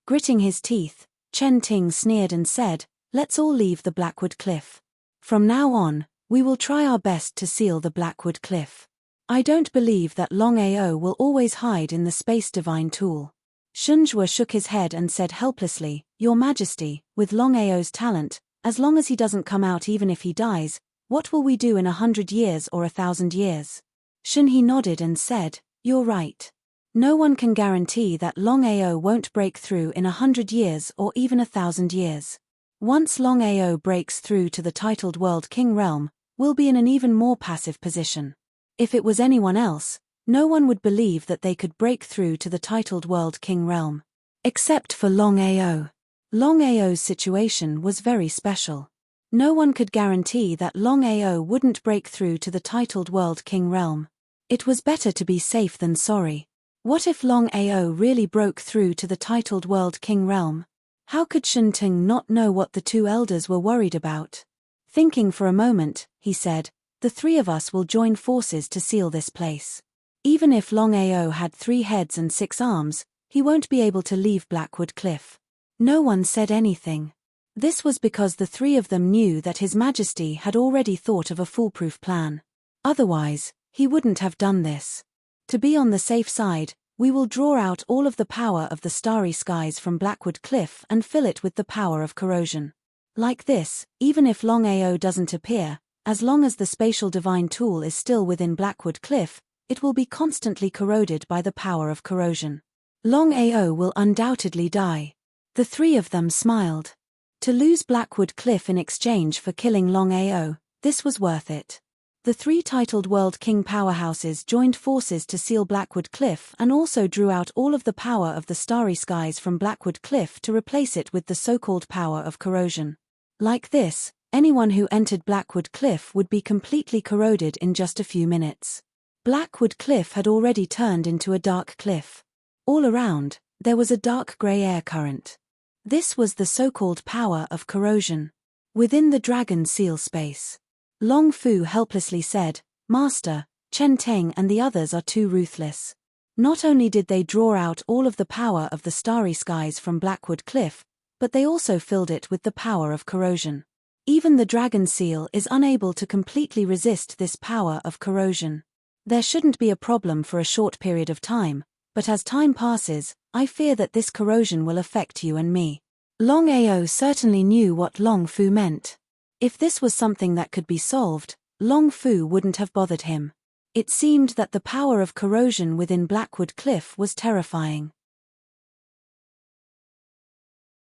Gritting his teeth, Chen Ting sneered and said, "Let's all leave the Blackwood Cliff. From now on, we will try our best to seal the Blackwood Cliff. I don't believe that Longao will always hide in the Space Divine Tool." Shunjue shook his head and said helplessly, "Your Majesty, with Longao's talent, as long as he doesn't come out even if he dies, what will we do in 100 years or 1,000 years?" Shunhe nodded and said, "You're right. No one can guarantee that Longao won't break through in 100 years or even 1,000 years. Once Longao breaks through to the titled World King realm, we'll be in an even more passive position. If it was anyone else, no one would believe that they could break through to the titled World King realm. Except for Longao. Longao's situation was very special. No one could guarantee that Longao wouldn't break through to the titled World King realm. It was better to be safe than sorry. What if Longao really broke through to the titled World King realm? How could Shinting not know what the two elders were worried about? Thinking for a moment, he said, "The three of us will join forces to seal this place. Even if Longao had 3 heads and 6 arms, he won't be able to leave Blackwood Cliff." No one said anything. This was because the 3 of them knew that His Majesty had already thought of a foolproof plan. Otherwise, he wouldn't have done this. To be on the safe side, we will draw out all of the power of the starry skies from Blackwood Cliff and fill it with the power of corrosion. Like this, even if Longao doesn't appear, as long as the spatial divine tool is still within Blackwood Cliff, it will be constantly corroded by the power of corrosion. Longao will undoubtedly die. The 3 of them smiled. To lose Blackwood Cliff in exchange for killing Longao, this was worth it. The 3 titled World King powerhouses joined forces to seal Blackwood Cliff and also drew out all of the power of the starry skies from Blackwood Cliff to replace it with the so-called power of corrosion. Like this, anyone who entered Blackwood Cliff would be completely corroded in just a few minutes. Blackwood Cliff had already turned into a dark cliff. All around, there was a dark grey air current. This was the so-called power of corrosion. Within the dragon seal space, Long Fu helplessly said, "Master, Chen Teng and the others are too ruthless. Not only did they draw out all of the power of the starry skies from Blackwood Cliff, but they also filled it with the power of corrosion. Even the dragon seal is unable to completely resist this power of corrosion. There shouldn't be a problem for a short period of time, but as time passes, I fear that this corrosion will affect you and me." Longao certainly knew what Long Fu meant. If this was something that could be solved, Long Fu wouldn't have bothered him. It seemed that the power of corrosion within Blackwood Cliff was terrifying.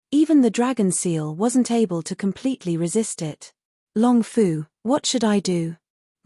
Even the dragon seal wasn't able to completely resist it. "Long Fu, what should I do?"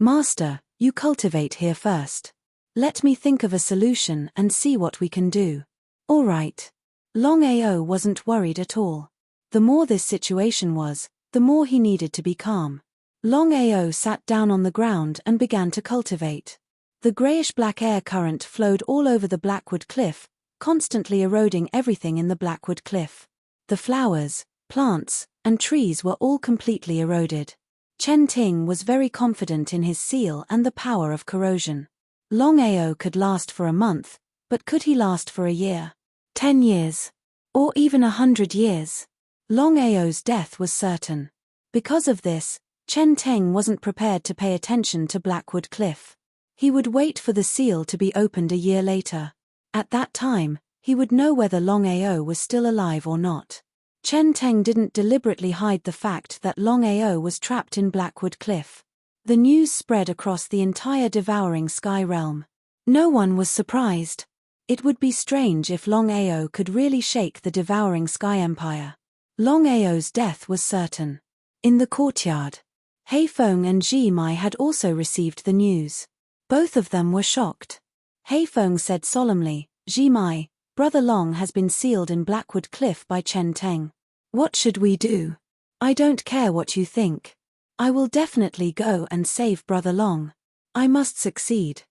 "Master, you cultivate here first. Let me think of a solution and see what we can do." "All right." Longao wasn't worried at all. The more this situation was, the more he needed to be calm. Longao sat down on the ground and began to cultivate. The greyish-black air current flowed all over the Blackwood Cliff, constantly eroding everything in the Blackwood Cliff. The flowers, plants, and trees were all completely eroded. Chen Ting was very confident in his seal and the power of corrosion. Longao could last for a month, but could he last for a year? 10 years? Or even 100 years? Longao's death was certain. Because of this, Chen Teng wasn't prepared to pay attention to Blackwood Cliff. He would wait for the seal to be opened a year later. At that time, he would know whether Longao was still alive or not. Chen Teng didn't deliberately hide the fact that Longao was trapped in Blackwood Cliff. The news spread across the entire devouring sky realm. No one was surprised. It would be strange if Longao could really shake the devouring sky empire. Longao's death was certain. In the courtyard, Heifeng and Ji Mai had also received the news. Both of them were shocked. Heifeng said solemnly, "Ji Mai, Brother Long has been sealed in Blackwood Cliff by Chen Teng. What should we do?" "I don't care what you think. I will definitely go and save Brother Long. I must succeed."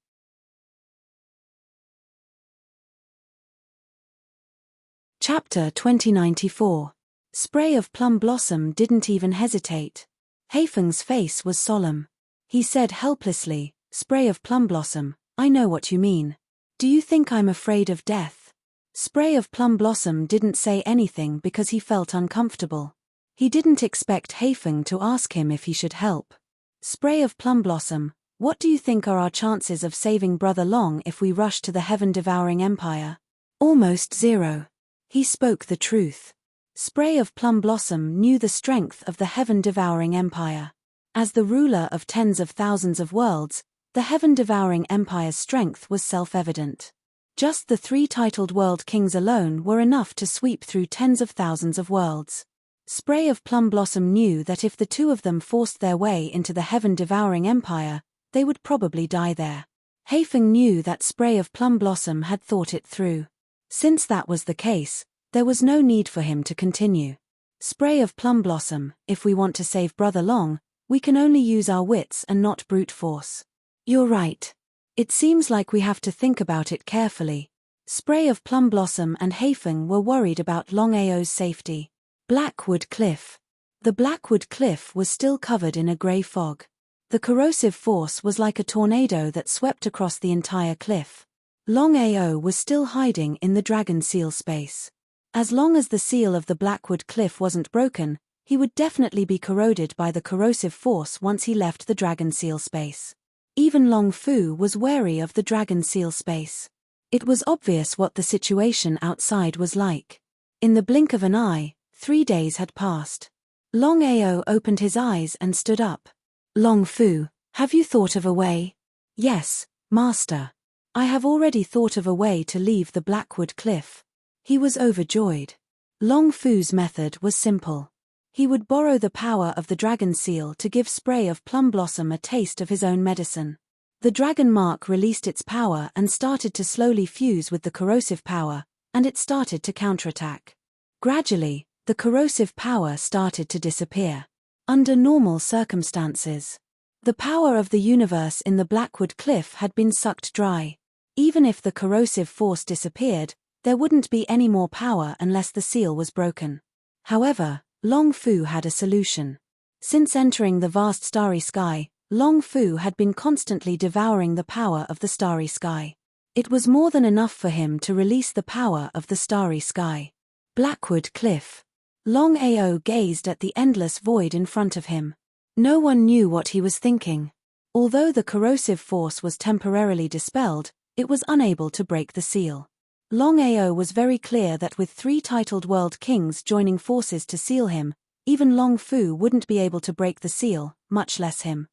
Chapter 2094. Spray of Plum Blossom didn't even hesitate. Haifeng's face was solemn. He said helplessly, "Spray of Plum Blossom, I know what you mean. Do you think I'm afraid of death?" Spray of Plum Blossom didn't say anything because he felt uncomfortable. He didn't expect Haifeng to ask him if he should help. "Spray of Plum Blossom, what do you think are our chances of saving Brother Long if we rush to the heaven-devouring empire?" "Almost zero." He spoke the truth. Spray of Plum Blossom knew the strength of the heaven-devouring empire. As the ruler of tens of thousands of worlds, the heaven-devouring empire's strength was self-evident. Just the 3 titled world kings alone were enough to sweep through tens of thousands of worlds. Spray of Plum Blossom knew that if the 2 of them forced their way into the heaven-devouring empire, they would probably die there. Haifeng knew that Spray of Plum Blossom had thought it through. Since that was the case, there was no need for him to continue. "Spray of Plum Blossom, if we want to save Brother Long, we can only use our wits and not brute force." "You're right. It seems like we have to think about it carefully." Spray of Plum Blossom and Haifeng were worried about Longao's safety. Blackwood Cliff. The Blackwood Cliff was still covered in a grey fog. The corrosive force was like a tornado that swept across the entire cliff. Longao was still hiding in the dragon seal space. As long as the seal of the Blackwood Cliff wasn't broken, he would definitely be corroded by the corrosive force once he left the dragon seal space. Even Long Fu was wary of the dragon seal space. It was obvious what the situation outside was like. In the blink of an eye, 3 days had passed. Longao opened his eyes and stood up. "Long Fu, have you thought of a way?" "Yes, Master. I have already thought of a way to leave the Blackwood Cliff." He was overjoyed. Long Fu's method was simple. He would borrow the power of the dragon seal to give Spray of Plum Blossom a taste of his own medicine. The dragon mark released its power and started to slowly fuse with the corrosive power, and it started to counterattack. Gradually, the corrosive power started to disappear. Under normal circumstances, the power of the universe in the Blackwood Cliff had been sucked dry. Even if the corrosive force disappeared, there wouldn't be any more power unless the seal was broken. However, Long Fu had a solution. Since entering the vast starry sky, Long Fu had been constantly devouring the power of the starry sky. It was more than enough for him to release the power of the starry sky. Blackwood Cliff. Longao gazed at the endless void in front of him. No one knew what he was thinking. Although the corrosive force was temporarily dispelled, it was unable to break the seal. Longao was very clear that with 3 titled world kings joining forces to seal him, even Long Fu wouldn't be able to break the seal, much less him.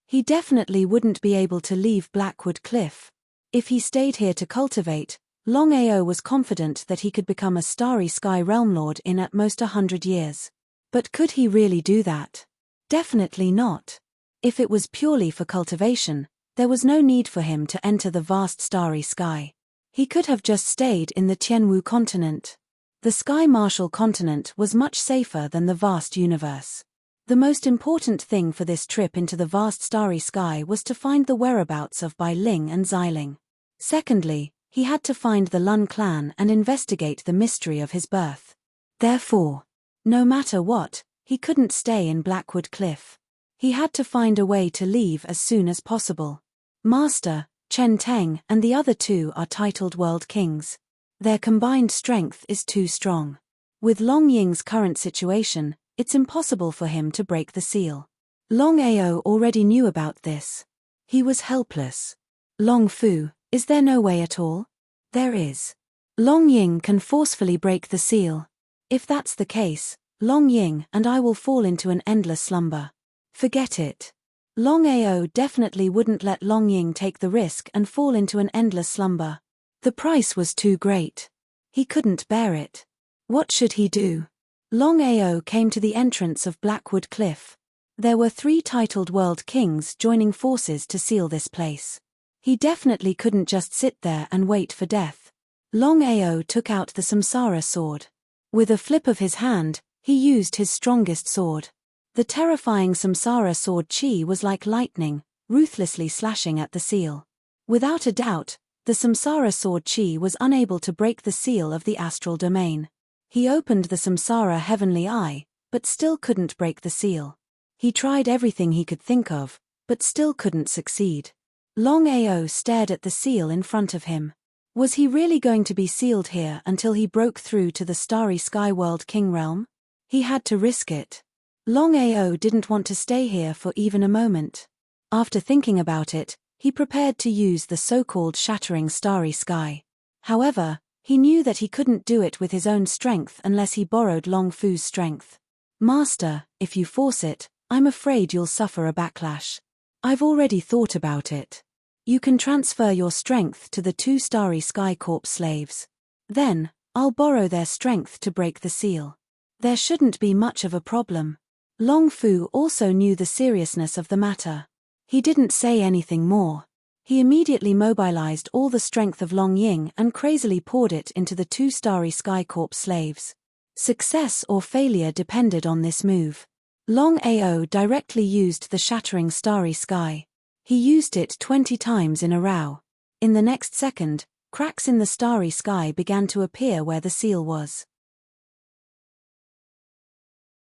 He definitely wouldn't be able to leave Blackwood Cliff. If he stayed here to cultivate, Longao was confident that he could become a starry sky realm lord in at most 100 years. But could he really do that? Definitely not. If it was purely for cultivation, there was no need for him to enter the vast starry sky. He could have just stayed in the Tianwu continent. The Sky Marshal continent was much safer than the vast universe. The most important thing for this trip into the vast starry sky was to find the whereabouts of Bai Ling and Xiling. Secondly, he had to find the Lun clan and investigate the mystery of his birth. Therefore, no matter what, he couldn't stay in Blackwood Cliff. He had to find a way to leave as soon as possible. Master, Chen Teng and the other 2 are titled world kings. Their combined strength is too strong. With Long Ying's current situation, it's impossible for him to break the seal. Longao already knew about this. He was helpless. "Long Fu, is there no way at all?" "There is. Long Ying can forcefully break the seal. If that's the case, Long Ying and I will fall into an endless slumber." "Forget it." Longao definitely wouldn't let Long Ying take the risk and fall into an endless slumber. The price was too great. He couldn't bear it. What should he do? Longao came to the entrance of Blackwood Cliff. There were 3 titled world kings joining forces to seal this place. He definitely couldn't just sit there and wait for death. Longao took out the Samsara sword. With a flip of his hand, he used his strongest sword. The terrifying Samsara sword chi was like lightning, ruthlessly slashing at the seal. Without a doubt, The Samsara sword chi was unable to break the seal of the astral domain. He opened the Samsara heavenly eye, but still couldn't break the seal. He tried everything he could think of, but still couldn't succeed. Longao stared at the seal in front of him. Was he really going to be sealed here until he broke through to the starry sky world king realm? He had to risk it. Longao didn't want to stay here for even a moment. After thinking about it, he prepared to use the so-called shattering starry sky. However, he knew that he couldn't do it with his own strength unless he borrowed Long Fu's strength. Master, if you force it, I'm afraid you'll suffer a backlash. I've already thought about it. You can transfer your strength to the 2 Starry Sky Corps slaves. Then, I'll borrow their strength to break the seal. There shouldn't be much of a problem. Long Fu also knew the seriousness of the matter. He didn't say anything more. He immediately mobilized all the strength of Long Ying and crazily poured it into the 2 Starry Sky Corps slaves. Success or failure depended on this move. Long Ao directly used the shattering starry sky. He used it 20 times in a row. In the next second, cracks in the starry sky began to appear where the seal was.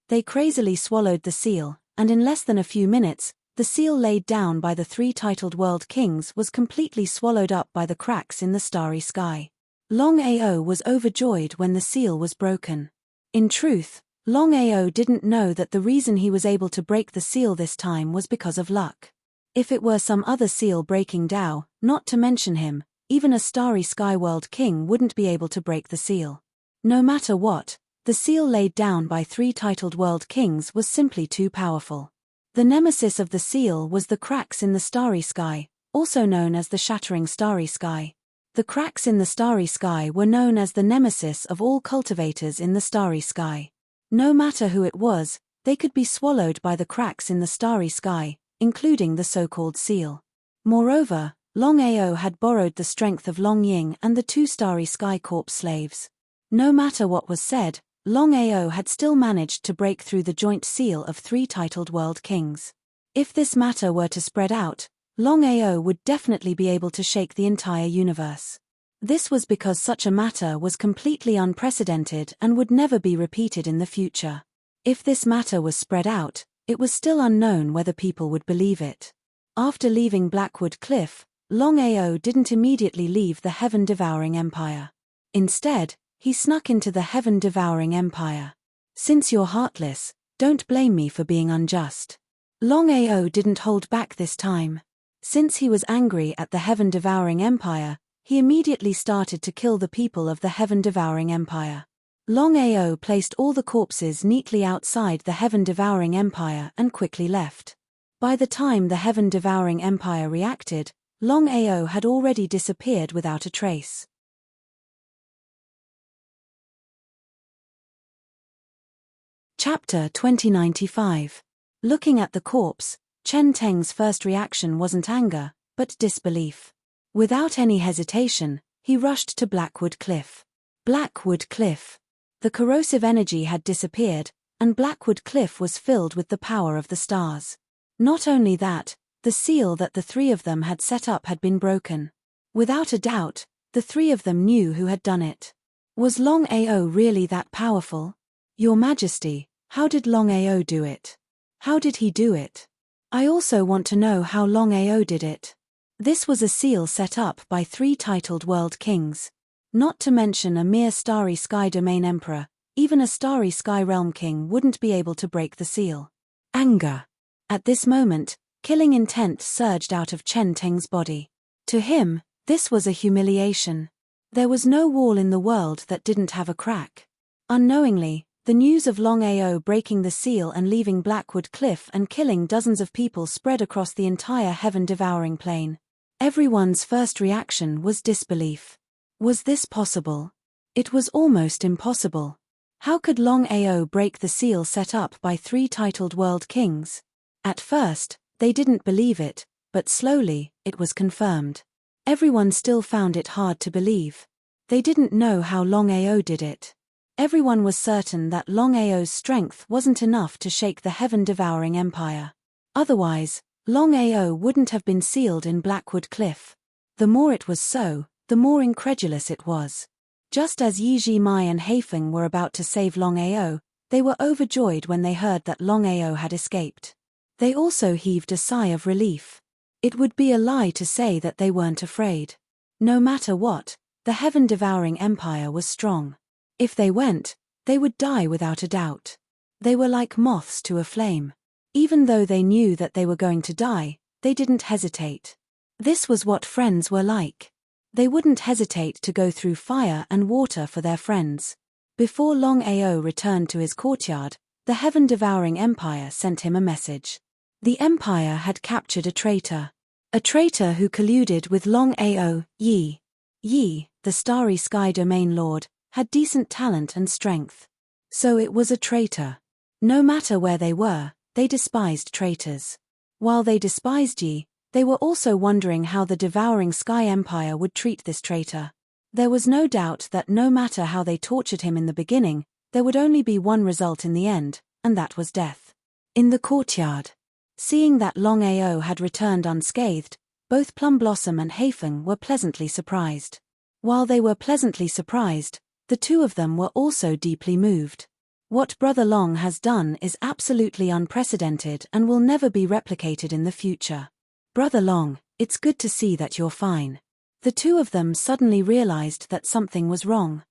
They crazily swallowed the seal, and in less than a few minutes, the seal laid down by the 3 titled world kings was completely swallowed up by the cracks in the starry sky. Long Ao was overjoyed when the seal was broken. In truth, Long Ao didn't know that the reason he was able to break the seal this time was because of luck. If it were some other seal breaking Dao, not to mention him, even a starry sky world king wouldn't be able to break the seal. No matter what, the seal laid down by 3 titled world kings was simply too powerful. The nemesis of the seal was the cracks in the starry sky, also known as the shattering starry sky. The cracks in the starry sky were known as the nemesis of all cultivators in the starry sky. No matter who it was, they could be swallowed by the cracks in the starry sky, including the so-called seal. Moreover, Long Ao had borrowed the strength of Long Ying and the 2 Starry Sky Corps slaves. No matter what was said, Long Ao had still managed to break through the joint seal of 3 titled world kings. If this matter were to spread out, Long Ao would definitely be able to shake the entire universe. This was because such a matter was completely unprecedented and would never be repeated in the future. If this matter was spread out, it was still unknown whether people would believe it. After leaving Blackwood Cliff, Long Ao didn't immediately leave the Heaven-Devouring Empire. Instead, he snuck into the Heaven-Devouring Empire. Since you're heartless, don't blame me for being unjust. Long Ao didn't hold back this time. Since he was angry at the Heaven-Devouring Empire, he immediately started to kill the people of the Heaven-Devouring Empire. Long Ao placed all the corpses neatly outside the Heaven-Devouring Empire and quickly left. By the time the Heaven-Devouring Empire reacted, Long Ao had already disappeared without a trace. Chapter 2095. Looking at the corpse, Chen Teng's first reaction wasn't anger, but disbelief. Without any hesitation, he rushed to Blackwood Cliff. Blackwood Cliff. The corrosive energy had disappeared, and Blackwood Cliff was filled with the power of the stars. Not only that, the seal that the 3 of them had set up had been broken. Without a doubt, the 3 of them knew who had done it. Was Long Ao really that powerful? Your Majesty, how did Long Ao do it? How did he do it? I also want to know how Long Ao did it. This was a seal set up by 3 titled world kings. Not to mention a mere Starry Sky Domain Emperor, even a Starry Sky Realm King wouldn't be able to break the seal. Anger. At this moment, killing intent surged out of Chen Teng's body. To him, this was a humiliation. There was no wall in the world that didn't have a crack. Unknowingly, the news of Long Ao breaking the seal and leaving Blackwood Cliff and killing dozens of people spread across the entire heaven-devouring plain. Everyone's first reaction was disbelief. Was this possible? It was almost impossible. How could Long Ao break the seal set up by 3 titled world kings? At first, they didn't believe it, but slowly, it was confirmed. Everyone still found it hard to believe. They didn't know how Long Ao did it. Everyone was certain that Long Ao's strength wasn't enough to shake the heaven-devouring empire. Otherwise, Long Ao wouldn't have been sealed in Blackwood Cliff. The more it was so, the more incredulous it was. Just as Yi Ji-mai and Haifeng were about to save Longao, they were overjoyed when they heard that Longao had escaped. They also heaved a sigh of relief. It would be a lie to say that they weren't afraid. No matter what, the heaven-devouring empire was strong. If they went, they would die without a doubt. They were like moths to a flame. Even though they knew that they were going to die, they didn't hesitate. This was what friends were like. They wouldn't hesitate to go through fire and water for their friends. Before Longao returned to his courtyard, the heaven-devouring empire sent him a message. The empire had captured a traitor. A traitor who colluded with Longao. Yi, the starry sky domain lord, had decent talent and strength. So it was a traitor. No matter where they were, they despised traitors. While they despised Yi, they were also wondering how the devouring Sky Empire would treat this traitor. There was no doubt that no matter how they tortured him in the beginning, there would only be one result in the end, and that was death. In the courtyard, seeing that Longao had returned unscathed, both Plum Blossom and Haifeng were pleasantly surprised. While they were pleasantly surprised, the two of them were also deeply moved. What Brother Long has done is absolutely unprecedented and will never be replicated in the future. Brother Long, it's good to see that you're fine. The two of them suddenly realized that something was wrong.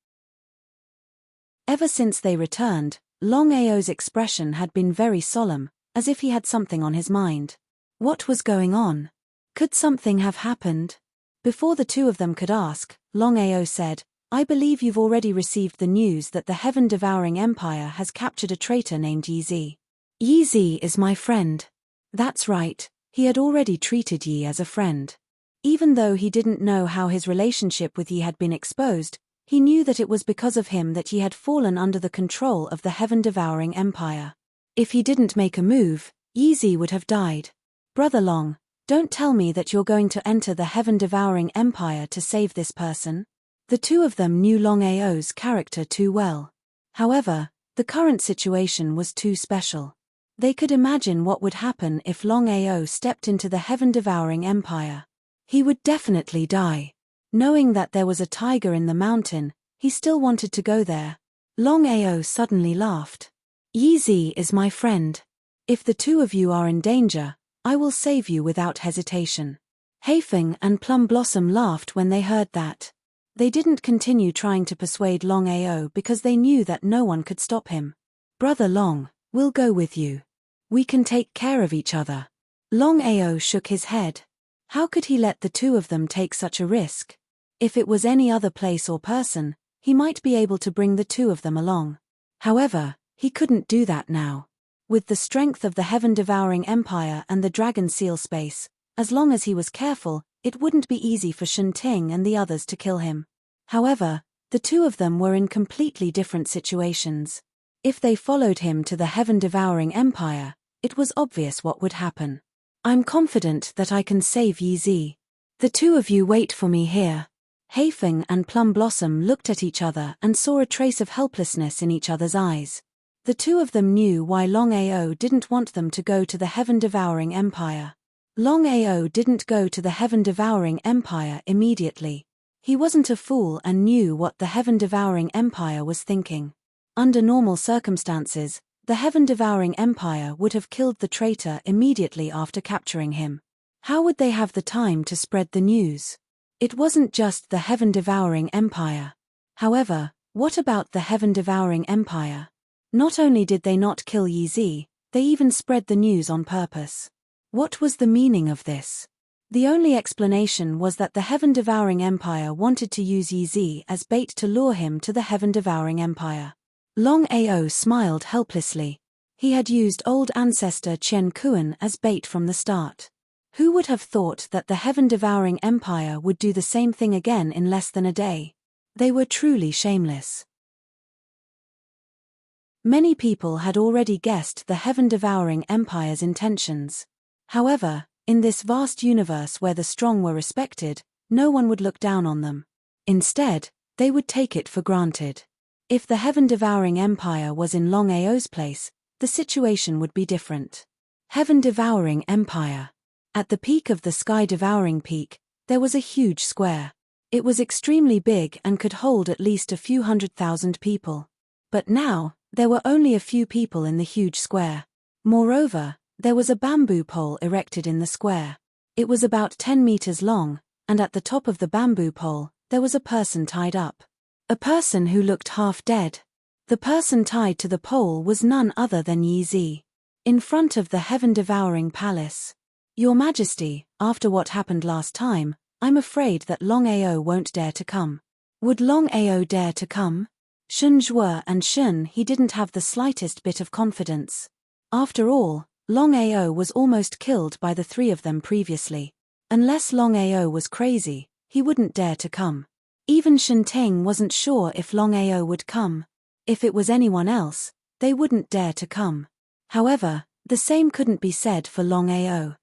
Ever since they returned, Longao's expression had been very solemn, as if he had something on his mind. What was going on? Could something have happened? Before the two of them could ask, Longao said, I believe you've already received the news that the heaven-devouring empire has captured a traitor named Yi Zi. Yi Zi is my friend. That's right. He had already treated Yi as a friend. Even though he didn't know how his relationship with Yi had been exposed, he knew that it was because of him that Yi had fallen under the control of the heaven-devouring empire. If he didn't make a move, Yi Zi would have died. Brother Long, don't tell me that you're going to enter the heaven-devouring empire to save this person. The two of them knew Longao's character too well. However, the current situation was too special. They could imagine what would happen if Longao stepped into the heaven-devouring empire. He would definitely die. Knowing that there was a tiger in the mountain, he still wanted to go there. Longao suddenly laughed. Yi Zi is my friend. If the two of you are in danger, I will save you without hesitation. Haifeng and Plum Blossom laughed when they heard that. They didn't continue trying to persuade Longao because they knew that no one could stop him. Brother Long, we'll go with you. We can take care of each other. Longao shook his head. How could he let the two of them take such a risk? If it was any other place or person, he might be able to bring the two of them along. However, he couldn't do that now. With the strength of the heaven-devouring empire and the dragon seal space, as long as he was careful, it wouldn't be easy for Shen Ting and the others to kill him. However, the two of them were in completely different situations. If they followed him to the heaven-devouring empire, it was obvious what would happen. I'm confident that I can save Yi Zi. The two of you wait for me here. Haifeng and Plum Blossom looked at each other and saw a trace of helplessness in each other's eyes. The two of them knew why Longao didn't want them to go to the heaven-devouring empire. Longao didn't go to the heaven-devouring empire immediately. He wasn't a fool and knew what the heaven-devouring empire was thinking. Under normal circumstances, the heaven-devouring empire would have killed the traitor immediately after capturing him. How would they have the time to spread the news? It wasn't just the heaven-devouring empire. However, what about the heaven-devouring empire? Not only did they not kill Yi Zi, they even spread the news on purpose. What was the meaning of this? The only explanation was that the heaven-devouring empire wanted to use Yi Zi as bait to lure him to the heaven-devouring empire. Longao smiled helplessly. He had used old ancestor Chen Kuan as bait from the start. Who would have thought that the heaven-devouring empire would do the same thing again in less than a day? They were truly shameless. Many people had already guessed the heaven-devouring empire's intentions. However, in this vast universe where the strong were respected, no one would look down on them. Instead, they would take it for granted. If the heaven-devouring empire was in Longao's place, the situation would be different. Heaven-devouring empire. At the peak of the sky-devouring peak, there was a huge square. It was extremely big and could hold at least a few 100,000 people. But now, there were only a few people in the huge square. Moreover, there was a bamboo pole erected in the square. It was about 10 meters long, and at the top of the bamboo pole, there was a person tied up. A person who looked half dead. The person tied to the pole was none other than Yi Zi. In front of the heaven-devouring palace. Your Majesty, after what happened last time, I'm afraid that Longao won't dare to come. Would Longao dare to come? Shun Zhuo and Shun He didn't have the slightest bit of confidence. After all, Longao was almost killed by the three of them previously. Unless Longao was crazy, he wouldn't dare to come. Even Shen Ting wasn't sure if Longao would come. If it was anyone else, they wouldn't dare to come. However, the same couldn't be said for Longao.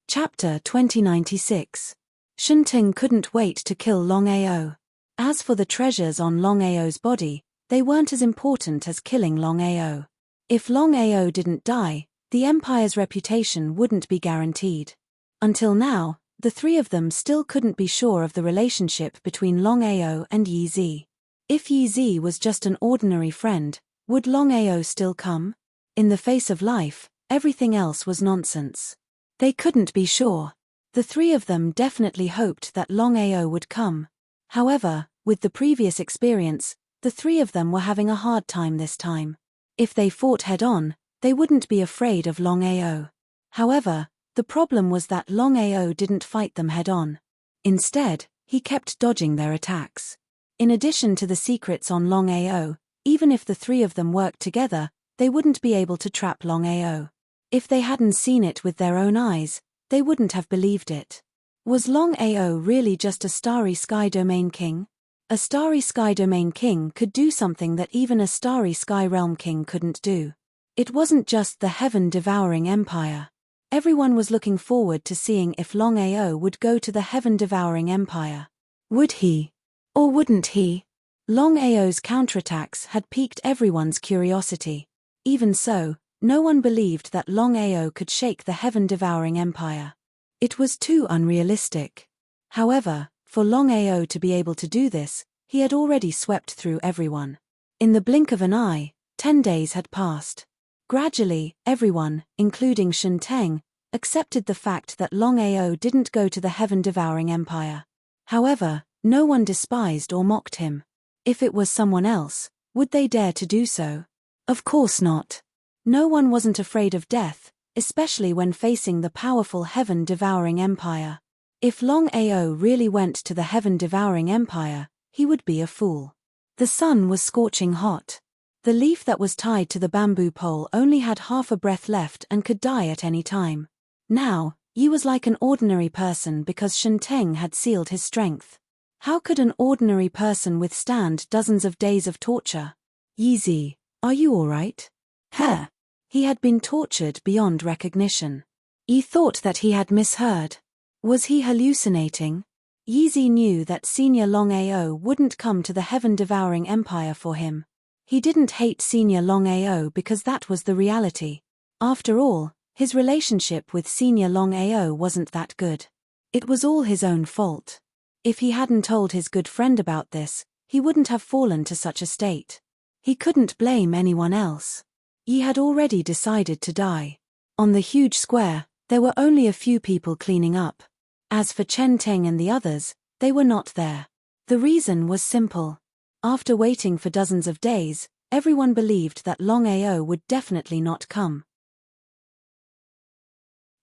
Chapter 2096. Shen Ting couldn't wait to kill Longao. As for the treasures on Longao's body, they weren't as important as killing Longao. If Longao didn't die, the Empire's reputation wouldn't be guaranteed. Until now, the three of them still couldn't be sure of the relationship between Longao and Yi Zi. If Yi Zi was just an ordinary friend, would Longao still come? In the face of life, everything else was nonsense. They couldn't be sure. The three of them definitely hoped that Longao would come. However, with the previous experience, the three of them were having a hard time this time. If they fought head-on, they wouldn't be afraid of Longao. However, the problem was that Longao didn't fight them head-on. Instead, he kept dodging their attacks. In addition to the secrets on Longao, even if the three of them worked together, they wouldn't be able to trap Longao. If they hadn't seen it with their own eyes, they wouldn't have believed it. Was Longao really just a Starry Sky Domain King? A Starry Sky Domain King could do something that even a Starry Sky Realm King couldn't do. It wasn't just the heaven-devouring empire. Everyone was looking forward to seeing if Longao would go to the heaven-devouring empire. Would he? Or wouldn't he? Longao's counterattacks had piqued everyone's curiosity. Even so, no one believed that Longao could shake the heaven-devouring empire. It was too unrealistic. However, for Longao to be able to do this, he had already swept through everyone. In the blink of an eye, 10 days had passed. Gradually, everyone, including Shen Ting, accepted the fact that Longao didn't go to the heaven-devouring empire. However, no one despised or mocked him. If it was someone else, would they dare to do so? Of course not. No one wasn't afraid of death, especially when facing the powerful heaven-devouring empire. If Longao really went to the heaven-devouring empire, he would be a fool. The sun was scorching hot. The leaf that was tied to the bamboo pole only had half a breath left and could die at any time. Now, Yi was like an ordinary person because Shen Ting had sealed his strength. How could an ordinary person withstand dozens of days of torture? Yi Zi, are you alright? Huh. He had been tortured beyond recognition. Yi thought that he had misheard. Was he hallucinating? Yi Zi knew that Senior Longao wouldn't come to the heaven-devouring empire for him. He didn't hate Senior Longao because that was the reality. After all, his relationship with Senior Longao wasn't that good. It was all his own fault. If he hadn't told his good friend about this, he wouldn't have fallen to such a state. He couldn't blame anyone else. Yi had already decided to die. On the huge square, there were only a few people cleaning up. As for Chen Ting and the others, they were not there. The reason was simple. After waiting for dozens of days, everyone believed that Longao would definitely not come.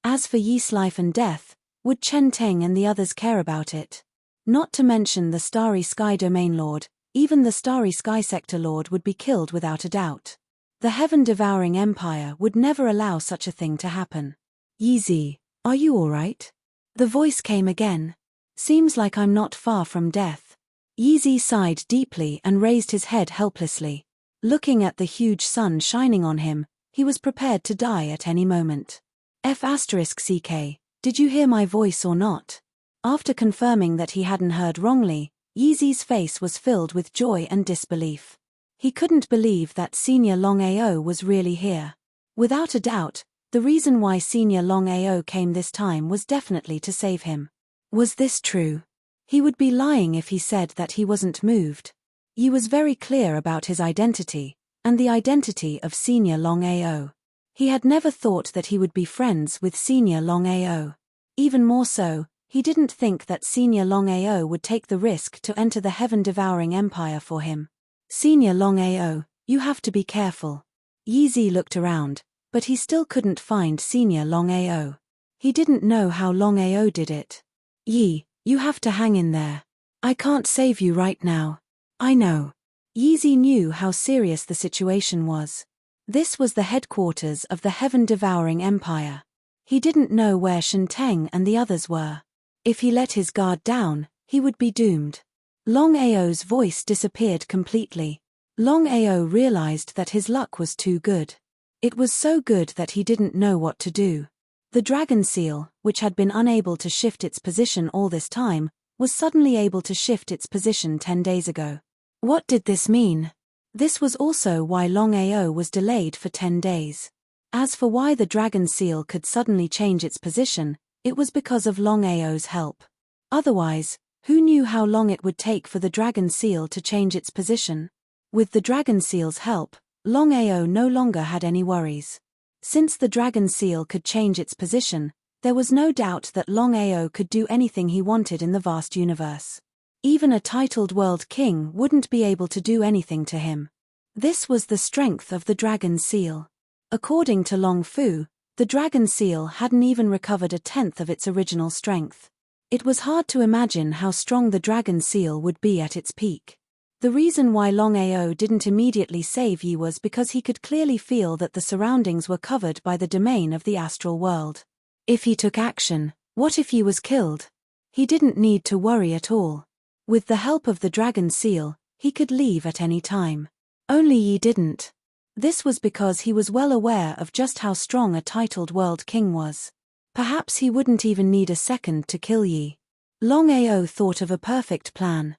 As for Yi's life and death, would Chen Ting and the others care about it? Not to mention the Starry Sky Domain Lord, even the Starry Sky Sector Lord would be killed without a doubt. The heaven-devouring empire would never allow such a thing to happen. Yi Zi, are you alright? The voice came again. Seems like I'm not far from death. Yi Zi sighed deeply and raised his head helplessly. Looking at the huge sun shining on him, he was prepared to die at any moment. F***CK, did you hear my voice or not? After confirming that he hadn't heard wrongly, Yi Zi's face was filled with joy and disbelief. He couldn't believe that Senior Longao was really here. Without a doubt, The reason why Senior Longao came this time was definitely to save him. Was this true? He would be lying if he said that he wasn't moved. Yi was very clear about his identity, and the identity of Senior Longao. He had never thought that he would be friends with Senior Longao. Even more so, he didn't think that Senior Longao would take the risk to enter the heaven-devouring empire for him. Senior Longao, you have to be careful. Yi looked around, but he still couldn't find Senior Longao. He didn't know how Longao did it. Yi, you have to hang in there. I can't save you right now. I know. Yi knew how serious the situation was. This was the headquarters of the heaven-devouring empire. He didn't know where Shenteng and the others were. If he let his guard down, he would be doomed. Longao's voice disappeared completely. Longao realized that his luck was too good. It was so good that he didn't know what to do. The dragon seal, which had been unable to shift its position all this time, was suddenly able to shift its position 10 days ago. What did this mean? This was also why Longao was delayed for 10 days. As for why the dragon seal could suddenly change its position, it was because of Longao's help. Otherwise, who knew how long it would take for the dragon seal to change its position? With the dragon seal's help, Longao no longer had any worries. Since the dragon seal could change its position, there was no doubt that Longao could do anything he wanted in the vast universe. Even a titled world king wouldn't be able to do anything to him. This was the strength of the dragon seal. According to Long Fu, the dragon seal hadn't even recovered a tenth of its original strength. It was hard to imagine how strong the dragon seal would be at its peak. The reason why Longao didn't immediately save Yi was because he could clearly feel that the surroundings were covered by the domain of the astral world. If he took action, what if Yi was killed? He didn't need to worry at all. With the help of the dragon seal, he could leave at any time. Only Yi didn't. This was because he was well aware of just how strong a titled world king was. Perhaps he wouldn't even need a second to kill Yi. Longao thought of a perfect plan.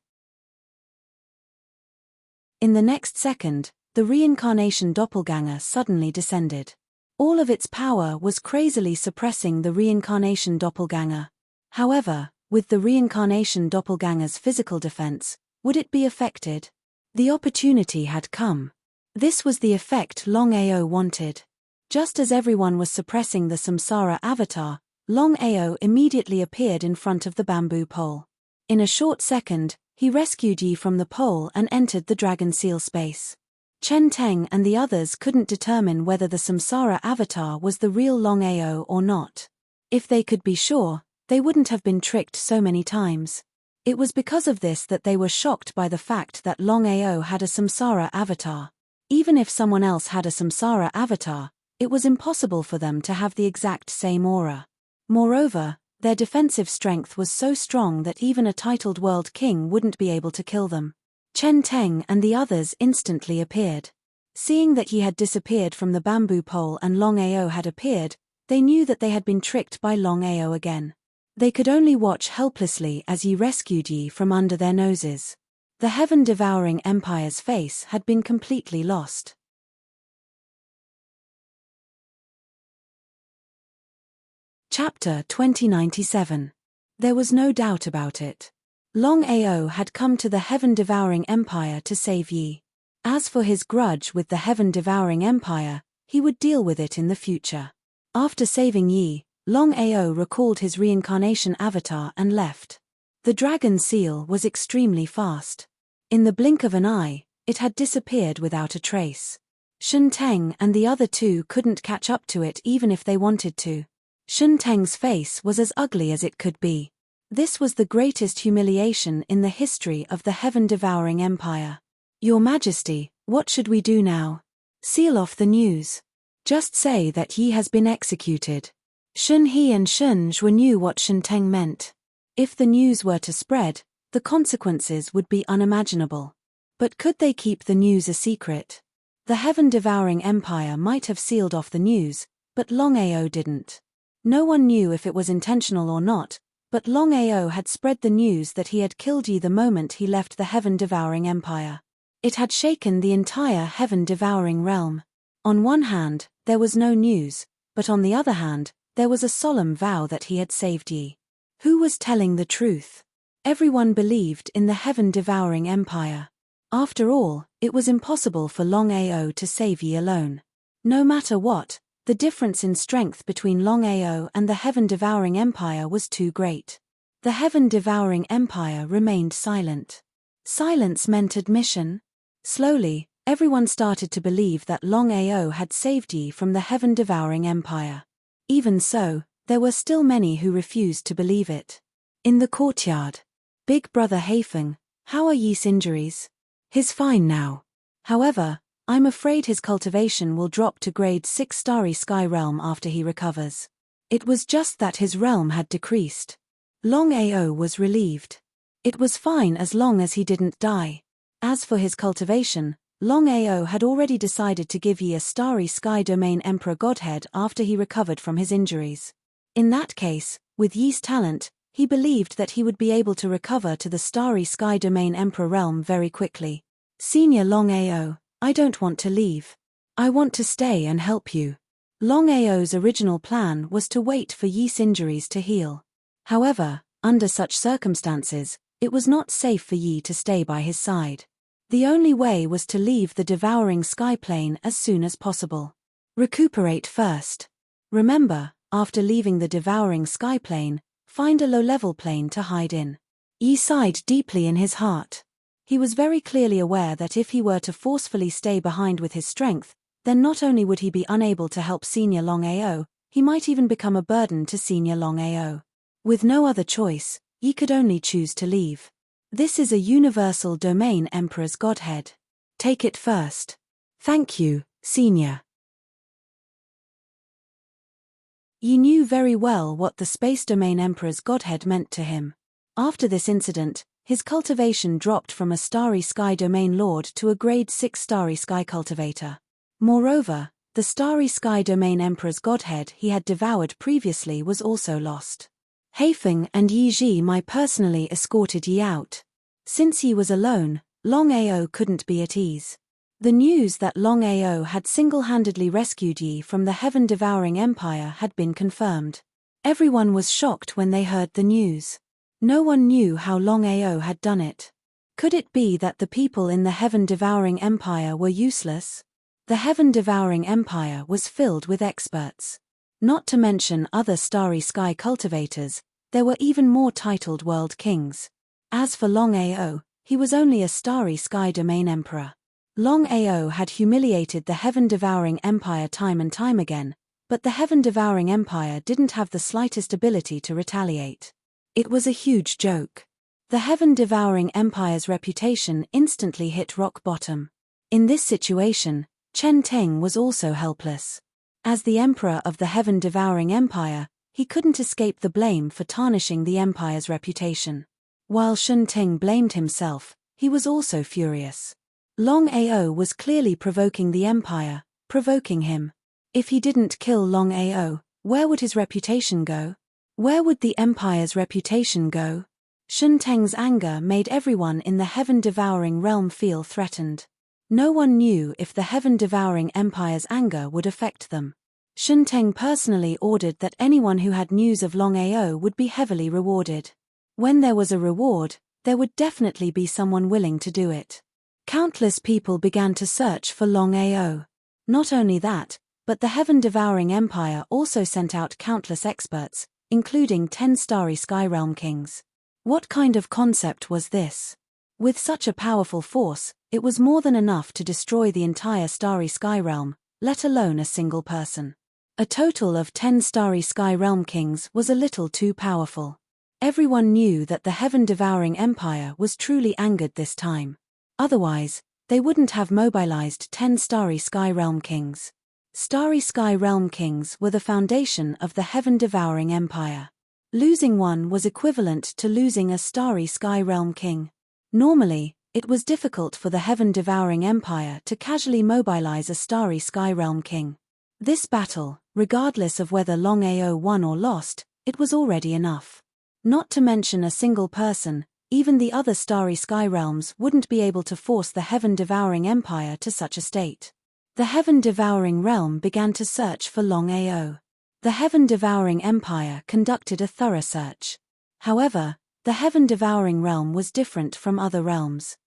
In the next second, the reincarnation doppelganger suddenly descended. All of its power was crazily suppressing the reincarnation doppelganger. However, with the reincarnation doppelganger's physical defense, would it be affected? The opportunity had come. This was the effect Longao wanted. Just as everyone was suppressing the Samsara avatar, Longao immediately appeared in front of the bamboo pole. In a short second, he rescued Yi from the pole and entered the dragon seal space. Chen Teng and the others couldn't determine whether the Samsara avatar was the real Longao or not. If they could be sure, they wouldn't have been tricked so many times. It was because of this that they were shocked by the fact that Longao had a Samsara avatar. Even if someone else had a Samsara avatar, it was impossible for them to have the exact same aura. Moreover, their defensive strength was so strong that even a titled world king wouldn't be able to kill them. Chen Teng and the others instantly appeared. Seeing that he had disappeared from the bamboo pole and Longao had appeared, they knew that they had been tricked by Longao again. They could only watch helplessly as Yi rescued Yi from under their noses. The heaven-devouring empire's face had been completely lost. Chapter 2097. There was no doubt about it. Longao had come to the heaven-devouring empire to save Yi. As for his grudge with the heaven-devouring empire, he would deal with it in the future. After saving Yi, Longao recalled his reincarnation avatar and left. The dragon seal was extremely fast. In the blink of an eye, it had disappeared without a trace. Shenteng and the other two couldn't catch up to it even if they wanted to. Shenteng's face was as ugly as it could be. This was the greatest humiliation in the history of the heaven-devouring empire. Your Majesty, what should we do now? Seal off the news. Just say that Yi has been executed. Shun He and Shun Zhuo knew what Shenteng meant. If the news were to spread, the consequences would be unimaginable. But could they keep the news a secret? The heaven-devouring empire might have sealed off the news, but Longao didn't. No one knew if it was intentional or not, but Longao had spread the news that he had killed Yi the moment he left the heaven-devouring empire. It had shaken the entire heaven-devouring realm. On one hand, there was no news, but on the other hand, there was a solemn vow that he had saved Yi. Who was telling the truth? Everyone believed in the heaven-devouring empire. After all, it was impossible for Longao to save Yi alone. No matter what, the difference in strength between Longao and the heaven-devouring empire was too great. The heaven-devouring empire remained silent. Silence meant admission. Slowly, everyone started to believe that Longao had saved Yi from the heaven-devouring empire. Even so, there were still many who refused to believe it. In the courtyard. Big brother Haifeng, how are Yi's injuries? He's fine now. However, I'm afraid his cultivation will drop to grade 6 Starry Sky Realm after he recovers. It was just that his realm had decreased. Longao was relieved. It was fine as long as he didn't die. As for his cultivation, Longao had already decided to give Yi a Starry Sky Domain Emperor Godhead after he recovered from his injuries. In that case, with Yi's talent, he believed that he would be able to recover to the Starry Sky Domain Emperor realm very quickly. Senior Longao, I don't want to leave. I want to stay and help you. Longao's original plan was to wait for Yi's injuries to heal. However, under such circumstances, it was not safe for Yi to stay by his side. The only way was to leave the devouring sky plane as soon as possible. Recuperate first. Remember, after leaving the devouring sky plane, find a low-level plane to hide in. Yi sighed deeply in his heart. He was very clearly aware that if he were to forcefully stay behind with his strength, then not only would he be unable to help Senior Longao, he might even become a burden to Senior Longao. With no other choice, Yi could only choose to leave. This is a universal domain Emperor's Godhead. Take it first. Thank you, Senior. Yi knew very well what the Space Domain Emperor's Godhead meant to him. After this incident, his cultivation dropped from a Starry Sky Domain Lord to a Grade 6 Starry Sky Cultivator. Moreover, the Starry Sky Domain Emperor's Godhead he had devoured previously was also lost. Haifeng and Yi Ji personally escorted Yi out. Since Yi was alone, Longao couldn't be at ease. The news that Longao had single-handedly rescued Yi from the heaven-devouring empire had been confirmed. Everyone was shocked when they heard the news. No one knew how Longao had done it. Could it be that the people in the heaven-devouring empire were useless? The heaven-devouring empire was filled with experts. Not to mention other Starry Sky cultivators, there were even more titled world kings. As for Longao, he was only a Starry Sky Domain Emperor. Longao had humiliated the heaven-devouring empire time and time again, but the heaven-devouring empire didn't have the slightest ability to retaliate. It was a huge joke. The heaven-devouring empire's reputation instantly hit rock bottom. In this situation, Chen Teng was also helpless. As the emperor of the heaven-devouring empire, he couldn't escape the blame for tarnishing the empire's reputation. While Shun Ting blamed himself, he was also furious. Longao was clearly provoking the empire, provoking him. If he didn't kill Longao, where would his reputation go? Where would the empire's reputation go? Shun Teng's anger made everyone in the heaven-devouring realm feel threatened. No one knew if the heaven-devouring empire's anger would affect them. Shun Teng personally ordered that anyone who had news of Longao would be heavily rewarded. When there was a reward, there would definitely be someone willing to do it. Countless people began to search for Longao. Not only that, but the heaven-devouring empire also sent out countless experts, including 10 Starry Sky Realm Kings. What kind of concept was this? With such a powerful force, it was more than enough to destroy the entire Starry Sky Realm, let alone a single person. A total of 10 Starry Sky Realm Kings was a little too powerful. Everyone knew that the heaven-devouring empire was truly angered this time. Otherwise, they wouldn't have mobilized 10 Starry Sky Realm Kings. Starry Sky Realm Kings were the foundation of the heaven-devouring empire. Losing one was equivalent to losing a Starry Sky Realm King. Normally, it was difficult for the heaven-devouring empire to casually mobilize a Starry Sky Realm King. This battle, regardless of whether Longao won or lost, it was already enough. Not to mention a single person, even the other Starry Sky Realms wouldn't be able to force the heaven-devouring empire to such a state. The heaven-devouring realm began to search for Longao. The heaven-devouring empire conducted a thorough search. However, the heaven-devouring realm was different from other realms.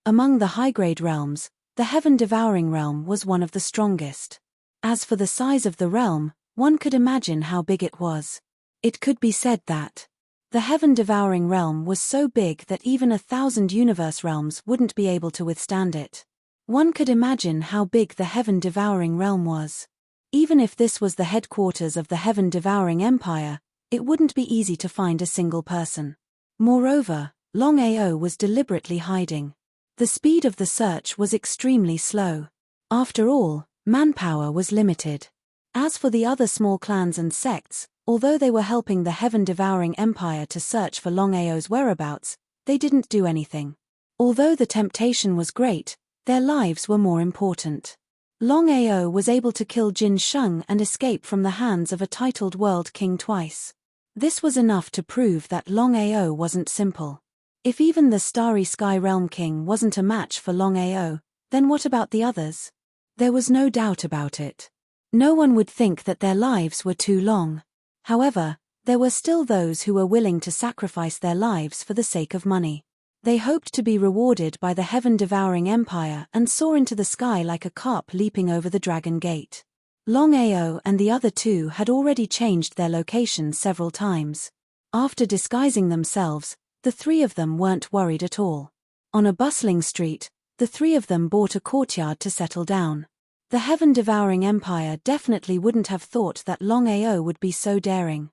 Among the high-grade realms, the heaven-devouring realm was one of the strongest. As for the size of the realm, one could imagine how big it was. It could be said that the heaven-devouring realm was so big that even 1,000 universe realms wouldn't be able to withstand it. One could imagine how big the heaven-devouring realm was. Even if this was the headquarters of the heaven-devouring empire, it wouldn't be easy to find a single person. Moreover, Longao was deliberately hiding. The speed of the search was extremely slow. After all, manpower was limited. As for the other small clans and sects, although they were helping the heaven-devouring empire to search for Longao's whereabouts, they didn't do anything. Although the temptation was great, their lives were more important. Longao was able to kill Jin Sheng and escape from the hands of a titled world king twice. This was enough to prove that Longao wasn't simple. If even the Starry Sky Realm King wasn't a match for Longao, then what about the others? There was no doubt about it. No one would think that their lives were too long. However, there were still those who were willing to sacrifice their lives for the sake of money. They hoped to be rewarded by the heaven-devouring empire and soar into the sky like a carp leaping over the Dragon Gate. Longao and the other two had already changed their location several times. After disguising themselves, the three of them weren't worried at all. On a bustling street, the three of them bought a courtyard to settle down. The heaven-devouring empire definitely wouldn't have thought that Longao would be so daring.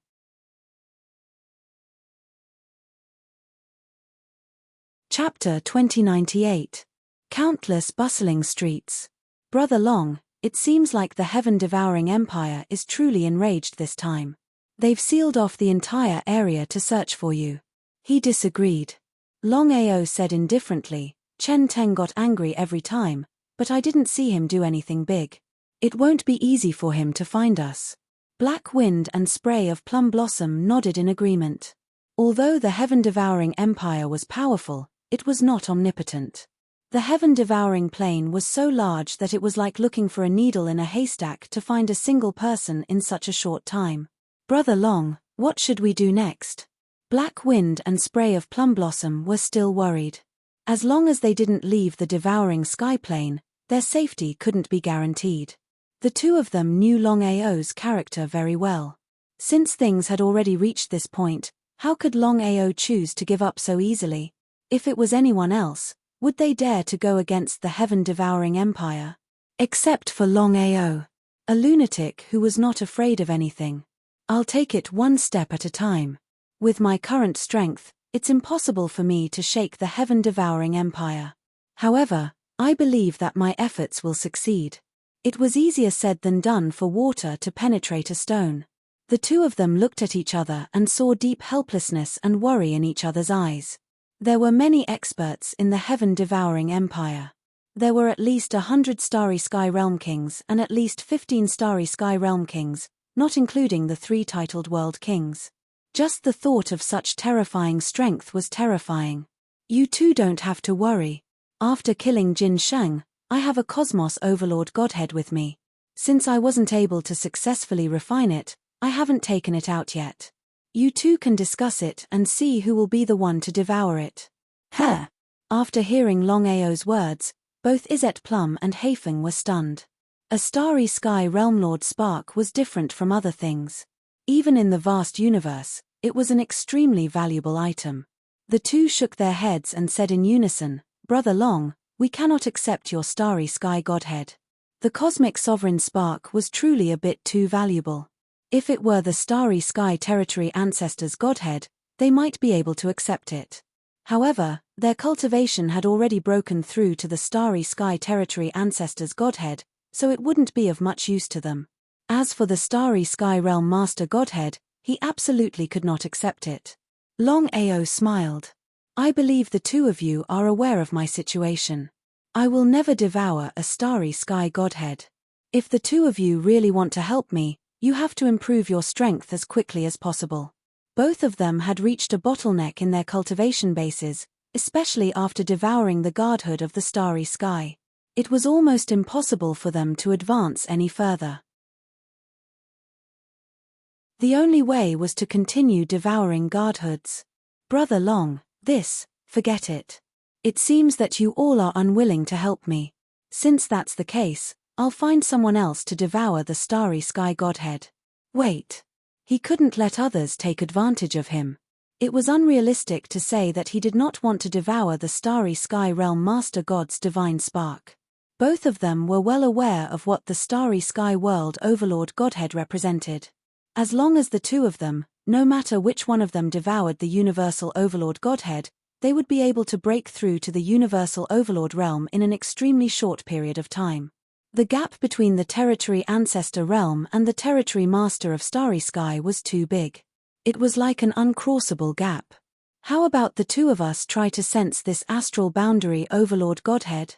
Chapter 2098. Countless bustling streets. Brother Long, it seems like the heaven-devouring empire is truly enraged this time. They've sealed off the entire area to search for you. He disagreed. Longao said indifferently, Chen Teng got angry every time, but I didn't see him do anything big. It won't be easy for him to find us. Black Wind and Spray of Plum Blossom nodded in agreement. Although the heaven-devouring empire was powerful, it was not omnipotent. The heaven-devouring plane was so large that it was like looking for a needle in a haystack to find a single person in such a short time. Brother Long, what should we do next? Black Wind and Spray of Plum Blossom were still worried. As long as they didn't leave the devouring sky plane, their safety couldn't be guaranteed. The two of them knew Longao's character very well. Since things had already reached this point, how could Longao choose to give up so easily? If it was anyone else, would they dare to go against the heaven-devouring empire? Except for Longao, a lunatic who was not afraid of anything. I'll take it one step at a time. With my current strength, it's impossible for me to shake the heaven-devouring empire. However, I believe that my efforts will succeed. It was easier said than done for water to penetrate a stone. The two of them looked at each other and saw deep helplessness and worry in each other's eyes. There were many experts in the heaven-devouring empire. There were at least 100 Starry Sky Realm Kings and at least 15 Starry Sky Realm Kings, not including the 3 titled World Kings. Just the thought of such terrifying strength was terrifying. You two don't have to worry. After killing Jin Sheng, I have a Cosmos Overlord Godhead with me. Since I wasn't able to successfully refine it, I haven't taken it out yet. You two can discuss it and see who will be the one to devour it. Huh! After hearing Longao's words, both Izzet Plum and Haifeng were stunned. A Starry Sky Realm Lord spark was different from other things. Even in the vast universe, it was an extremely valuable item. The two shook their heads and said in unison, Brother Long, we cannot accept your Starry Sky Godhead. The Cosmic Sovereign Spark was truly a bit too valuable. If it were the Starry Sky Territory Ancestors' Godhead, they might be able to accept it. However, their cultivation had already broken through to the Starry Sky Territory Ancestors' Godhead, so it wouldn't be of much use to them. As for the Starry Sky Realm Master Godhead, he absolutely could not accept it. Longao smiled. I believe the two of you are aware of my situation. I will never devour a Starry Sky Godhead. If the two of you really want to help me, you have to improve your strength as quickly as possible. Both of them had reached a bottleneck in their cultivation bases, especially after devouring the guardhood of the Starry Sky. It was almost impossible for them to advance any further. The only way was to continue devouring godhoods. Brother Long, forget it. It seems that you all are unwilling to help me. Since that's the case, I'll find someone else to devour the starry sky godhead. Wait. He couldn't let others take advantage of him. It was unrealistic to say that he did not want to devour the starry sky realm master god's divine spark. Both of them were well aware of what the starry sky world overlord godhead represented. As long as the two of them, no matter which one of them devoured the universal overlord godhead, they would be able to break through to the universal overlord realm in an extremely short period of time. The gap between the territory ancestor realm and the territory master of starry sky was too big. It was like an uncrossable gap. How about the two of us try to sense this astral boundary overlord godhead?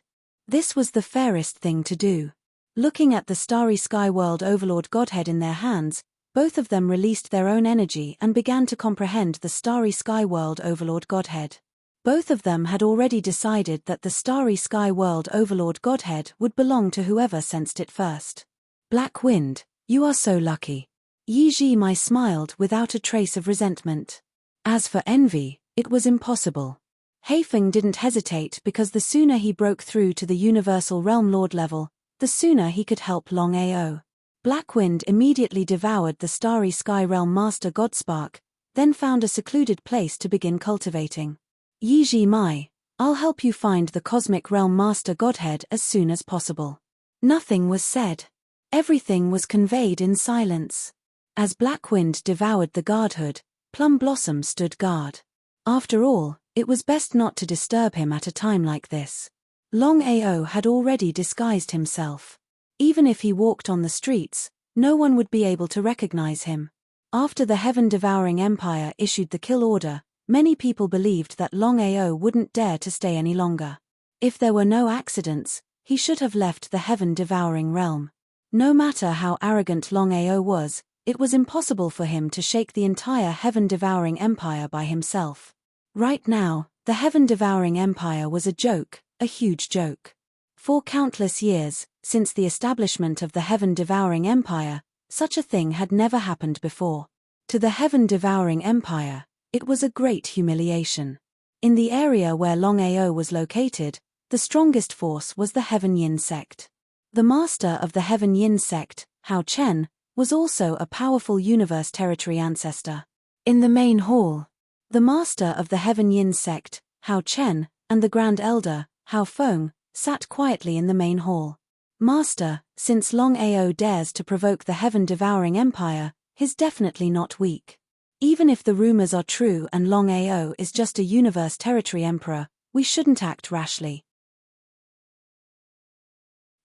This was the fairest thing to do. Looking at the starry sky world overlord godhead in their hands, both of them released their own energy and began to comprehend the starry sky world overlord godhead. Both of them had already decided that the starry sky world overlord godhead would belong to whoever sensed it first. Black Wind, you are so lucky. Yi Ji-mai smiled without a trace of resentment. As for envy, it was impossible. Heifeng didn't hesitate because the sooner he broke through to the universal realm lord level, the sooner he could help Longao. Blackwind immediately devoured the starry sky realm master godspark, then found a secluded place to begin cultivating. Yi Ji-mai, I'll help you find the cosmic realm master godhead as soon as possible. Nothing was said. Everything was conveyed in silence. As Blackwind devoured the guardhood, Plum Blossom stood guard. After all, it was best not to disturb him at a time like this. Longao had already disguised himself. Even if he walked on the streets, no one would be able to recognize him. After the Heaven-Devouring Empire issued the kill order, many people believed that Longao wouldn't dare to stay any longer. If there were no accidents, he should have left the Heaven-Devouring realm. No matter how arrogant Longao was, it was impossible for him to shake the entire Heaven-Devouring Empire by himself. Right now, the Heaven-Devouring Empire was a joke, a huge joke. For countless years, since the establishment of the Heaven-Devouring Empire, such a thing had never happened before. To the Heaven-Devouring Empire, it was a great humiliation. In the area where Longao was located, the strongest force was the Heaven Yin sect. The master of the Heaven Yin sect, Hao Chen, was also a powerful universe territory ancestor. In the main hall, the master of the Heaven Yin sect, Hao Chen, and the Grand Elder, Hao Feng, sat quietly in the main hall. Master, since Longao dares to provoke the Heaven-Devouring Empire, he's definitely not weak. Even if the rumors are true and Longao is just a universe territory emperor, we shouldn't act rashly.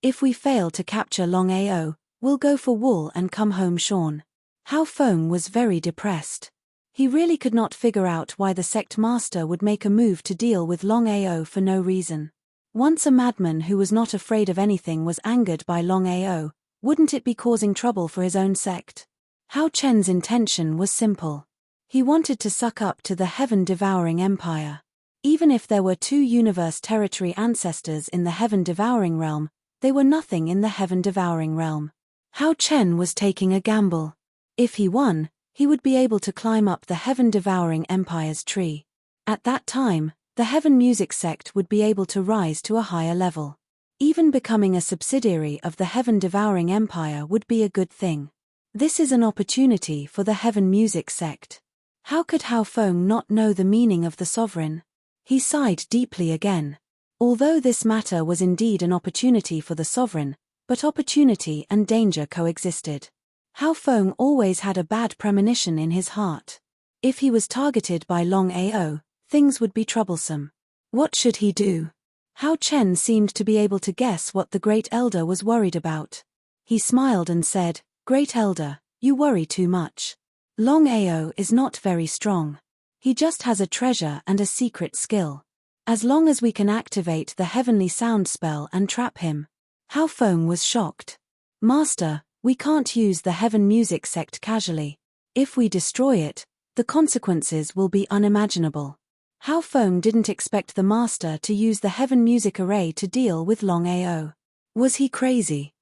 If we fail to capture Longao, we'll go for wool and come home shorn. Hao Feng was very depressed. He really could not figure out why the sect master would make a move to deal with Longao for no reason. Once a madman who was not afraid of anything was angered by Longao, wouldn't it be causing trouble for his own sect? Hao Chen's intention was simple. He wanted to suck up to the Heaven-Devouring Empire. Even if there were two universe territory ancestors in the Heaven-Devouring realm, they were nothing in the Heaven-Devouring realm. Hao Chen was taking a gamble. If he won, he would be able to climb up the Heaven-Devouring Empire's tree. At that time, the Heaven Music sect would be able to rise to a higher level. Even becoming a subsidiary of the Heaven-Devouring Empire would be a good thing. This is an opportunity for the Heaven Music sect. How could Hao Feng not know the meaning of the sovereign? He sighed deeply again. Although this matter was indeed an opportunity for the sovereign, but opportunity and danger coexisted. Hao Feng always had a bad premonition in his heart. If he was targeted by Longao, things would be troublesome. What should he do? Hao Chen seemed to be able to guess what the Great Elder was worried about. He smiled and said, "Great Elder, you worry too much. Longao is not very strong. He just has a treasure and a secret skill. As long as we can activate the heavenly sound spell and trap him." Hao Feng was shocked. "Master, we can't use the Heaven Music sect casually. If we destroy it, the consequences will be unimaginable." Hao Feng didn't expect the master to use the Heaven Music array to deal with Longao. Was he crazy?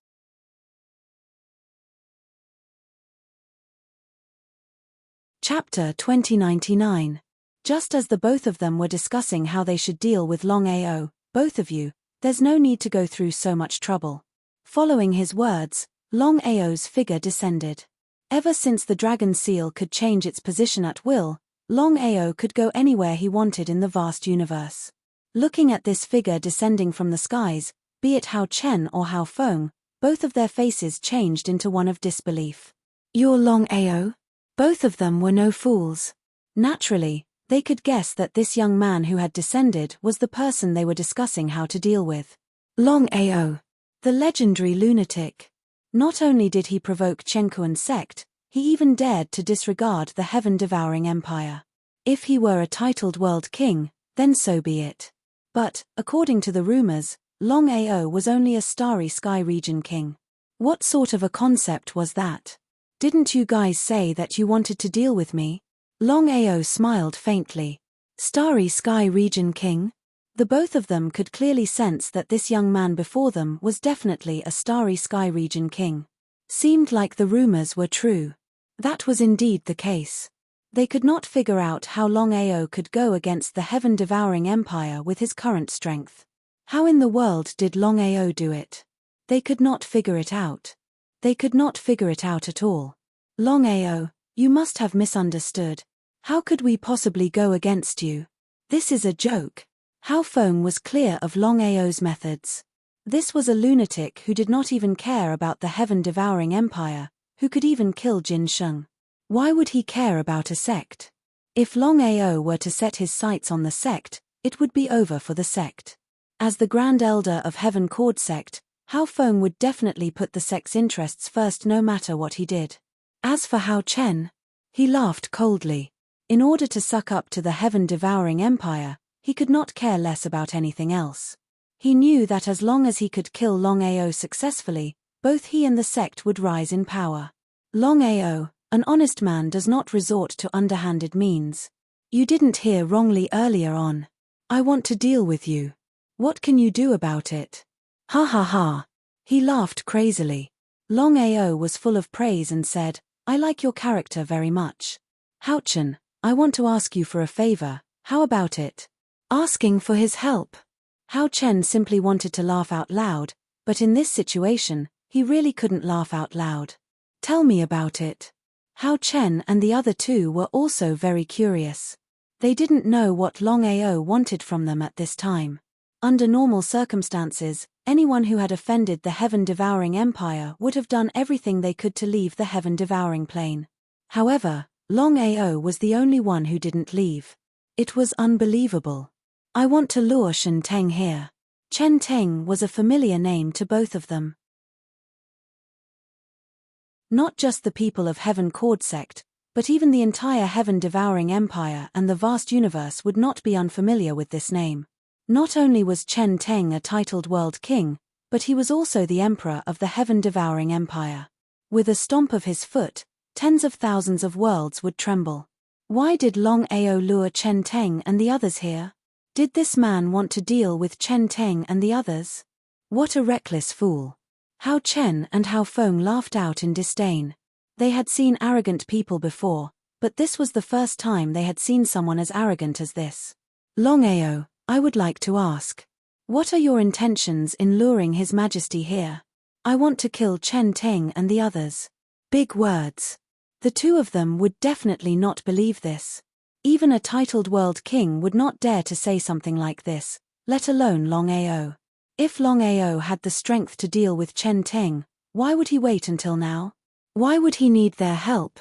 Chapter 2099. Just as the both of them were discussing how they should deal with Longao, both of you, there's no need to go through so much trouble. Following his words, Longao's figure descended. Ever since the dragon seal could change its position at will, Longao could go anywhere he wanted in the vast universe. Looking at this figure descending from the skies, be it Hao Chen or Hao Feng, both of their faces changed into one of disbelief. You're Longao? Both of them were no fools. Naturally, they could guess that this young man who had descended was the person they were discussing how to deal with. Longao, the legendary lunatic. Not only did he provoke Chenkuan's sect, he even dared to disregard the heaven-devouring empire. If he were a titled world king, then so be it. But, according to the rumors, Longao was only a starry sky region king. What sort of a concept was that? Didn't you guys say that you wanted to deal with me? Longao smiled faintly. Starry sky region king? The both of them could clearly sense that this young man before them was definitely a starry sky region king. Seemed like the rumors were true. That was indeed the case. They could not figure out how Longao could go against the heaven-devouring empire with his current strength. How in the world did Longao do it? They could not figure it out. They could not figure it out at all. Longao, you must have misunderstood. How could we possibly go against you? This is a joke. Hao Feng was clear of Longao's methods. This was a lunatic who did not even care about the heaven-devouring empire, who could even kill Jin Sheng. Why would he care about a sect? If Longao were to set his sights on the sect, it would be over for the sect. As the Grand Elder of Heaven Cord sect, Hao Feng would definitely put the sect's interests first no matter what he did. As for Hao Chen, he laughed coldly. In order to suck up to the heaven-devouring empire, he could not care less about anything else. He knew that as long as he could kill Longao successfully, both he and the sect would rise in power. Longao, an honest man does not resort to underhanded means. You didn't hear wrongly earlier on. I want to deal with you. What can you do about it? Ha ha ha. He laughed crazily. Longao was full of praise and said, I like your character very much. Hao Chen, I want to ask you for a favor, how about it? Asking for his help. Hao Chen simply wanted to laugh out loud, but in this situation, he really couldn't laugh out loud. Tell me about it. Hao Chen and the other two were also very curious. They didn't know what Longao wanted from them at this time. Under normal circumstances, anyone who had offended the heaven-devouring empire would have done everything they could to leave the heaven-devouring plane. However, Longao was the only one who didn't leave. It was unbelievable. I want to lure Shen Teng here. Chen Teng was a familiar name to both of them. Not just the people of Heaven Cord sect, but even the entire heaven-devouring empire and the vast universe would not be unfamiliar with this name. Not only was Chen Teng a titled world king, but he was also the emperor of the heaven-devouring empire. With a stomp of his foot, tens of thousands of worlds would tremble. Why did Longao lure Chen Teng and the others here? Did this man want to deal with Chen Teng and the others? What a reckless fool. Hao Chen and Hao Feng laughed out in disdain. They had seen arrogant people before, but this was the first time they had seen someone as arrogant as this. Longao, I would like to ask. What are your intentions in luring His Majesty here? I want to kill Chen Teng and the others. Big words. The two of them would definitely not believe this. Even a titled world king would not dare to say something like this, let alone Longao. If Longao had the strength to deal with Chen Teng, why would he wait until now? Why would he need their help?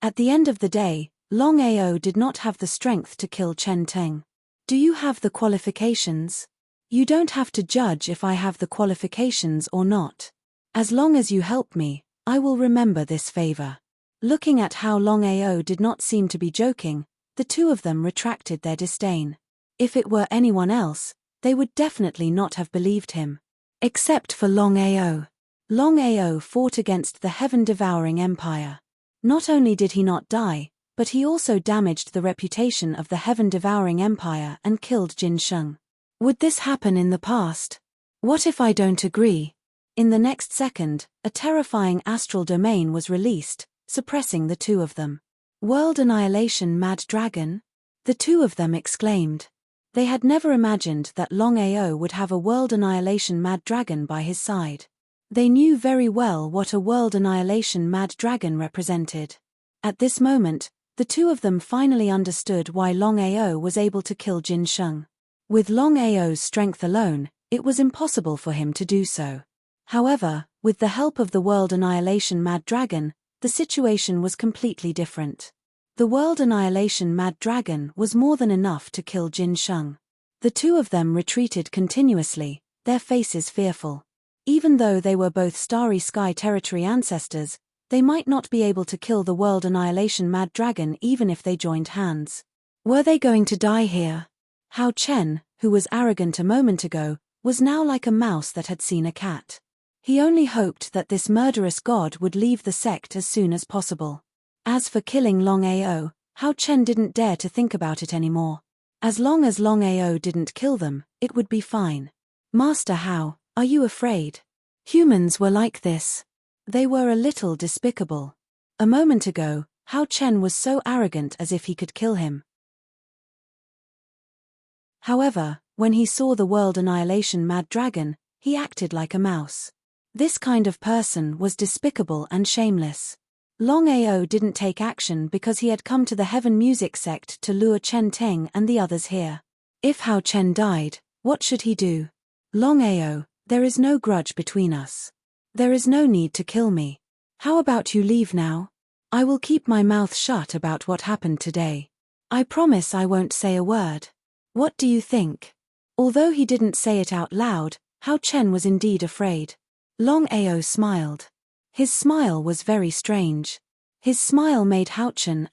At the end of the day, Longao did not have the strength to kill Chen Teng. Do you have the qualifications? You don't have to judge if I have the qualifications or not. As long as you help me, I will remember this favor. Looking at how Longao did not seem to be joking, the two of them retracted their disdain. If it were anyone else, they would definitely not have believed him. Except for Longao. Longao fought against the heaven-devouring empire. Not only did he not die, but he also damaged the reputation of the heaven-devouring empire and killed Jin Sheng. Would this happen in the past? What if I don't agree? In the next second, a terrifying astral domain was released, suppressing the two of them. World annihilation mad dragon? The two of them exclaimed. They had never imagined that Longao would have a world annihilation mad dragon by his side. They knew very well what a world annihilation mad dragon represented. At this moment, the two of them finally understood why Longao was able to kill Jin Sheng. With Longao's strength alone, it was impossible for him to do so. However, with the help of the world annihilation mad dragon, the situation was completely different. The world annihilation mad dragon was more than enough to kill Jin Sheng. The two of them retreated continuously, their faces fearful. Even though they were both Starry Sky Territory ancestors, they might not be able to kill the world annihilation mad dragon even if they joined hands. Were they going to die here? Hao Chen, who was arrogant a moment ago, was now like a mouse that had seen a cat. He only hoped that this murderous god would leave the sect as soon as possible. As for killing Longao, Hao Chen didn't dare to think about it anymore. As long as Longao didn't kill them, it would be fine. Master Hao, are you afraid? Humans were like this. They were a little despicable. A moment ago, Hao Chen was so arrogant as if he could kill him. However, when he saw the world annihilation mad dragon, he acted like a mouse. This kind of person was despicable and shameless. Longao didn't take action because he had come to the Heaven Music sect to lure Chen Teng and the others here. If Hao Chen died, what should he do? Longao, there is no grudge between us. There is no need to kill me. How about you leave now? I will keep my mouth shut about what happened today. I promise I won't say a word. What do you think? Although he didn't say it out loud, Hao Chen was indeed afraid. Longao smiled. His smile was very strange. His smile made Hao Chen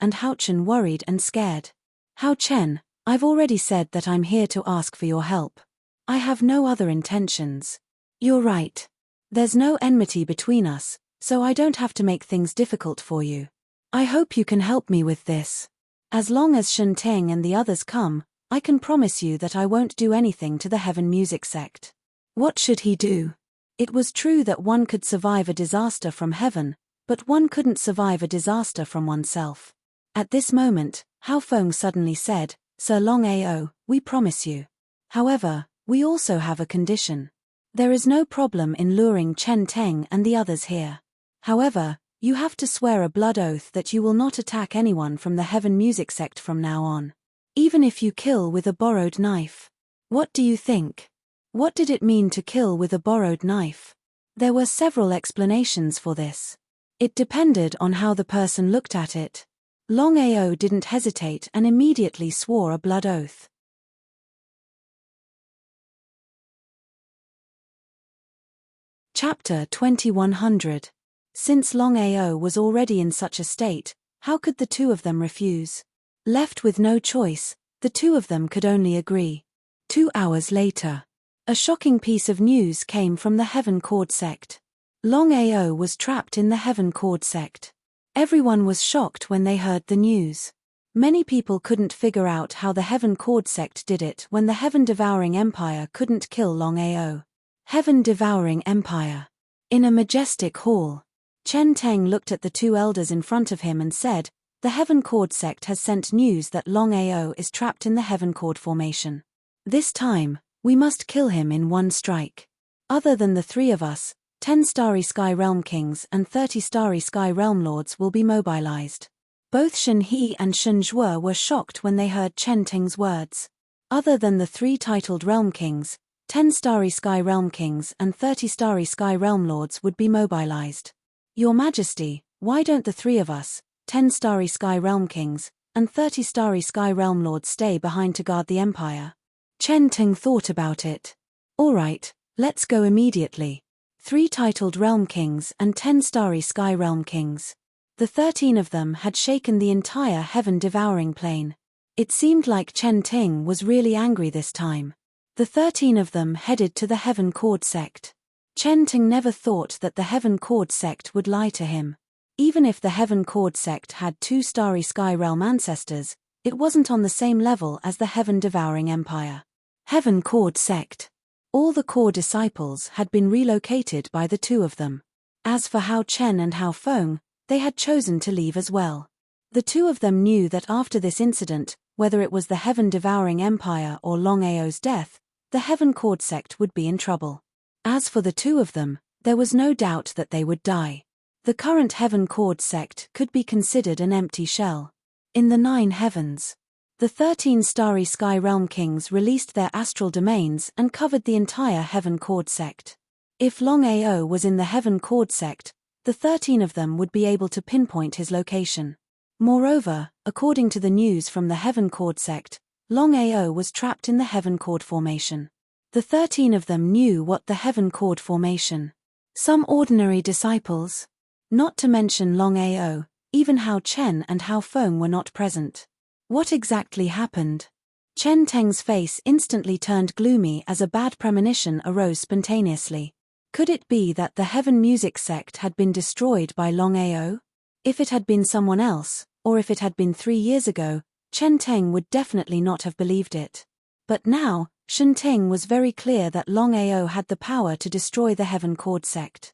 worried and scared. Hao Chen, I've already said that I'm here to ask for your help. I have no other intentions. You're right. There's no enmity between us, so I don't have to make things difficult for you. I hope you can help me with this. As long as Shen Teng and the others come, I can promise you that I won't do anything to the Heaven Music sect. What should he do? It was true that one could survive a disaster from heaven, but one couldn't survive a disaster from oneself. At this moment, Hao Feng suddenly said, Sir Longao, we promise you. However, we also have a condition. There is no problem in luring Chen Teng and the others here. However, you have to swear a blood oath that you will not attack anyone from the Heaven Music sect from now on. Even if you kill with a borrowed knife. What do you think? What did it mean to kill with a borrowed knife? There were several explanations for this. It depended on how the person looked at it. Longao didn't hesitate and immediately swore a blood oath. Chapter 2100. Since Longao was already in such a state, how could the two of them refuse? Left with no choice, the two of them could only agree. 2 hours later. A shocking piece of news came from the Heaven Cord sect. Longao was trapped in the Heaven Cord sect. Everyone was shocked when they heard the news. Many people couldn't figure out how the Heaven Cord sect did it when the Heaven Devouring Empire couldn't kill Longao. Heaven Devouring Empire. In a majestic hall. Chen Teng looked at the two elders in front of him and said, the Heaven Cord sect has sent news that Longao is trapped in the Heaven Cord formation. This time, we must kill him in one strike. Other than the three of us, 10 Starry Sky Realm Kings and 30 Starry Sky Realm Lords will be mobilized. Both Shen He and Shen Zhuo were shocked when they heard Chen Teng's words. Other than the 3 titled Realm Kings, 10 Starry Sky Realm Kings and 30 Starry Sky Realm Lords would be mobilized. Your Majesty, why don't the 3 of us, 10 Starry Sky Realm Kings and 30 Starry Sky Realm Lords stay behind to guard the Empire? Chen Teng thought about it. Alright, let's go immediately. 3 titled Realm Kings and 10 Starry Sky Realm Kings. The 13 of them had shaken the entire Heaven Devouring Plane. It seemed like Chen Teng was really angry this time. The 13 of them headed to the Heaven Cord sect. Chen Teng never thought that the Heaven Cord sect would lie to him. Even if the Heaven Cord sect had 2 Starry Sky Realm ancestors, it wasn't on the same level as the Heaven Devouring Empire. Heaven Cord sect. All the core disciples had been relocated by the two of them. As for Hao Chen and Hao Feng, they had chosen to leave as well. The two of them knew that after this incident, whether it was the heaven-devouring empire or Longao's death, the Heaven Cord sect would be in trouble. As for the two of them, there was no doubt that they would die. The current Heaven Cord sect could be considered an empty shell. In the 9 heavens, the 13 starry sky realm kings released their astral domains and covered the entire Heaven Cord sect. If Longao was in the Heaven Cord sect, the 13 of them would be able to pinpoint his location. Moreover, according to the news from the Heaven Cord sect, Longao was trapped in the Heaven Cord formation. The 13 of them knew what the Heaven Cord formation. Some ordinary disciples, not to mention Longao, even Hao Chen and Hao Feng were not present. What exactly happened? Chen Teng's face instantly turned gloomy as a bad premonition arose spontaneously. Could it be that the Heaven Music sect had been destroyed by Longao? If it had been someone else, or if it had been 3 years ago, Chen Teng would definitely not have believed it. But now, Shen Ting was very clear that Longao had the power to destroy the Heaven Cord sect.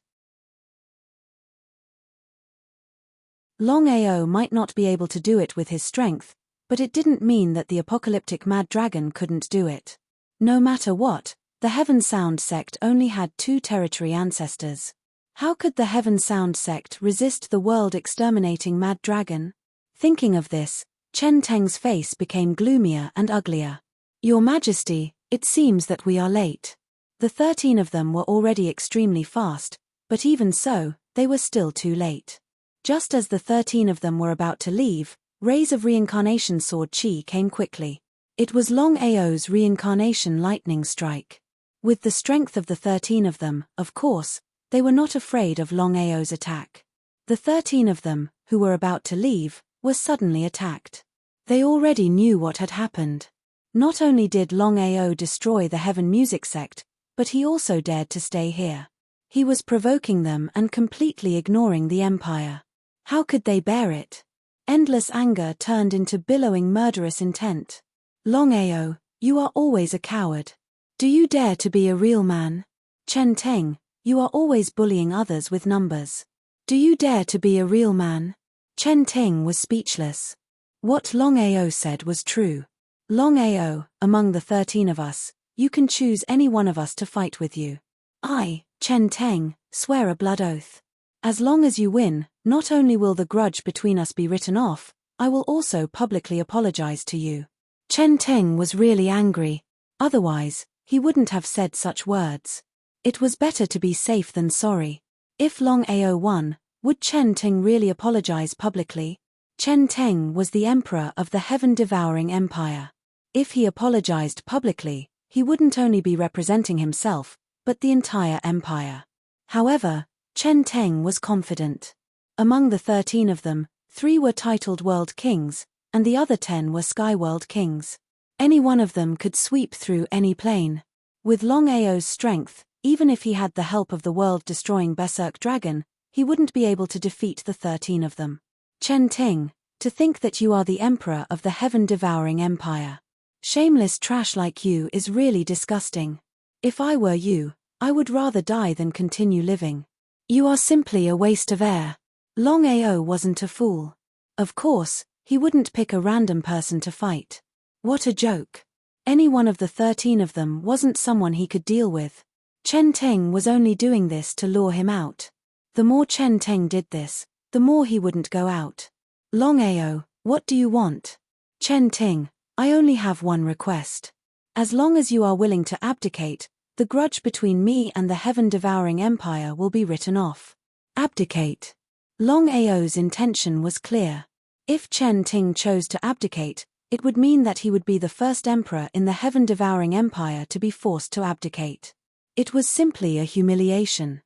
Longao might not be able to do it with his strength, but it didn't mean that the apocalyptic Mad Dragon couldn't do it. No matter what, the Heaven Sound sect only had 2 territory ancestors. How could the Heaven Sound sect resist the world-exterminating Mad Dragon? Thinking of this, Chen Teng's face became gloomier and uglier. Your Majesty, it seems that we are late. The 13 of them were already extremely fast, but even so, they were still too late. Just as the 13 of them were about to leave, rays of reincarnation sword chi came quickly. It was Longao's reincarnation lightning strike. With the strength of the 13 of them, of course, they were not afraid of Longao's attack. The 13 of them, who were about to leave, were suddenly attacked. They already knew what had happened. Not only did Longao destroy the Heaven Music sect, but he also dared to stay here. He was provoking them and completely ignoring the Empire. How could they bear it? Endless anger turned into billowing murderous intent. Longao, you are always a coward. Do you dare to be a real man? Chen Teng, you are always bullying others with numbers. Do you dare to be a real man? Chen Teng was speechless. What Longao said was true. Longao, among the 13 of us, you can choose any one of us to fight with you. I, Chen Teng, swear a blood oath. As long as you win, not only will the grudge between us be written off, I will also publicly apologize to you. Chen Teng was really angry. Otherwise, he wouldn't have said such words. It was better to be safe than sorry. If Longao won, would Chen Teng really apologize publicly? Chen Teng was the emperor of the heaven-devouring empire. If he apologized publicly, he wouldn't only be representing himself, but the entire empire. However, Chen Teng was confident. Among the 13 of them, 3 were titled World Kings, and the other 10 were Sky World Kings. Any one of them could sweep through any plane. With Longao's strength, even if he had the help of the world-destroying Berserk Dragon, he wouldn't be able to defeat the 13 of them. Chen Ting, to think that you are the emperor of the heaven-devouring empire. Shameless trash like you is really disgusting. If I were you, I would rather die than continue living. You are simply a waste of air. Longao wasn't a fool. Of course, he wouldn't pick a random person to fight. What a joke. Any one of the 13 of them wasn't someone he could deal with. Chen Teng was only doing this to lure him out. The more Chen Teng did this, the more he wouldn't go out. Longao, what do you want? Chen Ting, I only have one request. As long as you are willing to abdicate, the grudge between me and the heaven-devouring empire will be written off. Abdicate. Longao's intention was clear. If Chen Ting chose to abdicate, it would mean that he would be the first emperor in the heaven-devouring empire to be forced to abdicate. It was simply a humiliation.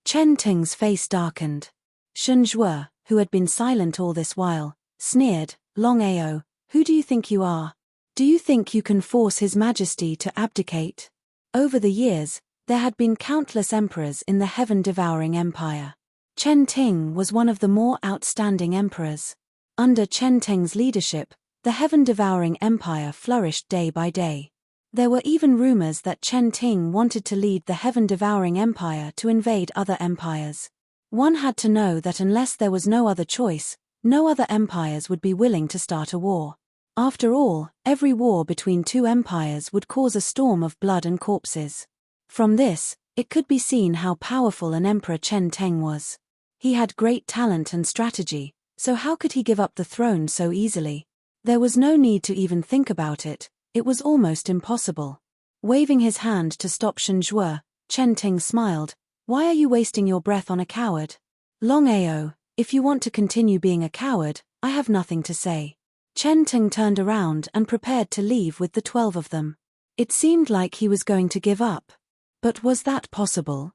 Chen Ting's face darkened. Shen Zhuo, who had been silent all this while, sneered, Longao, who do you think you are? Do you think you can force His Majesty to abdicate? Over the years, there had been countless emperors in the heaven-devouring empire. Chen Ting was one of the more outstanding emperors. Under Chen Teng's leadership, the heaven-devouring empire flourished day by day. There were even rumors that Chen Ting wanted to lead the heaven-devouring empire to invade other empires. One had to know that unless there was no other choice, no other empires would be willing to start a war. After all, every war between two empires would cause a storm of blood and corpses. From this, it could be seen how powerful an Emperor Chen Teng was. He had great talent and strategy, so how could he give up the throne so easily? There was no need to even think about it, it was almost impossible. Waving his hand to stop Shenjue, Chen Teng smiled. Why are you wasting your breath on a coward? Longao, if you want to continue being a coward, I have nothing to say. Chen Teng turned around and prepared to leave with the 12 of them. It seemed like he was going to give up. But was that possible?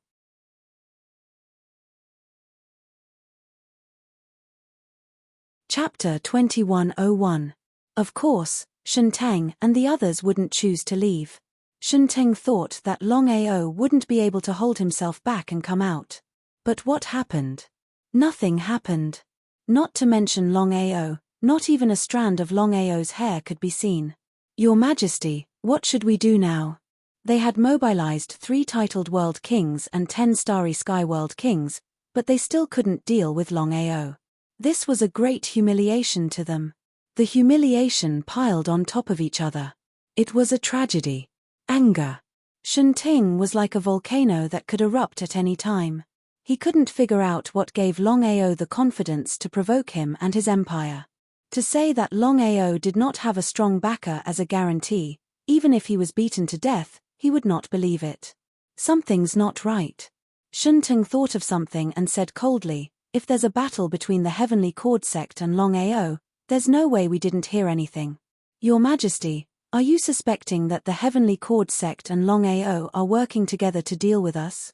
Chapter 2101. Of course, Shen Teng and the others wouldn't choose to leave. Shen Teng thought that Longao wouldn't be able to hold himself back and come out. But what happened? Nothing happened. Not to mention Longao, not even a strand of Longao's hair could be seen. Your Majesty, what should we do now? They had mobilized 3 titled World Kings and 10 Starry Sky World Kings, but they still couldn't deal with Longao. This was a great humiliation to them. The humiliation piled on top of each other. It was a tragedy. Anger. Shen Teng was like a volcano that could erupt at any time. He couldn't figure out what gave Longao the confidence to provoke him and his empire. To say that Longao did not have a strong backer as a guarantee, even if he was beaten to death, he would not believe it. Something's not right. Shen Teng thought of something and said coldly, if there's a battle between the Heavenly Cord sect and Longao, there's no way we didn't hear anything. Your Majesty, are you suspecting that the Heavenly Cord sect and Longao are working together to deal with us?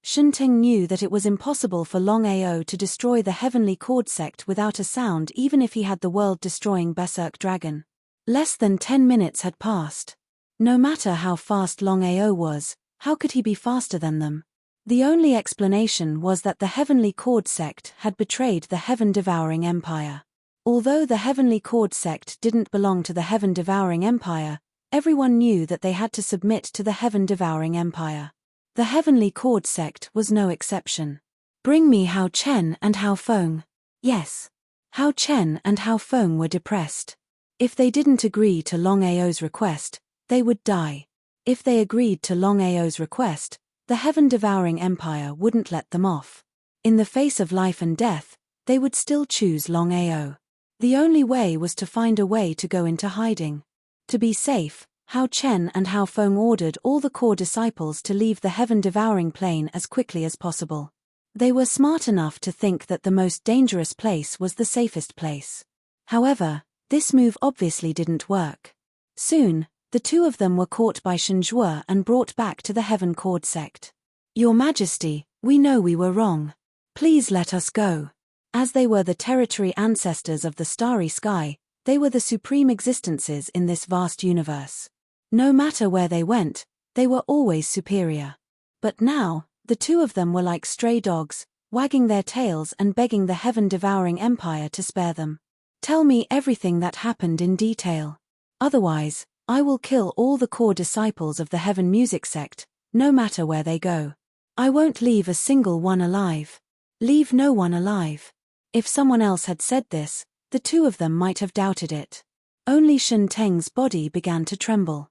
Shen Teng knew that it was impossible for Longao to destroy the Heavenly Cord sect without a sound even if he had the world-destroying Berserk Dragon. Less than 10 minutes had passed. No matter how fast Longao was, how could he be faster than them? The only explanation was that the Heavenly Cord sect had betrayed the Heaven-Devouring Empire. Although the Heavenly Cord sect didn't belong to the Heaven-Devouring Empire, everyone knew that they had to submit to the Heaven-Devouring Empire. The Heavenly Cord sect was no exception. Bring me Hao Chen and Hao Feng. Yes. Hao Chen and Hao Feng were depressed. If they didn't agree to Longao's request, they would die. If they agreed to Longao's request, the Heaven-Devouring Empire wouldn't let them off. In the face of life and death, they would still choose Longao. The only way was to find a way to go into hiding. To be safe, Hao Chen and Hao Feng ordered all the core disciples to leave the Heaven-Devouring plane as quickly as possible. They were smart enough to think that the most dangerous place was the safest place. However, this move obviously didn't work. Soon, the 2 of them were caught by Shenjue and brought back to the Heaven Cord sect. Your Majesty, we know we were wrong. Please let us go. As they were the territory ancestors of the starry sky, they were the supreme existences in this vast universe. No matter where they went, they were always superior. But now, the 2 of them were like stray dogs, wagging their tails and begging the Heaven-Devouring Empire to spare them. Tell me everything that happened in detail. Otherwise, I will kill all the core disciples of the Heaven Music sect, no matter where they go. I won't leave a single one alive. Leave no one alive. If someone else had said this, the 2 of them might have doubted it. Only Shen Teng's body began to tremble.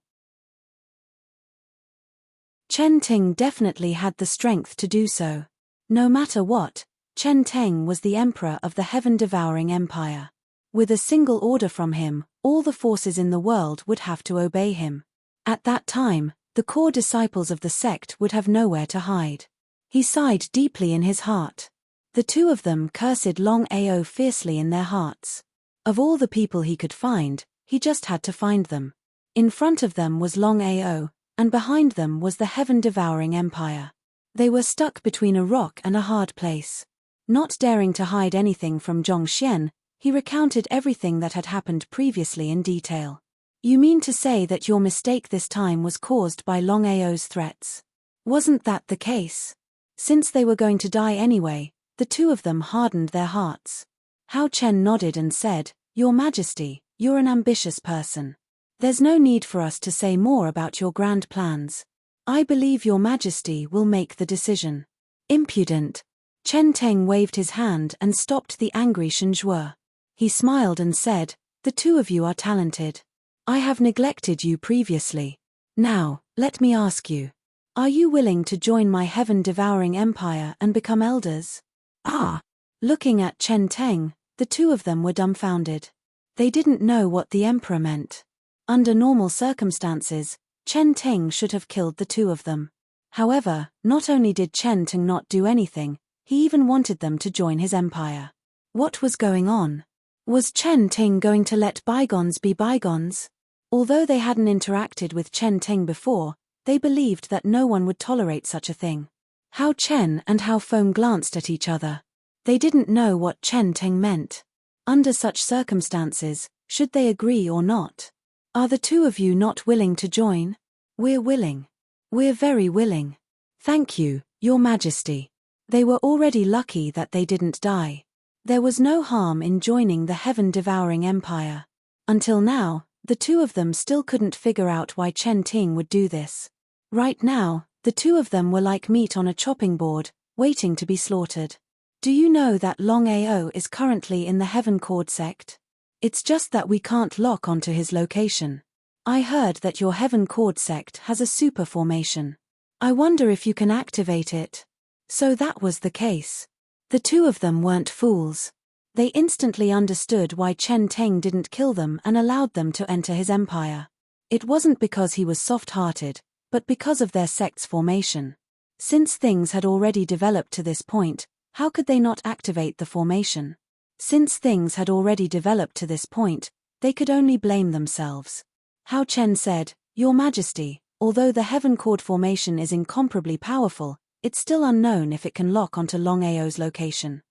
Chen Teng definitely had the strength to do so. No matter what, Chen Teng was the emperor of the Heaven-Devouring Empire. With a single order from him, all the forces in the world would have to obey him. At that time, the core disciples of the sect would have nowhere to hide. He sighed deeply in his heart. The 2 of them cursed Longao fiercely in their hearts. Of all the people he could find, he just had to find them. In front of them was Longao, and behind them was the Heaven-Devouring Empire. They were stuck between a rock and a hard place. Not daring to hide anything from Zhongxian, he recounted everything that had happened previously in detail. You mean to say that your mistake this time was caused by Longao's threats? Wasn't that the case? Since they were going to die anyway, the 2 of them hardened their hearts. Hao Chen nodded and said, Your Majesty, you're an ambitious person. There's no need for us to say more about your grand plans. I believe your Majesty will make the decision. Impudent. Chen Teng waved his hand and stopped the angry Shen Zhuo. He smiled and said, "The two of you are talented. I have neglected you previously. Now, let me ask you. Are you willing to join my heaven-devouring empire and become elders?" Ah! Looking at Chen Teng, the two of them were dumbfounded. They didn't know what the emperor meant. Under normal circumstances, Chen Teng should have killed the two of them. However, not only did Chen Teng not do anything, he even wanted them to join his empire. What was going on? Was Chen Teng going to let bygones be bygones? Although they hadn't interacted with Chen Teng before, they believed that no one would tolerate such a thing. Hao Chen and Hao Feng glanced at each other. They didn't know what Chen Teng meant. Under such circumstances, should they agree or not? "Are the two of you not willing to join?" "We're willing. We're very willing. Thank you, Your Majesty." They were already lucky that they didn't die. There was no harm in joining the heaven-devouring empire. Until now, the two of them still couldn't figure out why Chen Ting would do this. Right now, the two of them were like meat on a chopping board, waiting to be slaughtered. "Do you know that Longao is currently in the Heaven Cord sect? It's just that we can't lock onto his location. I heard that your Heaven Cord sect has a super formation. I wonder if you can activate it." So that was the case. The two of them weren't fools. They instantly understood why Chen Teng didn't kill them and allowed them to enter his empire. It wasn't because he was soft-hearted, but because of their sect's formation. Since things had already developed to this point, how could they not activate the formation? Since things had already developed to this point, they could only blame themselves. Hao Chen said, "Your Majesty, although the Heaven Cord formation is incomparably powerful, it's still unknown if it can lock onto Longao's location."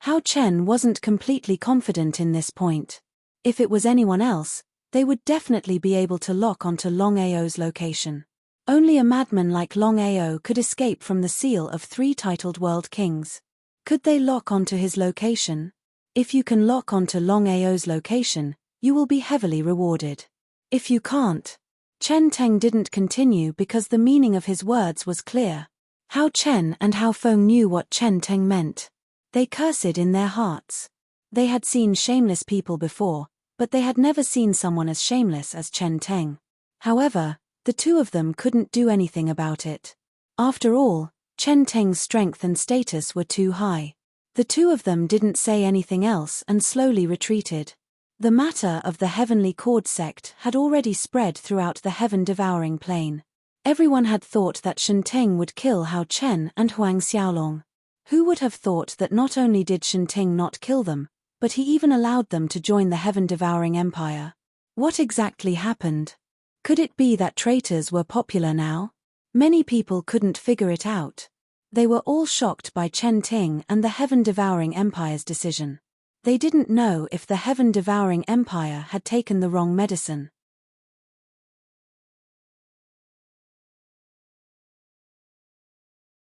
Hao Chen wasn't completely confident in this point. If it was anyone else, they would definitely be able to lock onto Longao's location. Only a madman like Longao could escape from the seal of 3 titled world kings. Could they lock onto his location? If you can lock onto Longao's location, you will be heavily rewarded. If you can't, Chen Teng didn't continue because the meaning of his words was clear. Hao Chen and Hao Feng knew what Chen Teng meant. They cursed in their hearts. They had seen shameless people before, but they had never seen someone as shameless as Chen Teng. However, the two of them couldn't do anything about it. After all, Chen Teng's strength and status were too high. The two of them didn't say anything else and slowly retreated. The matter of the Heavenly Cord sect had already spread throughout the heaven-devouring plain. Everyone had thought that Shen Teng would kill Hao Chen and Huang Xiaolong. Who would have thought that not only did Shen Teng not kill them, but he even allowed them to join the heaven-devouring empire? What exactly happened? Could it be that traitors were popular now? Many people couldn't figure it out. They were all shocked by Chen Ting and the heaven-devouring empire's decision. They didn't know if the heaven-devouring empire had taken the wrong medicine.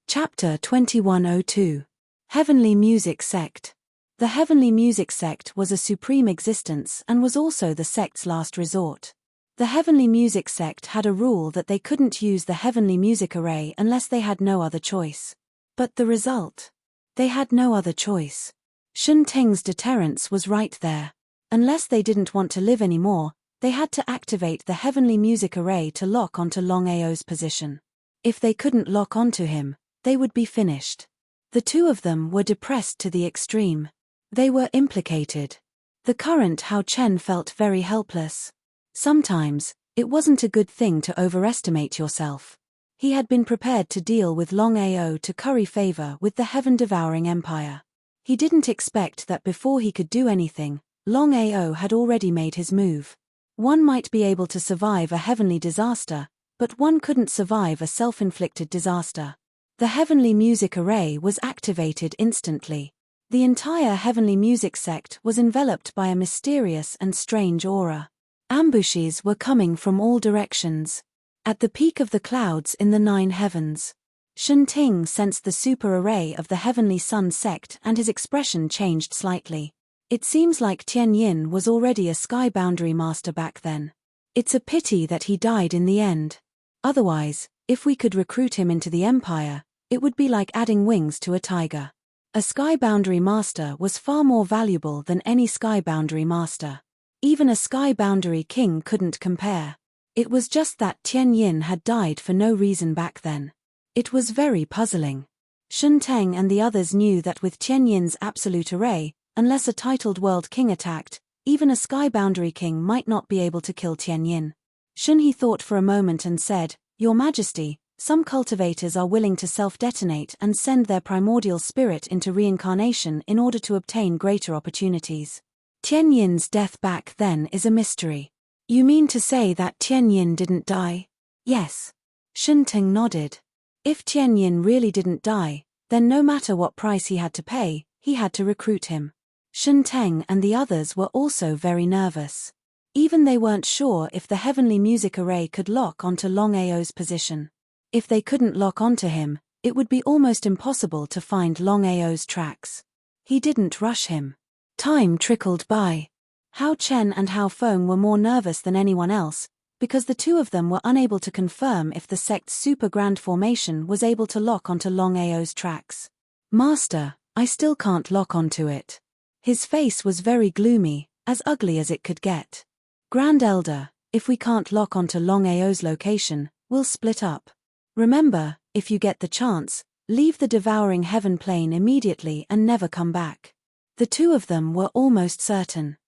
Chapter 2102. Heavenly Music Sect. The Heavenly Music Sect was a supreme existence and was also the sect's last resort. The Heavenly Music Sect had a rule that they couldn't use the Heavenly Music Array unless they had no other choice. But the result? They had no other choice. Shen Teng's deterrence was right there. Unless they didn't want to live anymore, they had to activate the Heavenly Music Array to lock onto Longao's position. If they couldn't lock onto him, they would be finished. The two of them were depressed to the extreme. They were implicated. The current Hao Chen felt very helpless. Sometimes, it wasn't a good thing to overestimate yourself. He had been prepared to deal with Longao to curry favor with the heaven-devouring empire. He didn't expect that before he could do anything, Longao had already made his move. One might be able to survive a heavenly disaster, but one couldn't survive a self-inflicted disaster. The Heavenly Music Array was activated instantly. The entire Heavenly Music Sect was enveloped by a mysterious and strange aura. Ambushes were coming from all directions. At the peak of the clouds in the 9 heavens, Shen Ting sensed the super array of the Heavenly Sun sect and his expression changed slightly. It seems like Tian Yin was already a sky boundary master back then. It's a pity that he died in the end. Otherwise, if we could recruit him into the empire, It would be like adding wings to a tiger. A sky boundary master was far more valuable than any sky boundary master. Even a sky boundary king couldn't compare. It was just that Tian Yin had died for no reason back then. It was very puzzling. Shen Teng and the others knew that with Tian Yin's absolute array, unless a titled world king attacked, even a sky boundary king might not be able to kill Tian Yin. Shen He thought for a moment and said, "Your Majesty, some cultivators are willing to self-detonate and send their primordial spirit into reincarnation in order to obtain greater opportunities. Tian Yin's death back then is a mystery." "You mean to say that Tian Yin didn't die?" "Yes." Shen Teng nodded. If Tian Yin really didn't die, then no matter what price he had to pay, he had to recruit him. Shen Teng and the others were also very nervous. Even they weren't sure if the heavenly music array could lock onto Longao's position. If they couldn't lock onto him, it would be almost impossible to find Longao's tracks. He didn't rush him. Time trickled by. Hao Chen and Hao Feng were more nervous than anyone else, because the two of them were unable to confirm if the sect's super grand formation was able to lock onto Longao's tracks. "Master, I still can't lock onto it." His face was very gloomy, as ugly as it could get. "Grand Elder, if we can't lock onto Longao's location, we'll split up. Remember, if you get the chance, leave the devouring heaven plane immediately and never come back." The two of them were almost certain.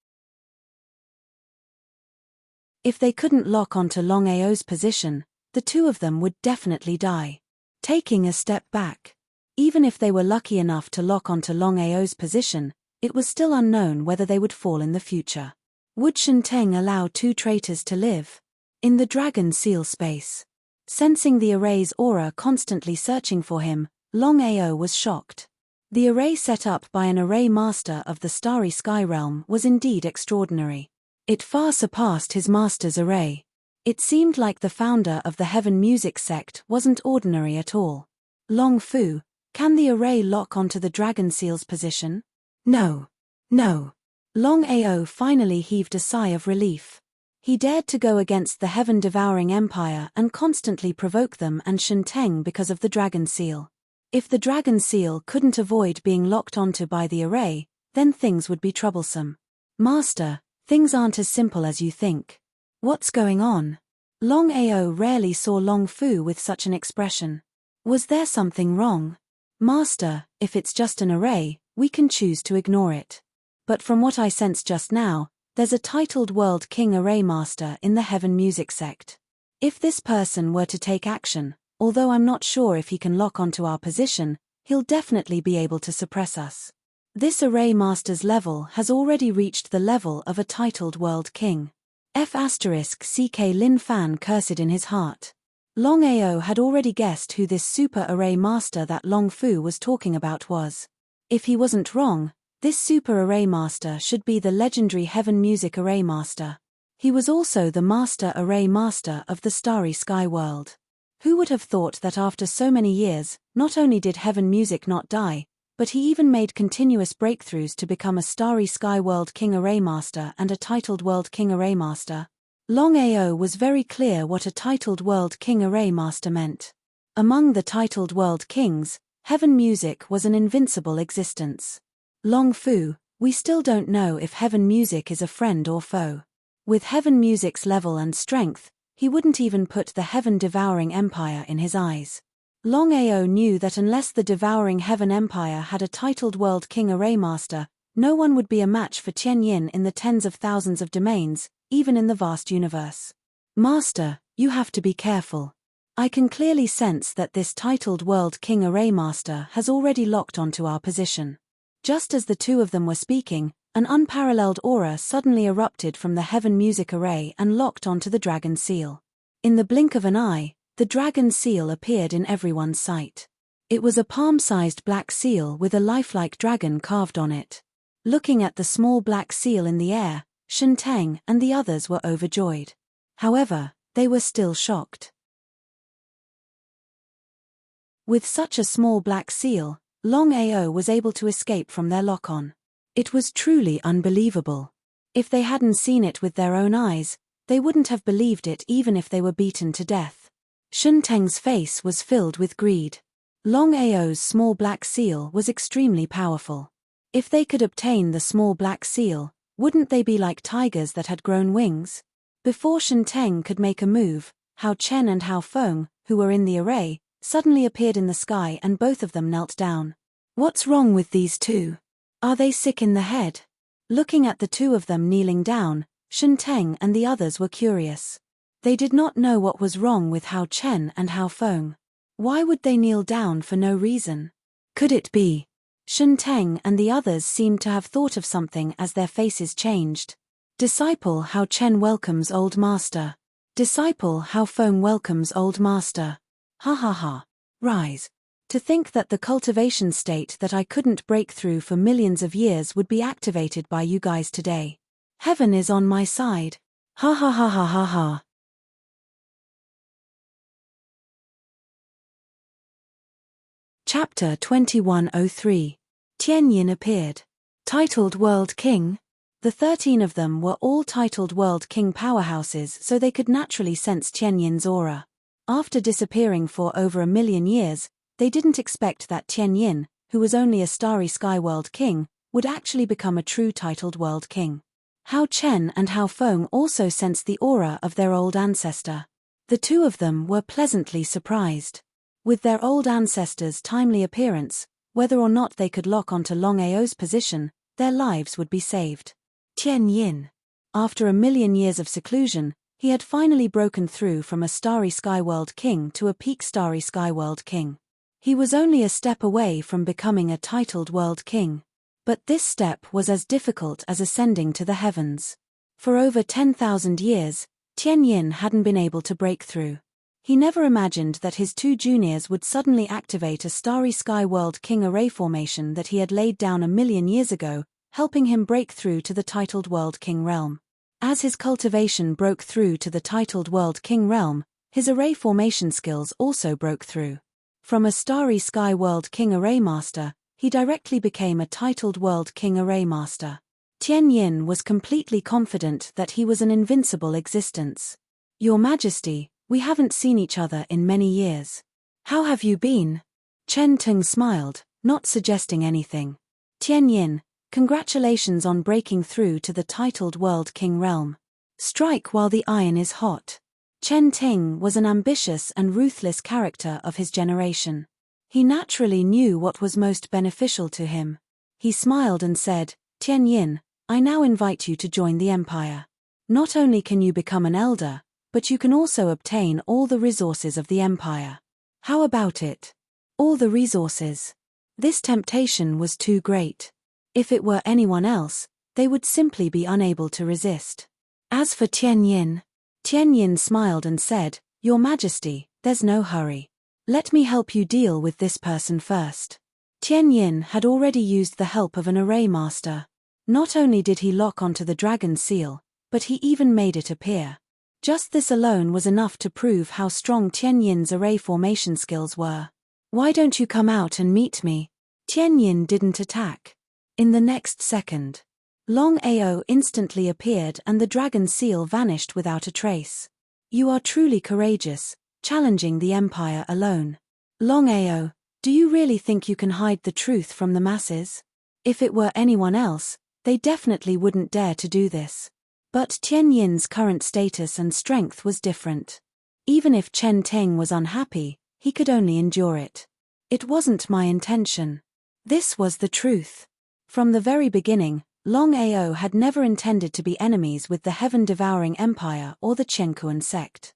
If they couldn't lock onto Longao's position, the two of them would definitely die. Taking a step back. Even if they were lucky enough to lock onto Longao's position, it was still unknown whether they would fall in the future. Would Shen Teng allow two traitors to live? In the dragon seal space. Sensing the array's aura constantly searching for him, Longao was shocked. The array set up by an array master of the starry sky realm was indeed extraordinary. It far surpassed his master's array. It seemed like the founder of the heaven music sect wasn't ordinary at all. "Long Fu, can the array lock onto the dragon seal's position?" "No. No." Longao finally heaved a sigh of relief. He dared to go against the heaven-devouring empire and constantly provoke them and Shen Teng because of the dragon seal. If the dragon seal couldn't avoid being locked onto by the array, then things would be troublesome. "Master, things aren't as simple as you think. What's going on?" Longao rarely saw Long Fu with such an expression. Was there something wrong? "Master, if it's just an array, we can choose to ignore it. But from what I sense just now, there's a titled World King Array Master in the Heaven Music sect. If this person were to take action, although I'm not sure if he can lock onto our position, he'll definitely be able to suppress us. This Array Master's level has already reached the level of a titled World King." F***CK Lin Fan cursed in his heart. Longao had already guessed who this Super Array Master that Long Fu was talking about was. If he wasn't wrong, this Super Array Master should be the legendary Heaven Music Array Master. He was also the Master Array Master of the Starry Sky World. Who would have thought that after so many years, not only did Heaven Music not die, but he even made continuous breakthroughs to become a Starry Sky World King Array Master and a titled World King Array Master. Longao was very clear what a titled World King Array Master meant. Among the titled World Kings, Heaven Music was an invincible existence. "Long Fu, we still don't know if Heaven Music is a friend or foe. With Heaven Music's level and strength, he wouldn't even put the heaven-devouring empire in his eyes." Longao knew that unless the devouring Heaven Empire had a titled World King Array Master, no one would be a match for Tian Yin in the tens of thousands of domains, even in the vast universe. "Master, you have to be careful. I can clearly sense that this titled World King Array Master has already locked onto our position." Just as the two of them were speaking, an unparalleled aura suddenly erupted from the Heaven Music Array and locked onto the Dragon Seal. In the blink of an eye, the Dragon Seal appeared in everyone's sight. It was a palm-sized black seal with a lifelike dragon carved on it. Looking at the small black seal in the air, Shen Teng and the others were overjoyed. However, they were still shocked. With such a small black seal, Longao was able to escape from their lock-on. It was truly unbelievable. If they hadn't seen it with their own eyes, they wouldn't have believed it even if they were beaten to death. Shen Teng's face was filled with greed. Longao's small black seal was extremely powerful. If they could obtain the small black seal, wouldn't they be like tigers that had grown wings? Before Shen Teng could make a move, Hao Chen and Hao Feng, who were in the array, suddenly appeared in the sky and both of them knelt down. What's wrong with these two? Are they sick in the head? Looking at the two of them kneeling down, Shen Teng and the others were curious. They did not know what was wrong with Hao Chen and Hao Feng. Why would they kneel down for no reason? Could it be? Shen Teng and the others seemed to have thought of something as their faces changed. Disciple Hao Chen welcomes old master. Disciple Hao Feng welcomes old master. Ha ha ha. Rise. To think that the cultivation state that I couldn't break through for millions of years would be activated by you guys today. Heaven is on my side. Ha ha ha ha ha ha. Chapter 2103. Tianyin appeared. Titled World King. The 13 of them were all titled World King powerhouses, so they could naturally sense Tianyin's aura. After disappearing for over 1,000,000 years, they didn't expect that Tianyin, who was only a starry sky world king, would actually become a true titled world king. Hao Chen and Hao Feng also sensed the aura of their old ancestor. The two of them were pleasantly surprised. With their old ancestor's timely appearance, whether or not they could lock onto Longao's position, their lives would be saved. Tianyin. After 1,000,000 years of seclusion, he had finally broken through from a starry sky world king to a peak starry sky world king. He was only a step away from becoming a titled world king. But this step was as difficult as ascending to the heavens. For over 10,000 years, Tianyin hadn't been able to break through. He never imagined that his two juniors would suddenly activate a starry sky world king array formation that he had laid down 1,000,000 years ago, helping him break through to the titled world king realm. As his cultivation broke through to the titled world king realm, his array formation skills also broke through. From a starry sky world king array master, he directly became a titled world king array master. Tianyin was completely confident that he was an invincible existence. Your Majesty, we haven't seen each other in many years. How have you been? Chen Teng smiled, not suggesting anything. Tianyin, congratulations on breaking through to the titled world king realm. Strike while the iron is hot. Chen Teng was an ambitious and ruthless character of his generation. He naturally knew what was most beneficial to him. He smiled and said, Tianyin, I now invite you to join the empire. Not only can you become an elder, but you can also obtain all the resources of the empire. How about it? All the resources. This temptation was too great. If it were anyone else, they would simply be unable to resist. As for Tianyin, Tianyin smiled and said, Your Majesty, there's no hurry. Let me help you deal with this person first. Tianyin had already used the help of an array master. Not only did he lock onto the dragon seal, but he even made it appear. Just this alone was enough to prove how strong Tianyin's array formation skills were. Why don't you come out and meet me? Tianyin didn't attack. In the next second, Longao instantly appeared and the dragon seal vanished without a trace. You are truly courageous, challenging the empire alone. Longao, do you really think you can hide the truth from the masses? If it were anyone else, they definitely wouldn't dare to do this. But Tianyin's current status and strength was different. Even if Chen Teng was unhappy, he could only endure it. It wasn't my intention. This was the truth. From the very beginning, Longao had never intended to be enemies with the heaven-devouring empire or the Chenkuan sect.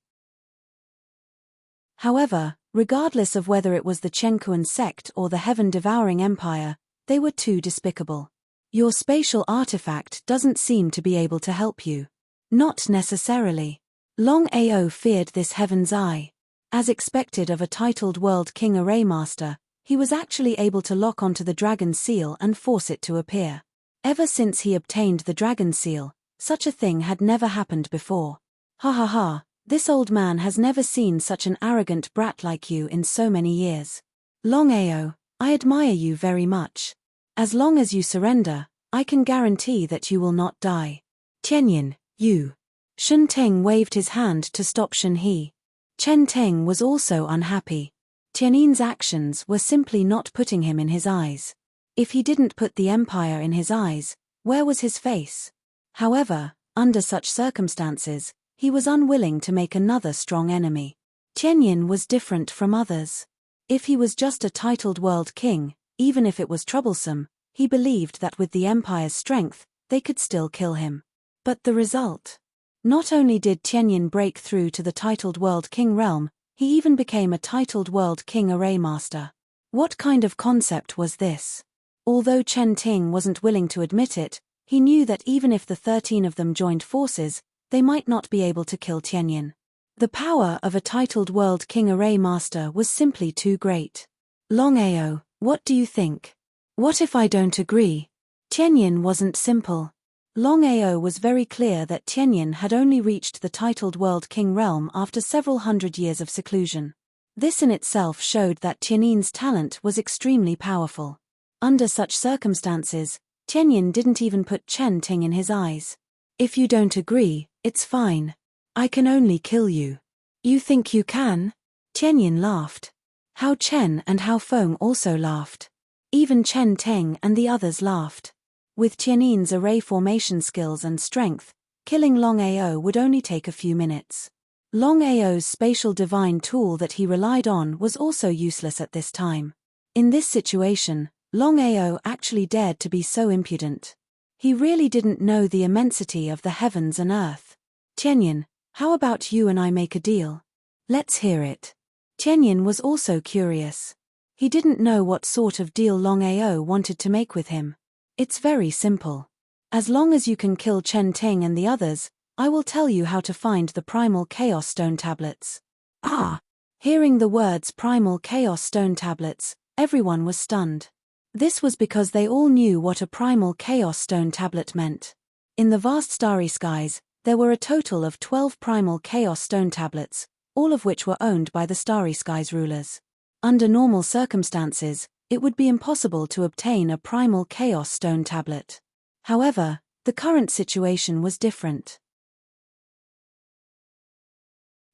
However, regardless of whether it was the Chenkuan sect or the heaven-devouring empire, they were too despicable. Your spatial artifact doesn't seem to be able to help you. Not necessarily. Longao feared this heaven's eye. As expected of a titled world king array master, he was actually able to lock onto the dragon seal and force it to appear. Ever since he obtained the dragon seal, such a thing had never happened before. Ha ha ha, this old man has never seen such an arrogant brat like you in so many years. Longao, I admire you very much. As long as you surrender, I can guarantee that you will not die. Tianyin, you. Shen Teng waved his hand to stop Shen He. Chen Teng was also unhappy. Tiannin's actions were simply not putting him in his eyes. If he didn't put the empire in his eyes, where was his face? However, under such circumstances, he was unwilling to make another strong enemy. Tianyin was different from others. If he was just a titled world king, even if it was troublesome, he believed that with the empire's strength, they could still kill him. But the result? Not only did Tianyin break through to the titled world king realm, he even became a titled world king array master. What kind of concept was this? Although Chen Ting wasn't willing to admit it, he knew that even if the 13 of them joined forces, they might not be able to kill Tianyin. The power of a titled world king array master was simply too great. Longao, what do you think? What if I don't agree? Tianyin wasn't simple. Longao was very clear that Tianyin had only reached the titled world king realm after several hundred years of seclusion. This in itself showed that Tiannin's talent was extremely powerful. Under such circumstances, Tianyin didn't even put Chen Ting in his eyes. If you don't agree, it's fine. I can only kill you. You think you can? Tianyin laughed. Hao Chen and Hao Feng also laughed. Even Chen Teng and the others laughed. With Tiannin's array formation skills and strength, killing Longao would only take a few minutes. Longao's spatial divine tool that he relied on was also useless at this time. In this situation, Longao actually dared to be so impudent. He really didn't know the immensity of the heavens and earth. Tianyin, how about you and I make a deal? Let's hear it. Tianyin was also curious. He didn't know what sort of deal Longao wanted to make with him. It's very simple. As long as you can kill Chen Teng and the others, I will tell you how to find the primal chaos stone tablets. Ah! Hearing the words primal chaos stone tablets, everyone was stunned. This was because they all knew what a primal chaos stone tablet meant. In the vast starry skies, there were a total of 12 primal chaos stone tablets, all of which were owned by the starry skies rulers. Under normal circumstances, it would be impossible to obtain a primal chaos stone tablet. However, the current situation was different.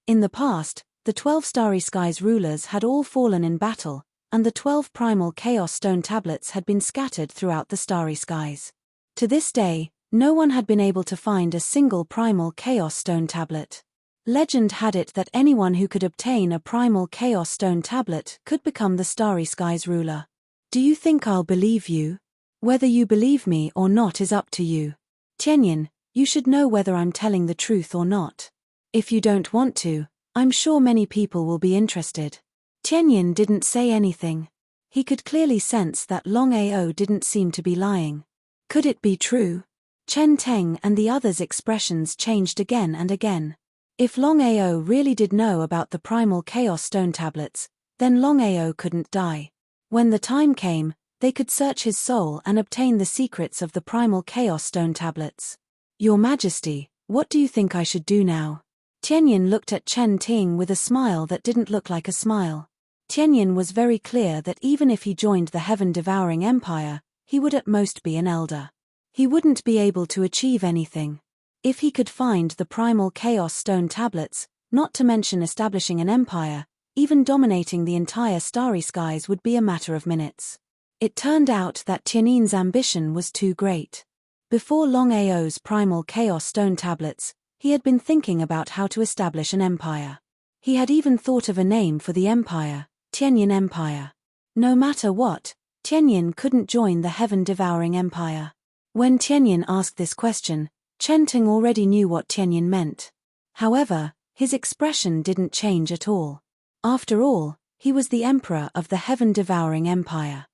In the past, the 12 starry skies rulers had all fallen in battle, and the 12 primal chaos stone tablets had been scattered throughout the starry skies. To this day, no one had been able to find a single primal chaos stone tablet. Legend had it that anyone who could obtain a primal chaos stone tablet could become the starry skies ruler. Do you think I'll believe you? Whether you believe me or not is up to you. Tianyin, you should know whether I'm telling the truth or not. If you don't want to, I'm sure many people will be interested. Tianyin didn't say anything. He could clearly sense that Longao didn't seem to be lying. Could it be true? Chen Teng and the others' expressions changed again and again. If Longao really did know about the primal chaos stone tablets, then Longao couldn't die. When the time came, they could search his soul and obtain the secrets of the primal chaos stone tablets. Your Majesty, what do you think I should do now? Tianyin looked at Chen Ting with a smile that didn't look like a smile. Tianyin was very clear that even if he joined the heaven-devouring empire, he would at most be an elder. He wouldn't be able to achieve anything. If he could find the primal chaos stone tablets, not to mention establishing an empire, even dominating the entire starry skies would be a matter of minutes. It turned out that Tiannin's ambition was too great. Before Longao's primal chaos stone tablets, he had been thinking about how to establish an empire. He had even thought of a name for the empire, Tianyin Empire. No matter what, Tianyin couldn't join the heaven-devouring empire. When Tianyin asked this question, Chen Ting already knew what Tianyin meant. However, his expression didn't change at all. After all, he was the emperor of the heaven-devouring empire.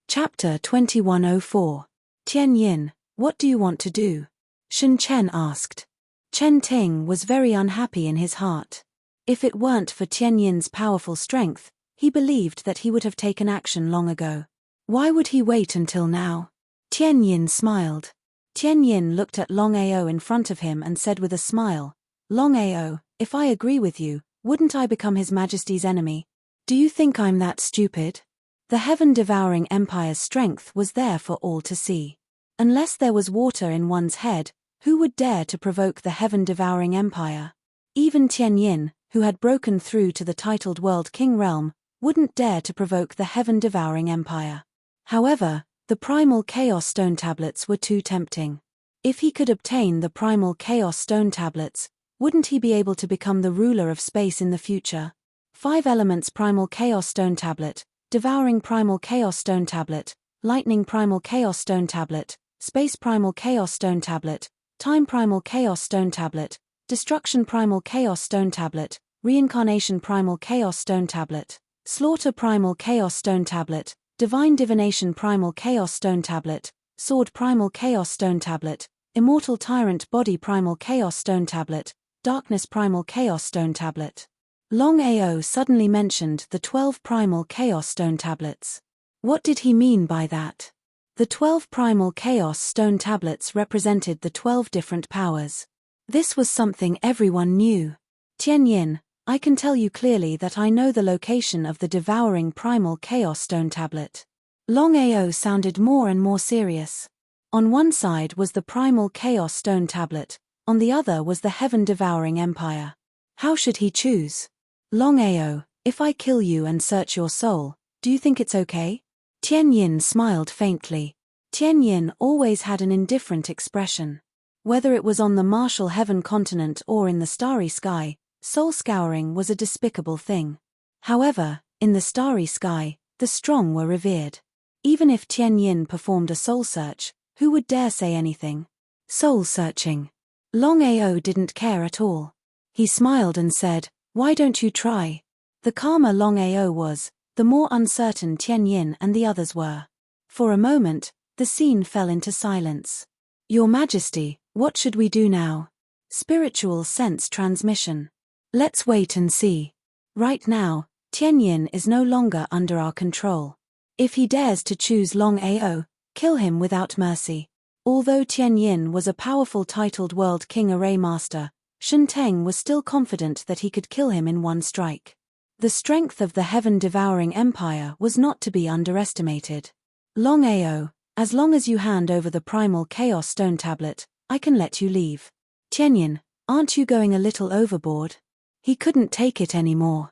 Chapter 2104. Tianyin, what do you want to do? Shen Chen asked. Chen Ting was very unhappy in his heart. If it weren't for Tianyin's powerful strength, he believed that he would have taken action long ago. Why would he wait until now? Tianyin smiled. Tianyin looked at Longao in front of him and said with a smile, Longao, if I agree with you, wouldn't I become His Majesty's enemy? Do you think I'm that stupid? The heaven-devouring empire's strength was there for all to see. Unless there was water in one's head, Who would dare to provoke the heaven-devouring empire? Even Tian Yin, who had broken through to the titled World King realm, wouldn't dare to provoke the heaven-devouring empire. However, the primal chaos stone tablets were too tempting. If he could obtain the primal chaos stone tablets, wouldn't he be able to become the ruler of space in the future? 5 elements primal chaos stone tablet, devouring primal chaos stone tablet, lightning primal chaos stone tablet, space primal chaos stone tablet, time primal chaos stone tablet, destruction primal chaos stone tablet, reincarnation primal chaos stone tablet, slaughter primal chaos stone tablet, divine divination primal chaos stone tablet, sword primal chaos stone tablet, immortal tyrant body primal chaos stone tablet, darkness primal chaos stone tablet. Longao suddenly mentioned the 12 primal chaos stone tablets. What did he mean by that? The 12 primal chaos stone tablets represented the 12 different powers. This was something everyone knew. Tian Yin, I can tell you clearly that I know the location of the devouring primal chaos stone tablet. Longao sounded more and more serious. On one side was the primal chaos stone tablet, on the other was the heaven-devouring empire. How should he choose? Longao, if I kill you and search your soul, do you think it's okay? Tian Yin smiled faintly. Tian Yin always had an indifferent expression. Whether it was on the martial heaven continent or in the starry sky, soul scouring was a despicable thing. However, in the starry sky, the strong were revered. Even if Tian Yin performed a soul search, who would dare say anything? Soul searching. Longao didn't care at all. He smiled and said, "Why don't you try?" The calmer Longao was, the more uncertain Tian Yin and the others were. For a moment, the scene fell into silence. "Your Majesty, what should we do now?" Spiritual sense transmission. "Let's wait and see. Right now, Tian Yin is no longer under our control. If he dares to choose Longao, kill him without mercy." Although Tian Yin was a powerful titled World King Array Master, Shen Teng was still confident that he could kill him in one strike. The strength of the heaven-devouring empire was not to be underestimated. "Longao, as long as you hand over the primal chaos stone tablet, I can let you leave." "Tian Yin, aren't you going a little overboard?" He couldn't take it anymore.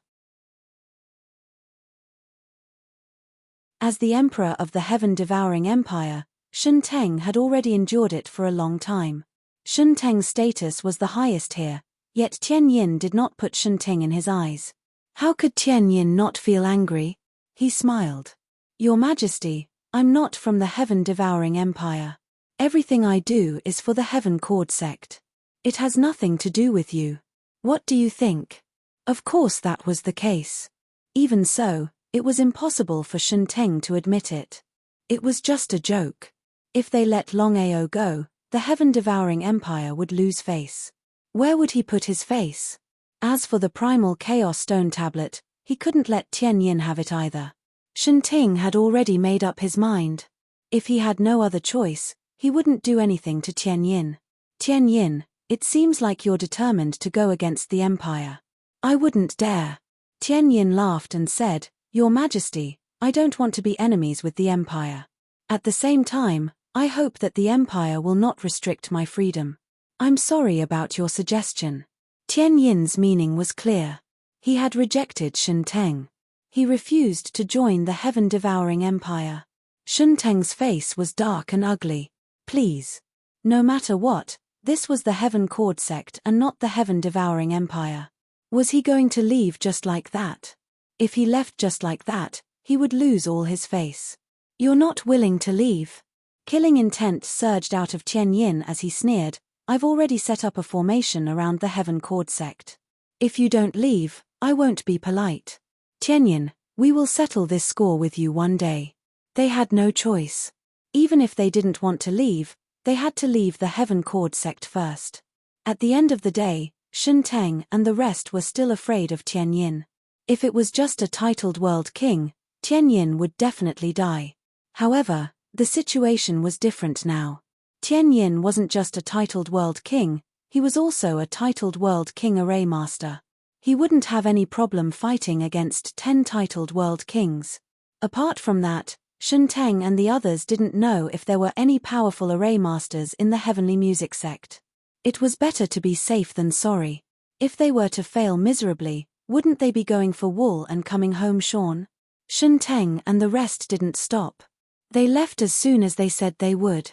As the emperor of the heaven-devouring empire, Shen Teng had already endured it for a long time. Shen Teng's status was the highest here, yet Tian Yin did not put Shen Teng in his eyes. How could Tian Yin not feel angry? He smiled. "Your Majesty, I'm not from the heaven-devouring empire. Everything I do is for the Heaven Cord sect. It has nothing to do with you. What do you think?" Of course that was the case. Even so, it was impossible for Shen Teng to admit it. It was just a joke. If they let Longao go, the heaven-devouring empire would lose face. Where would he put his face? As for the primal chaos stone tablet, he couldn't let Tian Yin have it either. Shen Teng had already made up his mind. If he had no other choice, he wouldn't do anything to Tian Yin. "Tian Yin, it seems like you're determined to go against the empire." "I wouldn't dare." Tian Yin laughed and said, "Your Majesty, I don't want to be enemies with the empire. At the same time, I hope that the empire will not restrict my freedom. I'm sorry about your suggestion." Tian Yin's meaning was clear. He had rejected Shen Teng. He refused to join the heaven-devouring empire. Shen Teng's face was dark and ugly. Please. No matter what, this was the Heaven Cord sect and not the heaven-devouring empire. Was he going to leave just like that? If he left just like that, he would lose all his face. "You're not willing to leave?" Killing intent surged out of Tian Yin as he sneered, "I've already set up a formation around the Heaven Cord sect. If you don't leave, I won't be polite. Tian Yin, we will settle this score with you one day." They had no choice. Even if they didn't want to leave, they had to leave the Heaven Cord sect first. At the end of the day, Shen Teng and the rest were still afraid of Tian Yin. If it was just a titled world king, Tian Yin would definitely die. However, the situation was different now. Tian Yin wasn't just a titled world king, he was also a titled world king array master. He wouldn't have any problem fighting against 10 titled world kings. Apart from that, Shenteng and the others didn't know if there were any powerful array masters in the heavenly music sect. It was better to be safe than sorry. If they were to fail miserably, wouldn't they be going for wool and coming home shorn? Shenteng and the rest didn't stop. They left as soon as they said they would.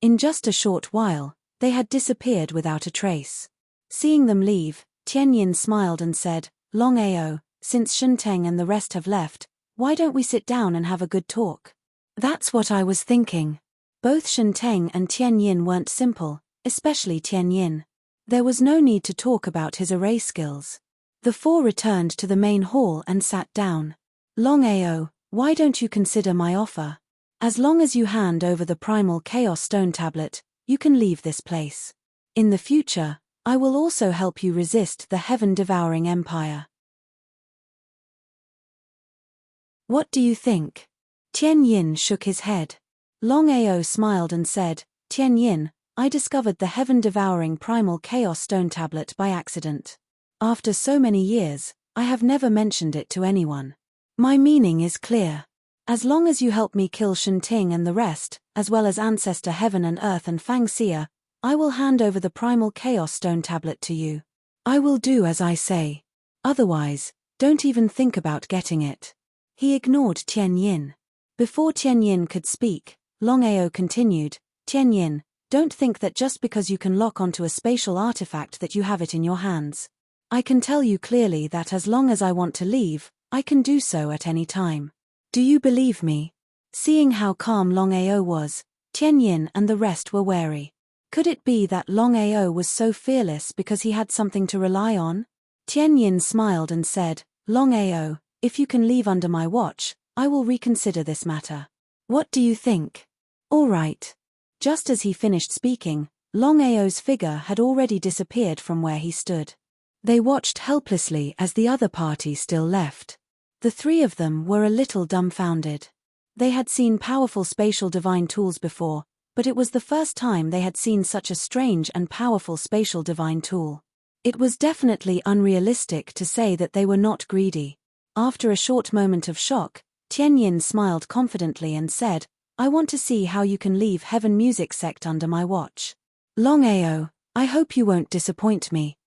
In just a short while, they had disappeared without a trace. Seeing them leave, Tianyin smiled and said, "Longao, since Shenteng and the rest have left, why don't we sit down and have a good talk?" "That's what I was thinking." Both Shenteng and Tianyin weren't simple, especially Tianyin. There was no need to talk about his array skills. The four returned to the main hall and sat down. "Longao, why don't you consider my offer? As long as you hand over the primal chaos stone tablet, you can leave this place. In the future, I will also help you resist the heaven-devouring empire." "What do you think?" Tianyin shook his head. Longao smiled and said, "Tianyin, I discovered the heaven-devouring primal chaos stone tablet by accident. After so many years, I have never mentioned it to anyone. My meaning is clear. As long as you help me kill Shenteng and the rest, as well as Ancestor Heaven and Earth and Fangxia, I will hand over the primal chaos stone tablet to you. I will do as I say. Otherwise, don't even think about getting it." He ignored Tianyin. Before Tianyin could speak, Longao continued, "Tianyin, don't think that just because you can lock onto a spatial artifact that you have it in your hands. I can tell you clearly that as long as I want to leave, I can do so at any time. Do you believe me?" Seeing how calm Longao was, Tianyin and the rest were wary. Could it be that Longao was so fearless because he had something to rely on? Tianyin smiled and said, "Longao, if you can leave under my watch, I will reconsider this matter. What do you think?" "All right." Just as he finished speaking, Longao's figure had already disappeared from where he stood. They watched helplessly as the other party still left. The three of them were a little dumbfounded. They had seen powerful spatial divine tools before, but it was the first time they had seen such a strange and powerful spatial divine tool. It was definitely unrealistic to say that they were not greedy. After a short moment of shock, Tianyin smiled confidently and said, "I want to see how you can leave Heaven Music Sect under my watch. Longao, I hope you won't disappoint me."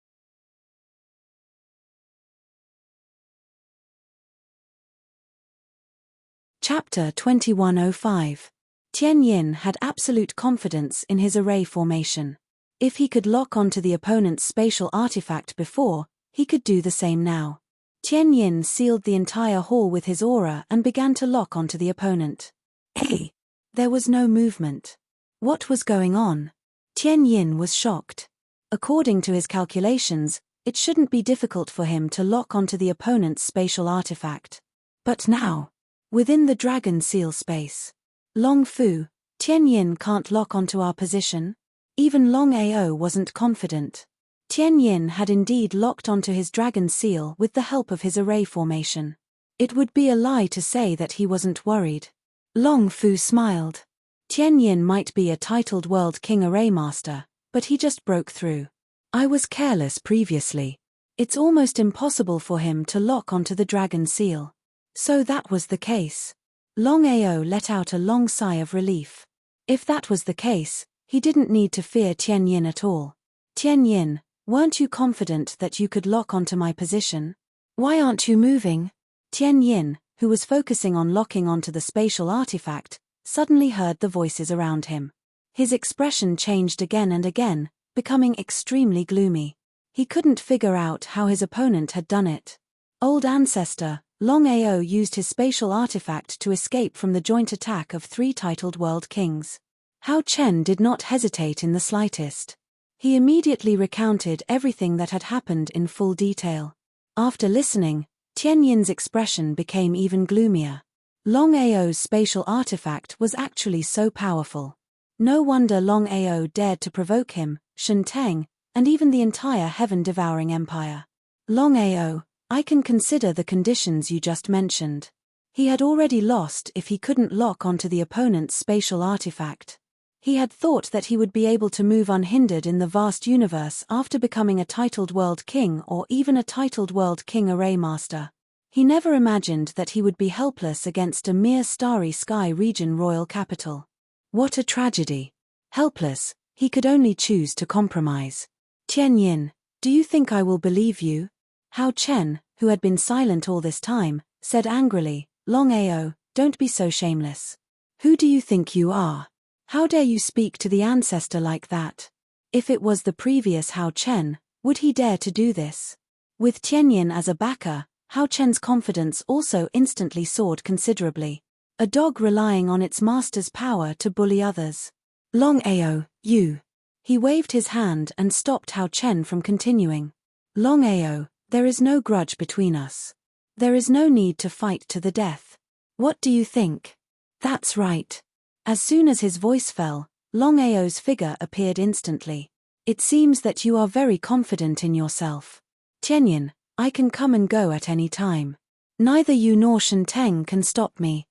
Chapter 2105. Tianyin had absolute confidence in his array formation. If he could lock onto the opponent's spatial artifact before, he could do the same now. Tianyin sealed the entire hall with his aura and began to lock onto the opponent. Hey! There was no movement. What was going on? Tianyin was shocked. According to his calculations, it shouldn't be difficult for him to lock onto the opponent's spatial artifact. But now, within the dragon seal space. "Long Fu, Tianyin can't lock onto our position?" Even Longao wasn't confident. Tianyin had indeed locked onto his dragon seal with the help of his array formation. It would be a lie to say that he wasn't worried. Long Fu smiled. Tianyin might be a titled World King array master, but he just broke through. "I was careless previously. It's almost impossible for him to lock onto the dragon seal." So that was the case. Longao let out a long sigh of relief. If that was the case, he didn't need to fear Tianyin at all. "Tianyin, weren't you confident that you could lock onto my position? Why aren't you moving?" Tianyin, who was focusing on locking onto the spatial artifact, suddenly heard the voices around him. His expression changed again and again, becoming extremely gloomy. He couldn't figure out how his opponent had done it. Old ancestor, Longao used his spatial artifact to escape from the joint attack of 3 titled world kings. Hao Chen did not hesitate in the slightest. He immediately recounted everything that had happened in full detail. After listening, Tianyin's expression became even gloomier. Longao's spatial artifact was actually so powerful. No wonder Longao dared to provoke him, Shenteng, and even the entire heaven-devouring empire. "Longao, I can consider the conditions you just mentioned." He had already lost if he couldn't lock onto the opponent's spatial artifact. He had thought that he would be able to move unhindered in the vast universe after becoming a titled world king or even a titled world king array master. He never imagined that he would be helpless against a mere starry sky region royal capital. What a tragedy. Helpless, he could only choose to compromise. Tian Yin, do you think I will believe you? Hao Chen, who had been silent all this time, said angrily, Longao, don't be so shameless. Who do you think you are? How dare you speak to the ancestor like that? If it was the previous Hao Chen, would he dare to do this? With Tian Yin as a backer, Hao Chen's confidence also instantly soared considerably. A dog relying on its master's power to bully others. Longao, you. He waved his hand and stopped Hao Chen from continuing. Longao, there is no grudge between us. There is no need to fight to the death. What do you think? That's right. As soon as his voice fell, Longao's figure appeared instantly. It seems that you are very confident in yourself. Tianyin, I can come and go at any time. Neither you nor Shenteng can stop me.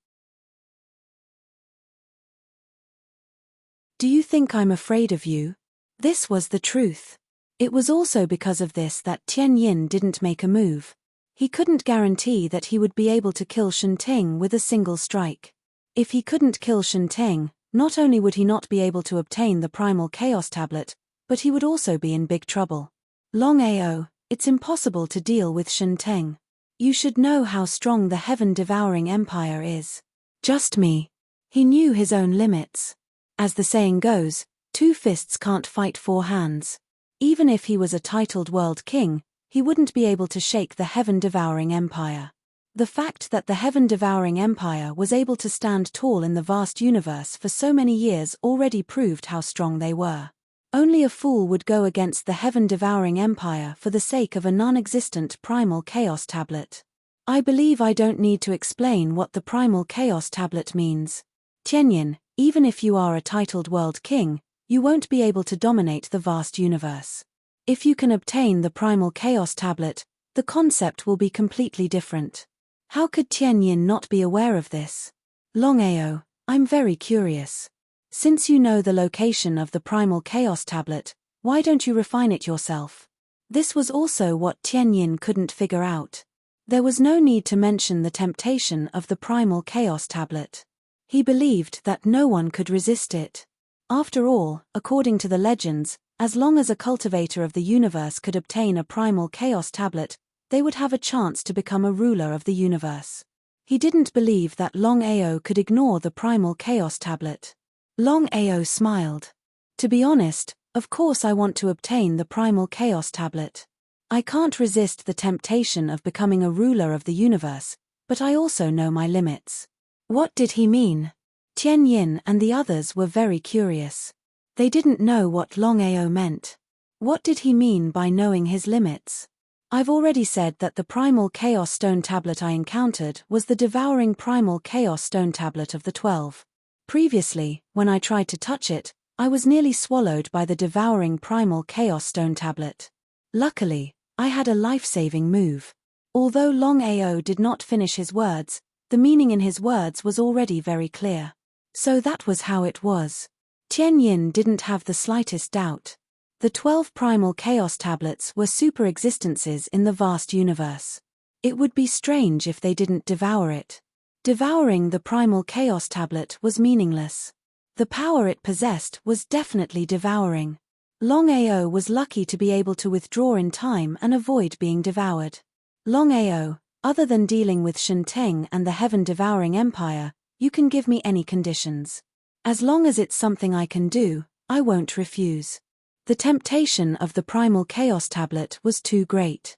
Do you think I'm afraid of you? This was the truth. It was also because of this that Tian Yin didn't make a move. He couldn't guarantee that he would be able to kill Shenteng with a single strike. If he couldn't kill Shenteng, not only would he not be able to obtain the Primal Chaos Tablet, but he would also be in big trouble. Longao, it's impossible to deal with Shenteng. You should know how strong the Heaven-Devouring Empire is. Just me. He knew his own limits. As the saying goes, 2 fists can't fight 4 hands. Even if he was a titled world king, he wouldn't be able to shake the Heaven-Devouring Empire. The fact that the Heaven-Devouring Empire was able to stand tall in the vast universe for so many years already proved how strong they were. Only a fool would go against the Heaven-Devouring Empire for the sake of a non-existent Primal Chaos Tablet. I believe I don't need to explain what the Primal Chaos Tablet means. Tianyin, even if you are a titled world king, you won't be able to dominate the vast universe. If you can obtain the Primal Chaos Tablet, the concept will be completely different. How could Tian Yin not be aware of this? Longao, I'm very curious. Since you know the location of the Primal Chaos Tablet, why don't you refine it yourself? This was also what Tian Yin couldn't figure out. There was no need to mention the temptation of the Primal Chaos Tablet. He believed that no one could resist it. After all, according to the legends, as long as a cultivator of the universe could obtain a Primal Chaos Tablet, they would have a chance to become a ruler of the universe. He didn't believe that Longao could ignore the Primal Chaos Tablet. Longao smiled. To be honest, of course I want to obtain the Primal Chaos Tablet. I can't resist the temptation of becoming a ruler of the universe, but I also know my limits. What did he mean? Tian Yin and the others were very curious. They didn't know what Longao meant. What did he mean by knowing his limits? I've already said that the Primal Chaos Stone Tablet I encountered was the devouring Primal Chaos Stone Tablet of the 12. Previously, when I tried to touch it, I was nearly swallowed by the devouring Primal Chaos Stone Tablet. Luckily, I had a life-saving move. Although Longao did not finish his words, the meaning in his words was already very clear. So that was how it was. Tian Yin didn't have the slightest doubt. The 12 Primal Chaos Tablets were super existences in the vast universe. It would be strange if they didn't devour it. Devouring the Primal Chaos Tablet was meaningless. The power it possessed was definitely devouring. Longao was lucky to be able to withdraw in time and avoid being devoured. Longao, other than dealing with Shenteng and the Heaven-Devouring Empire, you can give me any conditions. As long as it's something I can do, I won't refuse. The temptation of the Primal Chaos Tablet was too great.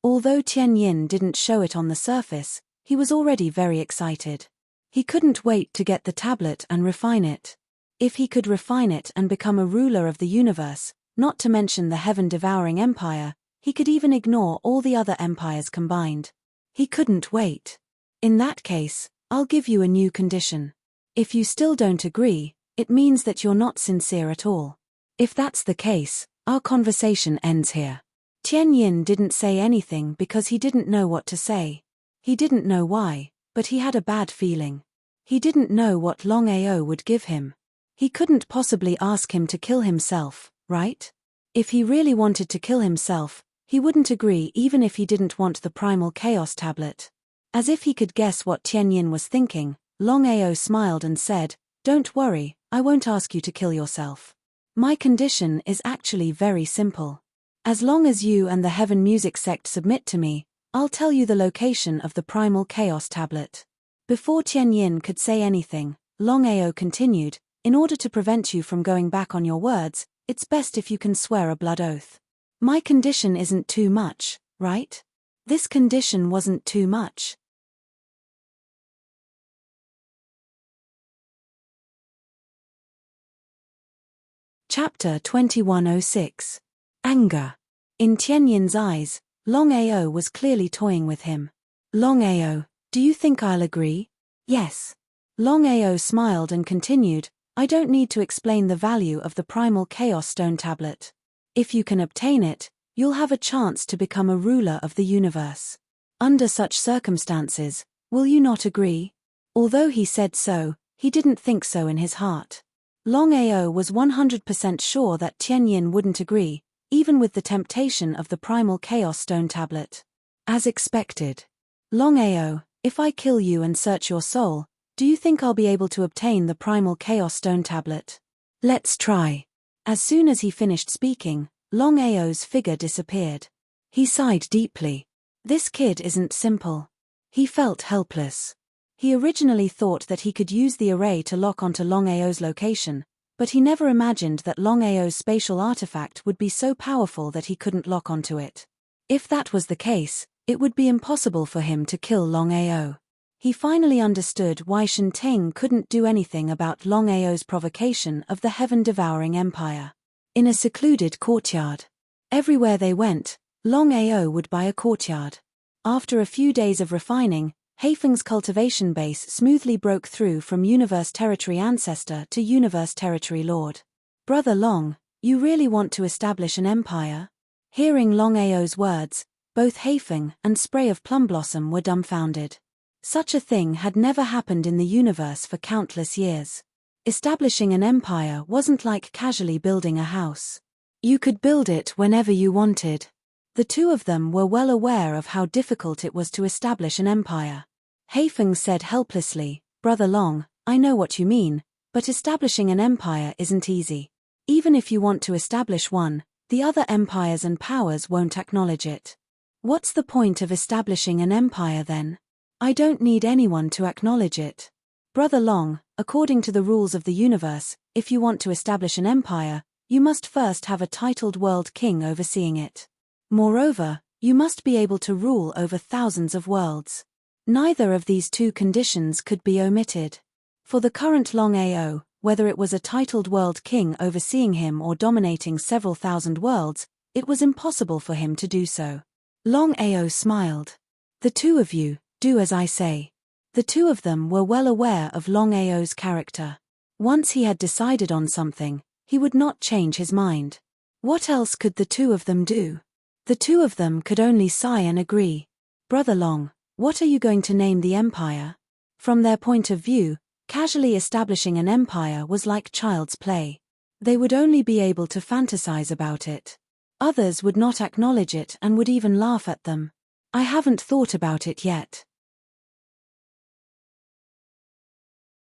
Although Tian Yin didn't show it on the surface, he was already very excited. He couldn't wait to get the tablet and refine it. If he could refine it and become a ruler of the universe, not to mention the Heaven-Devouring Empire, he could even ignore all the other empires combined. He couldn't wait. In that case, I'll give you a new condition. If you still don't agree, it means that you're not sincere at all. If that's the case, our conversation ends here. Tian Yin didn't say anything because he didn't know what to say. He didn't know why, but he had a bad feeling. He didn't know what Longao would give him. He couldn't possibly ask him to kill himself, right? If he really wanted to kill himself, He wouldn't agree even if he didn't want the primal chaos tablet. As if he could guess what Tianyin was thinking, Longao smiled and said, "Don't worry, I won't ask you to kill yourself. My condition is actually very simple. As long as you and the Heaven Music sect submit to me, I'll tell you the location of the primal chaos tablet." Before Tianyin could say anything, Longao continued, "In order to prevent you from going back on your words, it's best if you can swear a blood oath. My condition isn't too much, right? This condition wasn't too much." Chapter 2106. Anger. In Tianyin's eyes, Longao was clearly toying with him. "Longao, do you think I'll agree?" "Yes." Longao smiled and continued, "I don't need to explain the value of the primal chaos stone tablet. If you can obtain it, you'll have a chance to become a ruler of the universe. Under such circumstances, will you not agree?" Although he said so, he didn't think so in his heart. Longao was 100% sure that Tianyin wouldn't agree, even with the temptation of the primal chaos stone tablet. As expected. "Longao, if I kill you and search your soul, do you think I'll be able to obtain the primal chaos stone tablet?" "Let's try." As soon as he finished speaking, Longao's figure disappeared. He sighed deeply. This kid isn't simple. He felt helpless. He originally thought that he could use the array to lock onto Longao's location, but he never imagined that Longao's spatial artifact would be so powerful that he couldn't lock onto it. If that was the case, it would be impossible for him to kill Longao. He finally understood why Shinting couldn't do anything about Longao's provocation of the heaven-devouring empire. In a secluded courtyard. Everywhere they went, Longao would buy a courtyard. After a few days of refining, Haifeng's cultivation base smoothly broke through from Universe Territory Ancestor to Universe Territory Lord. "Brother Long, you really want to establish an empire?" Hearing Longao's words, both Haifeng and Spray of Plum Blossom were dumbfounded. Such a thing had never happened in the universe for countless years. Establishing an empire wasn't like casually building a house. You could build it whenever you wanted. The two of them were well aware of how difficult it was to establish an empire. Haifeng said helplessly, "Brother Long, I know what you mean, but establishing an empire isn't easy. Even if you want to establish one, the other empires and powers won't acknowledge it." "What's the point of establishing an empire then? I don't need anyone to acknowledge it." "Brother Long, according to the rules of the universe, if you want to establish an empire, you must first have a titled world king overseeing it. Moreover, you must be able to rule over thousands of worlds. Neither of these two conditions could be omitted. For the current Longao, whether it was a titled world king overseeing him or dominating several thousand worlds, it was impossible for him to do so." Longao smiled. "The two of you, do as I say." The two of them were well aware of Longao's character. Once he had decided on something, he would not change his mind. What else could the two of them do? The two of them could only sigh and agree. "Brother Long, what are you going to name the empire?" From their point of view, casually establishing an empire was like child's play. They would only be able to fantasize about it. Others would not acknowledge it and would even laugh at them. "I haven't thought about it yet."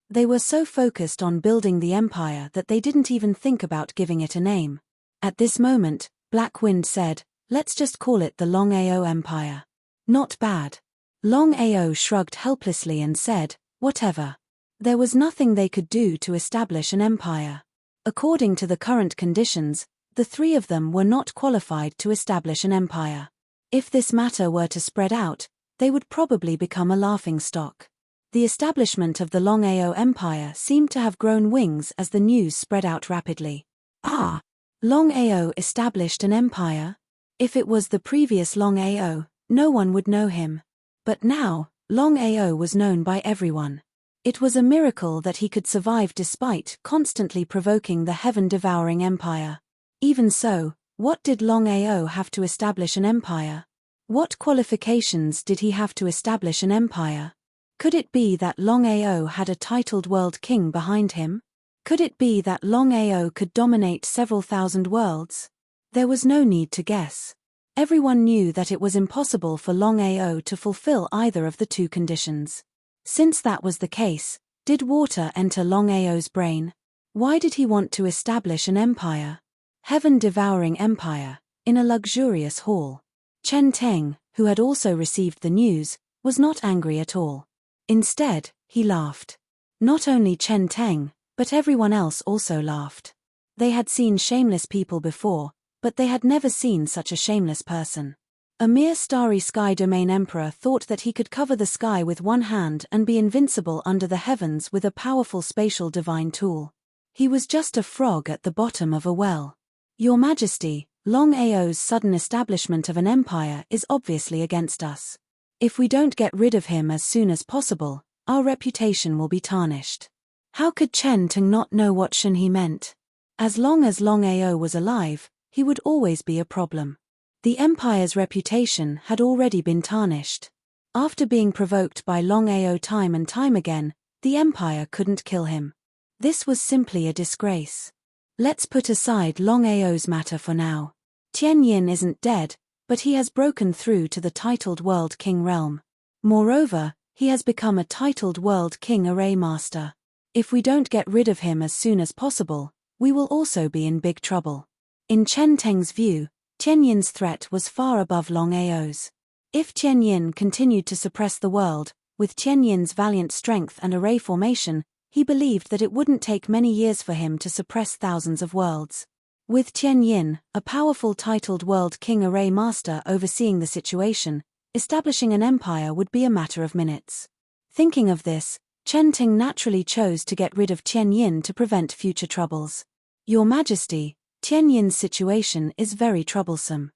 They were so focused on building the empire that they didn't even think about giving it a name. At this moment, Black Wind said, "Let's just call it the Longao Empire." "Not bad." Longao shrugged helplessly and said, "Whatever." There was nothing they could do to establish an empire. According to the current conditions, the three of them were not qualified to establish an empire. If this matter were to spread out, they would probably become a laughingstock. The establishment of the Longao Empire seemed to have grown wings as the news spread out rapidly. "Ah! Longao established an empire?" If it was the previous Longao, no one would know him. But now, Longao was known by everyone. It was a miracle that he could survive despite constantly provoking the heaven-devouring empire. Even so, what did Longao have to establish an empire? What qualifications did he have to establish an empire? Could it be that Longao had a titled world king behind him? Could it be that Longao could dominate several thousand worlds? There was no need to guess. Everyone knew that it was impossible for Longao to fulfill either of the two conditions. Since that was the case, did water enter Longao's brain? Why did he want to establish an empire? Heaven-devouring empire, in a luxurious hall. Chen Teng, who had also received the news, was not angry at all. Instead, he laughed. Not only Chen Teng, but everyone else also laughed. They had seen shameless people before, but they had never seen such a shameless person. A mere starry sky domain emperor thought that he could cover the sky with one hand and be invincible under the heavens with a powerful spatial divine tool. He was just a frog at the bottom of a well. Your Majesty, Longao's sudden establishment of an empire is obviously against us. If we don't get rid of him as soon as possible, our reputation will be tarnished. How could Chen Teng not know what Shen He meant? As long as Longao was alive, he would always be a problem. The empire's reputation had already been tarnished. After being provoked by Longao time and time again, the empire couldn't kill him. This was simply a disgrace. Let's put aside Longao's matter for now. Tian Yin isn't dead, but he has broken through to the titled World King realm. Moreover, he has become a titled World King Array Master. If we don't get rid of him as soon as possible, we will also be in big trouble. In Chen Teng's view, Tian Yin's threat was far above Longao's. If Tian Yin continued to suppress the world, with Tian Yin's valiant strength and array formation, he believed that it wouldn't take many years for him to suppress thousands of worlds. With Tian Yin, a powerful titled World King Array Master overseeing the situation, establishing an empire would be a matter of minutes. Thinking of this, Chen Teng naturally chose to get rid of Tian Yin to prevent future troubles. Your Majesty, Tian Yin's situation is very troublesome.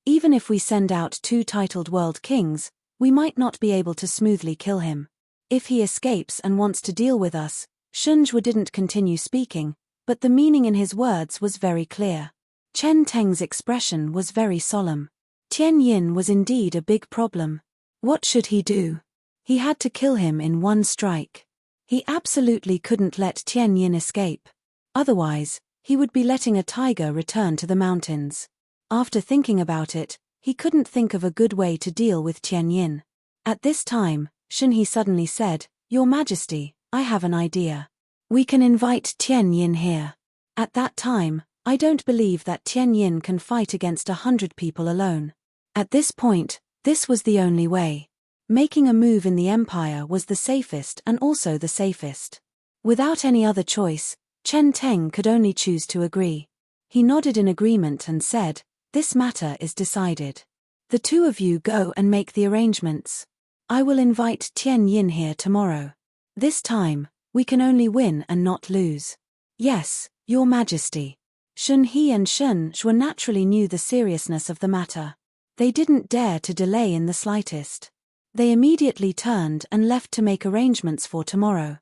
Even if we send out 2 titled world kings, we might not be able to smoothly kill him. If he escapes and wants to deal with us, Shunzhua didn't continue speaking, but the meaning in his words was very clear. Chen Teng's expression was very solemn. Tian Yin was indeed a big problem. What should he do? He had to kill him in one strike. He absolutely couldn't let Tian Yin escape. Otherwise, he would be letting a tiger return to the mountains. After thinking about it, he couldn't think of a good way to deal with Tian Yin. At this time, Shen He suddenly said, "Your Majesty, I have an idea. We can invite Tian Yin here." At that time, I don't believe that Tian Yin can fight against 100 people alone. At this point, this was the only way. Making a move in the empire was the safest and also the safest. Without any other choice, Chen Teng could only choose to agree. He nodded in agreement and said, "This matter is decided. The 2 of you go and make the arrangements. I will invite Tian Yin here tomorrow. This time, we can only win and not lose." "Yes, Your Majesty." Shun He and Shunzhua naturally knew the seriousness of the matter. They didn't dare to delay in the slightest. They immediately turned and left to make arrangements for tomorrow.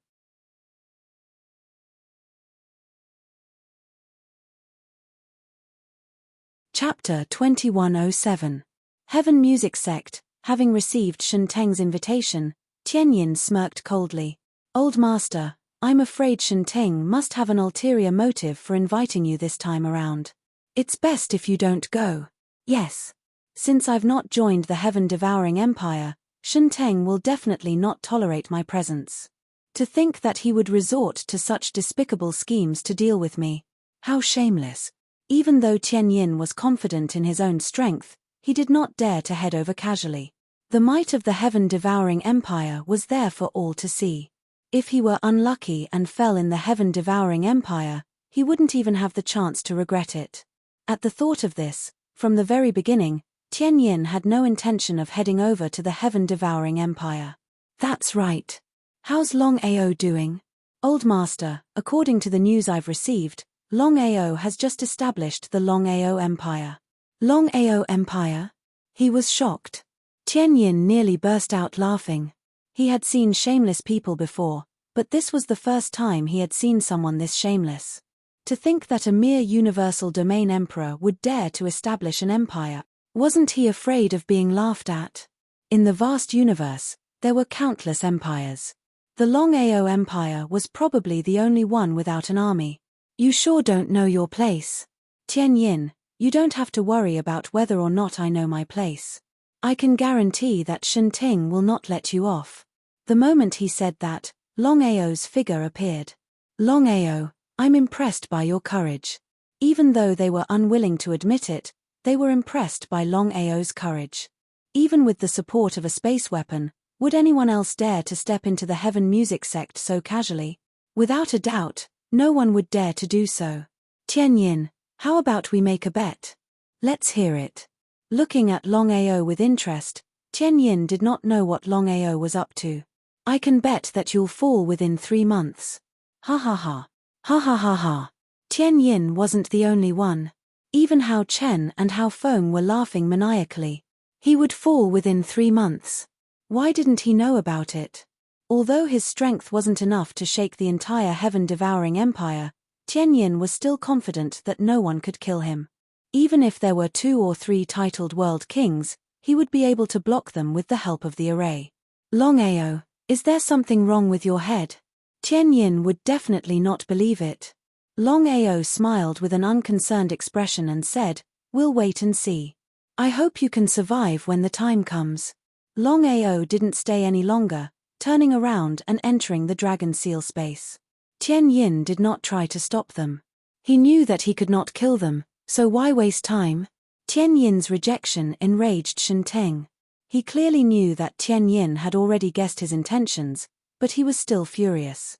Chapter 2107. Heaven Music Sect. Having received Shen Teng's invitation, Tian Yin smirked coldly. "Old Master, I'm afraid Shen Teng must have an ulterior motive for inviting you this time around. It's best if you don't go." "Yes. Since I've not joined the heaven-devouring empire, Shen Teng will definitely not tolerate my presence. To think that he would resort to such despicable schemes to deal with me. How shameless." Even though Tian Yin was confident in his own strength, he did not dare to head over casually. The might of the heaven-devouring empire was there for all to see. If he were unlucky and fell in the heaven-devouring empire, he wouldn't even have the chance to regret it. At the thought of this, from the very beginning, Tian Yin had no intention of heading over to the heaven-devouring empire. "That's right. How's Longao doing?" "Old Master, according to the news I've received, Longao has just established the Longao Empire." "Longao Empire?" He was shocked. Tian Yin nearly burst out laughing. He had seen shameless people before, but this was the first time he had seen someone this shameless. To think that a mere universal domain emperor would dare to establish an empire. Wasn't he afraid of being laughed at? In the vast universe, there were countless empires. The Longao Empire was probably the only one without an army. You sure don't know your place. Tian Yin, you don't have to worry about whether or not I know my place. I can guarantee that Shen Ting will not let you off. The moment he said that, Longao's figure appeared. Longao, I'm impressed by your courage. Even though they were unwilling to admit it, they were impressed by Longao's courage. Even with the support of a space weapon, would anyone else dare to step into the heaven music sect so casually? Without a doubt, no one would dare to do so. Tian Yin, how about we make a bet? Let's hear it. Looking at Longao with interest, Tian Yin did not know what Longao was up to. I can bet that you'll fall within 3 months. Ha ha ha. Ha ha ha ha. Tian Yin wasn't the only one. Even Hao Chen and Hao Feng were laughing maniacally. He would fall within 3 months. Why didn't he know about it? Although his strength wasn't enough to shake the entire heaven-devouring empire, Tian Yin was still confident that no one could kill him. Even if there were 2 or 3 titled world kings, he would be able to block them with the help of the array. Longao, is there something wrong with your head? Tian Yin would definitely not believe it. Longao smiled with an unconcerned expression and said, "We'll wait and see. I hope you can survive when the time comes." Longao didn't stay any longer, turning around and entering the dragon seal space. Tian Yin did not try to stop them. He knew that he could not kill them, so why waste time? Tian Yin's rejection enraged Shen Ting. He clearly knew that Tian Yin had already guessed his intentions, but he was still furious.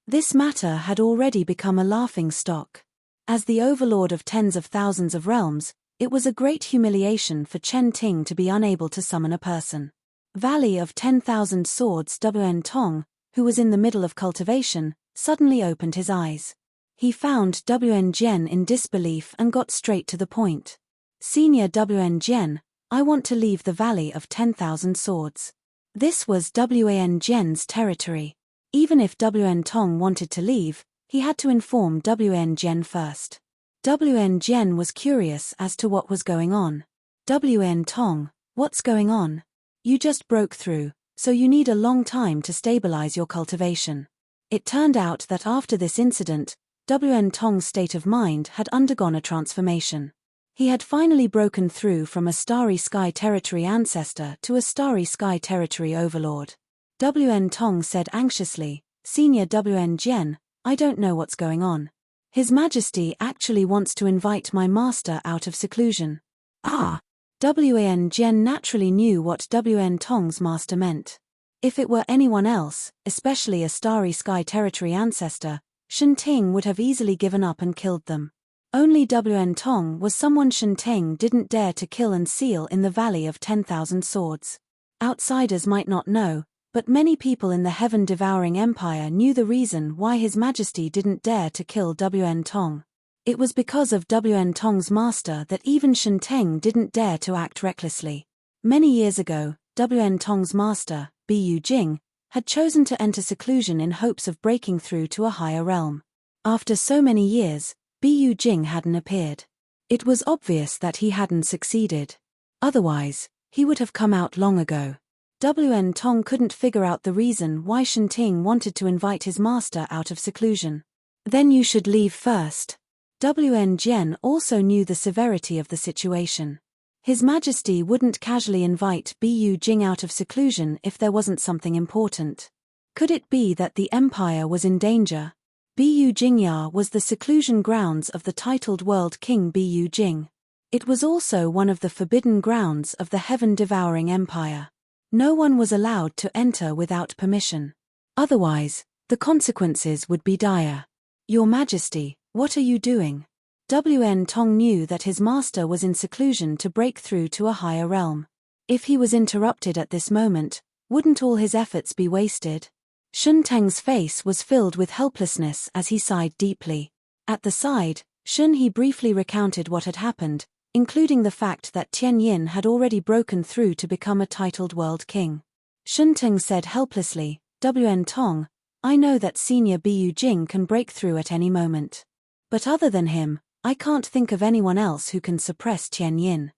This matter had already become a laughing stock. As the overlord of tens of thousands of realms, it was a great humiliation for Chen Ting to be unable to summon a person. Valley of 10,000 Swords Wen Tong, who was in the middle of cultivation, suddenly opened his eyes. He found Wen Jian in disbelief and got straight to the point. Senior Wen Jian, I want to leave the Valley of 10,000 Swords. This was Wen Jian's territory. Even if Wen Tong wanted to leave, he had to inform Wen Jian first. Wen Jian was curious as to what was going on. Wen Tong, what's going on? You just broke through, so you need a long time to stabilize your cultivation. It turned out that after this incident, Wen Tong's state of mind had undergone a transformation. He had finally broken through from a Starry Sky Territory ancestor to a Starry Sky Territory overlord. Wen Tong said anxiously, Senior Wen Jian, I don't know what's going on. His Majesty actually wants to invite my master out of seclusion. Ah! Wen Jian naturally knew what Wen Tong's master meant. If it were anyone else, especially a Starry Sky Territory ancestor, Shen Ting would have easily given up and killed them. Only Wen Tong was someone Shen Ting didn't dare to kill and seal in the Valley of 10,000 Swords. Outsiders might not know, but many people in the heaven-devouring empire knew the reason why His Majesty didn't dare to kill Wen Tong. It was because of Wen Tong's master that even Shen Ting didn't dare to act recklessly. Many years ago, Wen Tong's master, Bu Jing, had chosen to enter seclusion in hopes of breaking through to a higher realm. After so many years, Bu Jing hadn't appeared. It was obvious that he hadn't succeeded. Otherwise, he would have come out long ago. Wen Tong couldn't figure out the reason why Shen Ting wanted to invite his master out of seclusion. Then you should leave first. Wen Jian also knew the severity of the situation. His Majesty wouldn't casually invite Bu Jing out of seclusion if there wasn't something important. Could it be that the empire was in danger? Bu Jingya was the seclusion grounds of the titled world king Bu Jing. It was also one of the forbidden grounds of the heaven-devouring empire. No one was allowed to enter without permission. Otherwise, the consequences would be dire. Your Majesty, what are you doing? Wen Tong knew that his master was in seclusion to break through to a higher realm. If he was interrupted at this moment, wouldn't all his efforts be wasted? Shen Teng's face was filled with helplessness as he sighed deeply. At the side, Shen He briefly recounted what had happened, including the fact that Tian Yin had already broken through to become a titled world king. Shen Teng said helplessly, Wen Tong, I know that Senior Bu Jing can break through at any moment. But other than him, I can't think of anyone else who can suppress Tian Yin.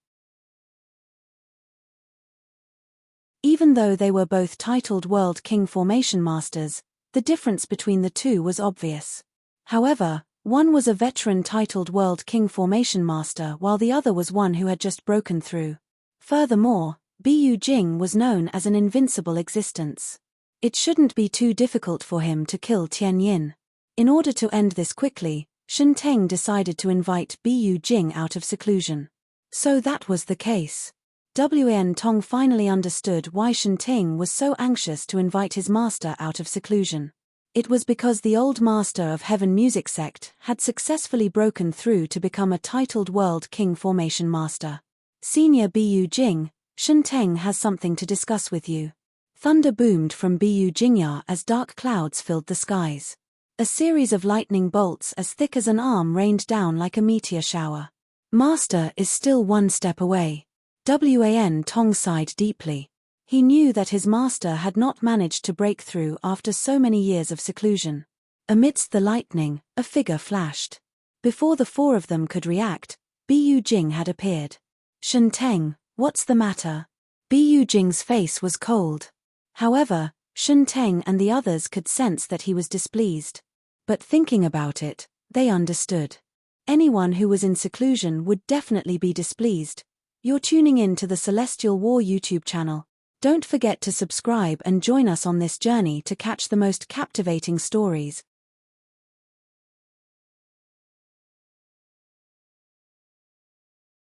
Even though they were both titled World King Formation Masters, The difference between the two was obvious. However, one was a veteran titled World King Formation Master while the other was one who had just broken through. Furthermore, Bu Jing was known as an invincible existence. It shouldn't be too difficult for him to kill Tian Yin. In order to end this quickly, Shen Teng decided to invite Bu Jing out of seclusion. So that was the case. Wan Tong finally understood why Shen Teng was so anxious to invite his master out of seclusion. It was because the old master of Heaven Music Sect had successfully broken through to become a titled World King Formation Master. Senior Bu Jing, Shen Teng has something to discuss with you. Thunder boomed from Bu Jingya as dark clouds filled the skies. A series of lightning bolts as thick as an arm rained down like a meteor shower. Master is still one step away. Wan Tong sighed deeply. He knew that his master had not managed to break through after so many years of seclusion. Amidst the lightning, a figure flashed. Before the four of them could react, Bu Jing had appeared. Shen Teng, what's the matter? Bu Jing's face was cold. However, Shen Teng and the others could sense that he was displeased. But thinking about it, they understood. Anyone who was in seclusion would definitely be displeased. You're tuning in to the Celestial War YouTube channel. Don't forget to subscribe and join us on this journey to catch the most captivating stories.